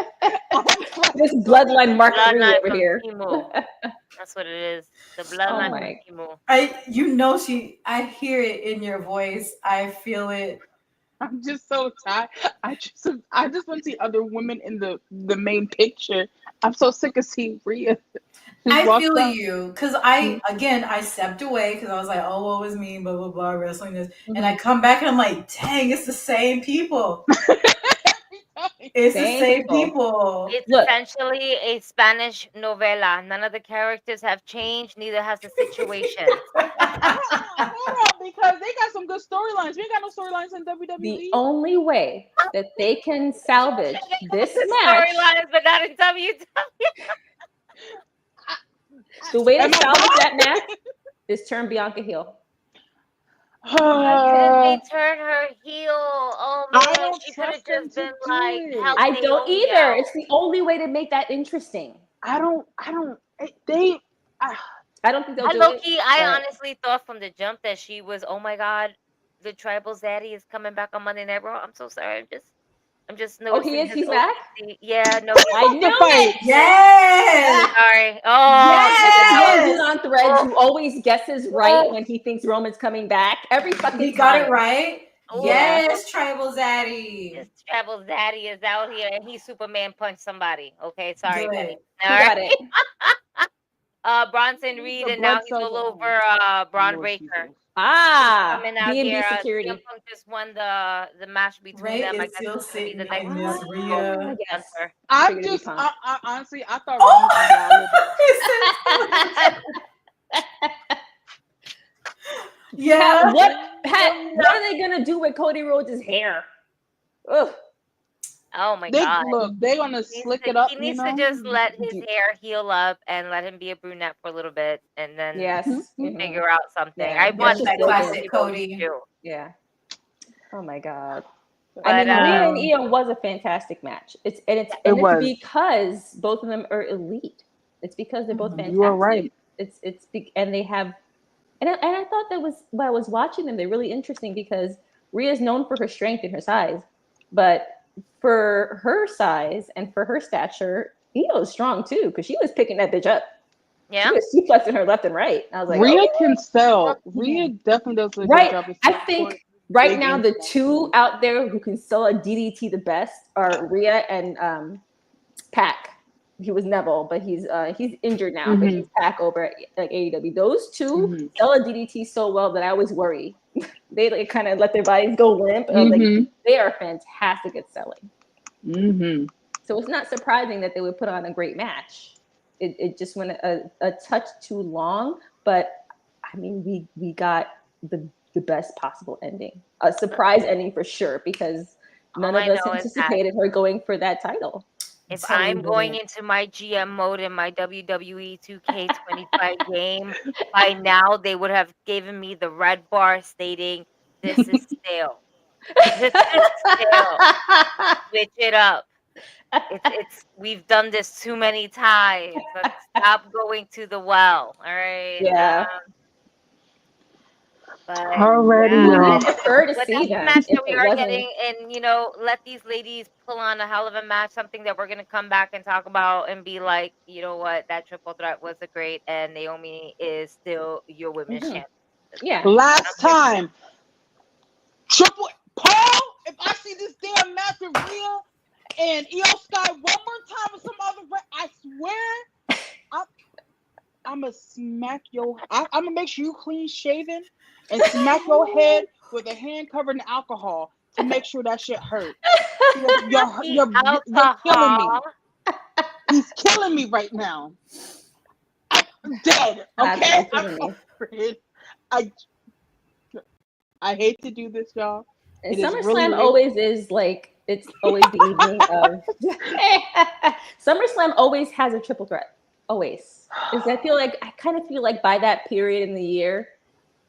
This bloodline marketing over here. That's what it is. The Oh bloodline my. of Timu. I hear it in your voice. I feel it. I'm just so tired. I just want to see other women in the main picture. I'm so sick of seeing Rhea. I feel you because I stepped away because I was like, oh, what was me, blah blah blah, wrestling this, and I come back and I'm like, dang, it's the same people. It's the same people. It's Look. essentially a Spanish novela. None of the characters have changed, neither has the situation. Hold on, because they got some good storylines. We ain't got no storylines in WWE. The only way that they can salvage this The match, storylines, but not in WWE. the way to Am I salvage wrong? that match is turn Bianca heel. Why didn't they turn her heel? Oh I man, don't she could have trust them just to been do like, it. help I don't Naomi either. out. It's the only way to make that interesting. I don't. I don't think they'll do Low-key, it. I but- honestly thought from the jump that she was, oh my god, the Tribal Zaddy is coming back on Monday Night Raw. I'm so sorry. I'm just Oh, he noticing is? his He's back? OCD. Yeah, no. I knew it. Yes. Sorry. Oh, Yes. This one dude on Threads who always guesses right when he thinks Roman's coming back. Every fucking He got time. it right. Oh, Yes, Tribal Zaddy. this Tribal Zaddy is out here and he Superman punched somebody. Okay, sorry, Good. Penny. He All got right. it. Bronson Reed, The and now blood he's all cells are over Braun Lord Breaker. Jesus. Coming out B&B here. security. CM Punk just won the match between Ray them. I is guess still it's gonna be the sitting next in this Rhea. Yes. Hunter. I Figured it'd be just, Punk. I honestly, I thought Roman was gonna die a little bit. Yeah. What are they gonna do with Cody Rhodes' hair? Ugh. Oh my god. Look, they're gonna slick it up. He needs you know? to just let his hair heal up and let him be a brunette for a little bit, and then Yes. figure out something. Yeah, I that's want just that classic Cody too. Yeah. Oh my god. But, Rhea and Io was a fantastic match. It's was. because both of them are elite. It's because they're both fantastic. You are right. And they have, and I thought that was while I was watching them, they're really interesting because Rhea's known for her strength and her size, but for her size and for her stature, Io is strong too because she was picking that bitch up. Yeah. She was suplexing her left and right. I was like, Rhea okay. can sell. Rhea definitely does a Right. good job. I think right now the two out there who can sell a DDT the best are Rhea and Pac. He was Neville, but he's injured now. But he's Pac over at AEW. Those two sell a DDT so well that I always worry. They like kind of let their bodies go limp. I was like, they are fantastic at selling. So it's not surprising that they would put on a great match. It just went a touch too long, but I mean, we got the best possible ending, a surprise ending for sure, because none of us anticipated her going for that title. If I'm going into my GM mode in my WWE 2K25 game, by now they would have given me the red bar stating, "This is stale. This is stale. Switch it up. We've done this too many times. Let's stop going to the well." All right. Yeah. Already. I prefer to see them. Match that we are getting, and let these ladies pull on a hell of a match. Something that we're gonna come back and talk about and be like, you know what, that triple threat was a great, and Naomi is still your women's champion. Yeah. Last time, triple Paul. If I see this damn match with Rhea and Io Sky one more time with some other, I swear, I'm gonna smack your. I'm gonna make sure you clean shaven and smack your head with a hand covered in alcohol to make sure that shit hurt. You're killing me. He's killing me right now. I'm dead. Okay. I hate to do this, y'all. And SummerSlam always is like, it's always the evening of. SummerSlam always has a triple threat. Always. Because I kind of feel like by that period in the year,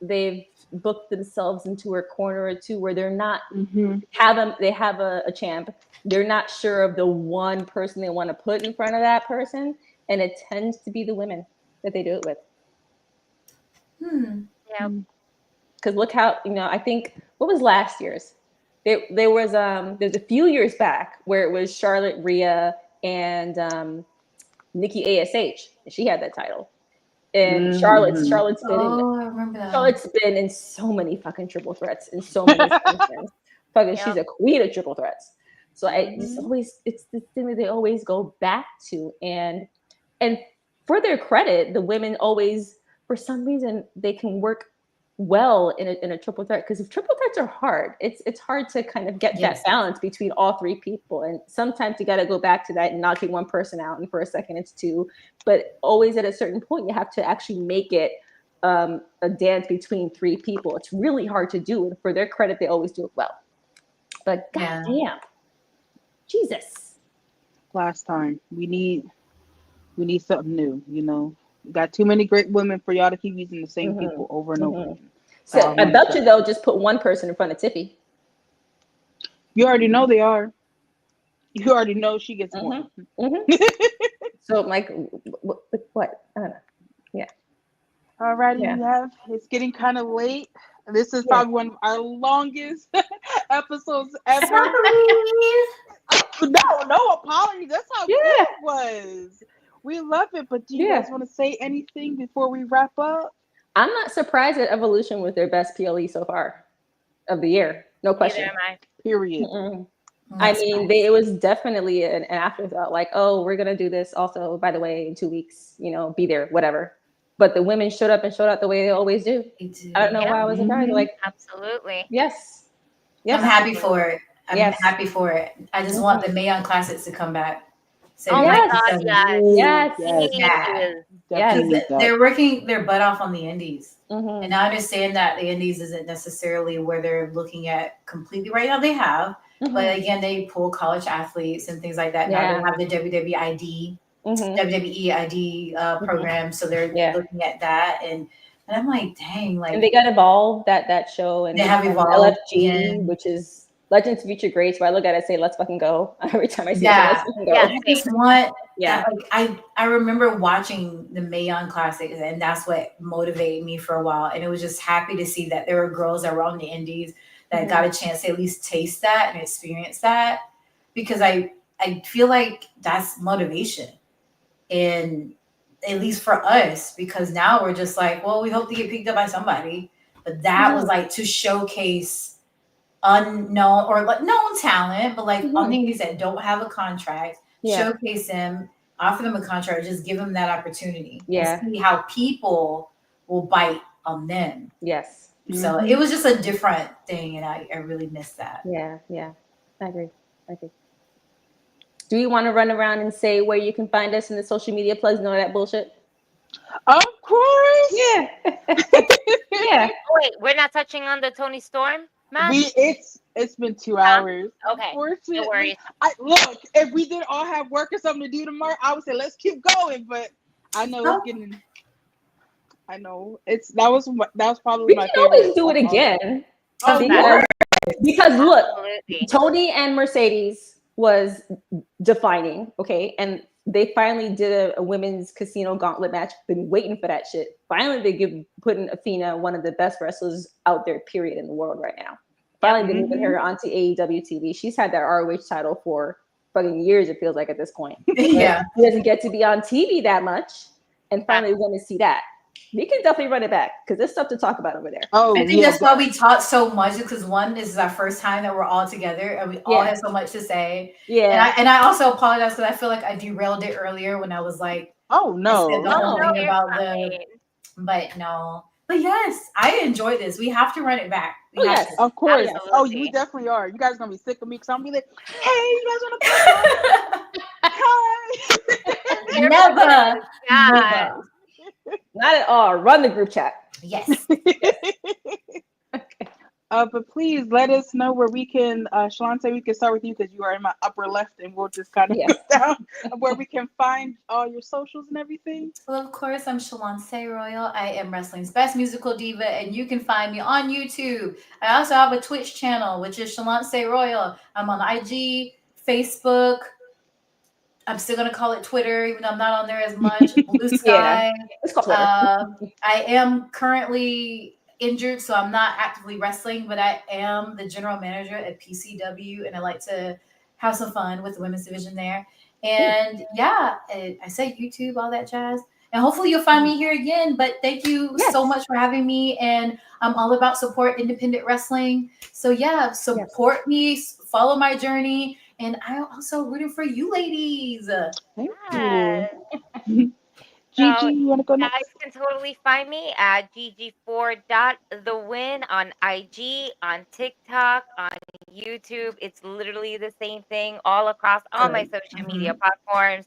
they've booked themselves into a corner or two where they're not they have a champ. They're not sure of the one person they want to put in front of that person, and it tends to be the women that they do it with. Yeah. Because look how, I think, what was last year's? There was there's a few years back where it was Charlotte, Rhea, and Nikki ASH. She had that title. And Charlotte's been in Oh, I remember that. Charlotte's been in so many fucking triple threats in so many functions. Fucking, she's a queen of triple threats. So it's the thing that they always go back to, and for their credit, the women always, for some reason, they can work well in a triple threat, because if triple threats are hard, it's hard to kind of get that balance between all three people, and sometimes you got to go back to that and knocking one person out, and for a second it's two, but always at a certain point you have to actually make it a dance between three people. It's really hard to do, and for their credit, they always do it well. But goddamn, Jesus! Last time we need something new. You know, we got too many great women for y'all to keep using the same people over and over again. So I bet you they'll just put one person in front of Tiffy. You already know they are. You already know she gets one. So like, what? I don't know. Yeah. Alrighty, it's getting kind of late. This is probably one of our longest episodes ever. No apologies. That's how good it was. We love it. But do you guys want to say anything before we wrap up? I'm not surprised that Evolution was their best PLE so far of the year. No question. Neither am I. Period. I mean, it was definitely an afterthought. Like, oh, we're gonna do this. Also, by the way, in 2 weeks, be there, whatever. But the women showed up and showed out the way they always do. I don't know why I was surprised. Like, absolutely. Yes. I'm happy for it. I'm happy for it. I just want the Mayon Classics to come back. So my God, yes. They're working their butt off on the indies. And I understand that the indies isn't necessarily where they're looking at completely right now. They have, but again, they pull college athletes and things like that. Now they have the WWE ID program, so they're looking at that, and I'm like, dang, like, and they got Evolve, that show, and they have Evolve, LFG, which is Legends Future Greats, where I look at it and say, let's fucking go every time I see it. Let's fucking go. I just want like, I remember watching the Mayon Classics, and that's what motivated me for a while. And it was just happy to see that there were girls that were on the indies that got a chance to at least taste that and experience that, because I feel like that's motivation, and at least for us, because now we're just like, well, we hope to get picked up by somebody, but that was like to showcase unknown or like known talent, but like on things that don't have a contract, showcase them, offer them a contract, just give them that opportunity. And see how people will bite on them. So it was just a different thing, and I really missed that. I agree. Do you want to run around and say where you can find us in the social media plugs and all that bullshit? Of course. Wait, we're not touching on the Tony Storm match? It's been 2 hours. Okay. No worries. Look, if we didn't all have work or something to do tomorrow, I would say let's keep going. But I know it's getting. I know that was probably my favorite. We can always do it again. Because look, Tony and Mercedes was defining, okay, and they finally did a women's casino gauntlet match. Been waiting for that shit. Finally, they putting Athena, one of the best wrestlers out there, period, in the world right now. Finally, they're moving her onto AEW TV. She's had that ROH title for fucking years, it feels like at this point. She doesn't get to be on TV that much, and finally, we're going to see that. We can definitely run it back because there's stuff to talk about over there. I think that's why we talked so much, because one, this is our first time that we're all together and we all have so much to say. And I also apologize because I feel like I derailed it earlier when I was like, but yes, I enjoyed this. We have to run it back. Of course. Absolutely. You definitely are. You guys are gonna be sick of me because I'm gonna be like, hey, you guys want to play? Never. Not at all. Run the group chat. Yes. But please let us know where we can, Shalante, we can start with you because you are in my upper left, and we'll just kind of go down where we can find all your socials and everything. Well, of course, I'm Shalante Royal. I am wrestling's best musical diva, and you can find me on YouTube. I also have a Twitch channel, which is Shalante Royal. I'm on IG, Facebook. I'm still going to call it Twitter, even though I'm not on there as much. Blue Sky. I am currently injured, so I'm not actively wrestling, but I am the general manager at PCW, and I like to have some fun with the women's division there. And I say YouTube, all that jazz. And hopefully you'll find me here again. But thank you so much for having me. And I'm all about support independent wrestling. So yeah, support me, follow my journey. And I'm also rooting for you ladies. Thank Yes. you. Gigi, you want to go Guys next? can totally find me at GigiFor.TheWin on IG, on TikTok, on YouTube. It's literally the same thing all across all my social media platforms.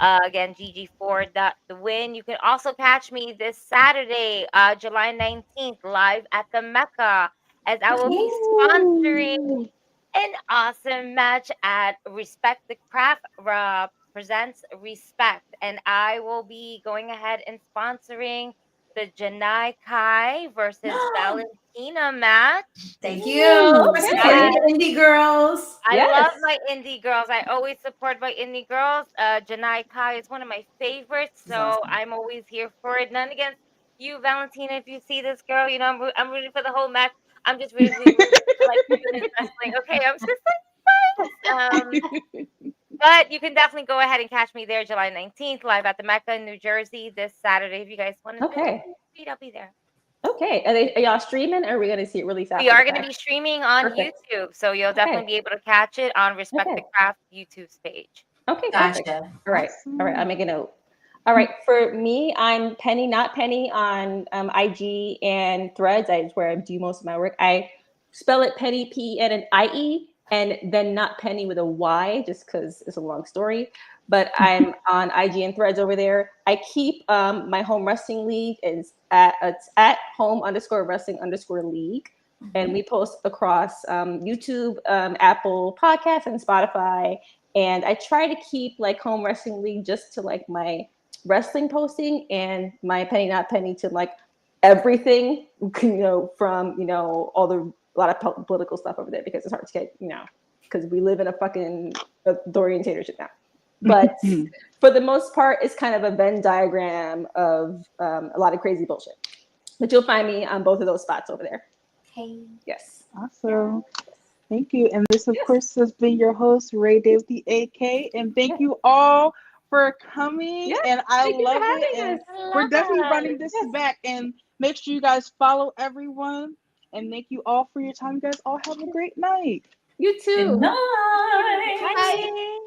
Again, GigiFor.TheWin. You can also catch me this Saturday, July 19th, live at the Mecca, as I will be sponsoring Ooh. an awesome match at Respect the Craft presents Respect. And I will be going ahead and sponsoring the Janai Kai versus Valentina match. Thank you for supporting the indie girls. I love my indie girls. I always support my indie girls. Janai Kai is one of my favorites, so I'm always here for it. None against you, Valentina. If you see this girl, you know I'm rooting for the whole match. I'm just rooting for like women's wrestling. Okay, I'm just but you can definitely go ahead and catch me there July 19th, live at the Mecca in New Jersey this Saturday. If you guys want to I'll be there. Okay. Are y'all streaming, or are we going to see it release after? We are going to be streaming on YouTube, so you'll definitely be able to catch it on Respect the Craft YouTube page. Okay, perfect. All right. All right, I'll make a note. All right, for me, I'm PennienotPenny on IG and Threads. That's where I do most of my work. I spell it Penny, P-E-N-N-I-E, and then not Penny with a Y, just because it's a long story. But I'm on IG and Threads over there. I keep my home wrestling league. It's at home_wrestling_league. And we post across YouTube, Apple Podcasts, and Spotify. And I try to keep like home wrestling league just to like my wrestling posting, and my PennienotPenny to like everything, from a lot of political stuff over there, because it's hard to get, because we live in a fucking authoritarian dictatorship now. But for the most part, it's kind of a Venn diagram of a lot of crazy bullshit. But you'll find me on both of those spots over there. Okay. Yes. Awesome. Thank you. And this, of course, has been your host, RayeDay with the AK. And thank you all for coming. Yes. And I love it. And we're definitely running this back. And make sure you guys follow everyone. And thank you all for your time. You guys all have a great night. You too. Good night. Bye.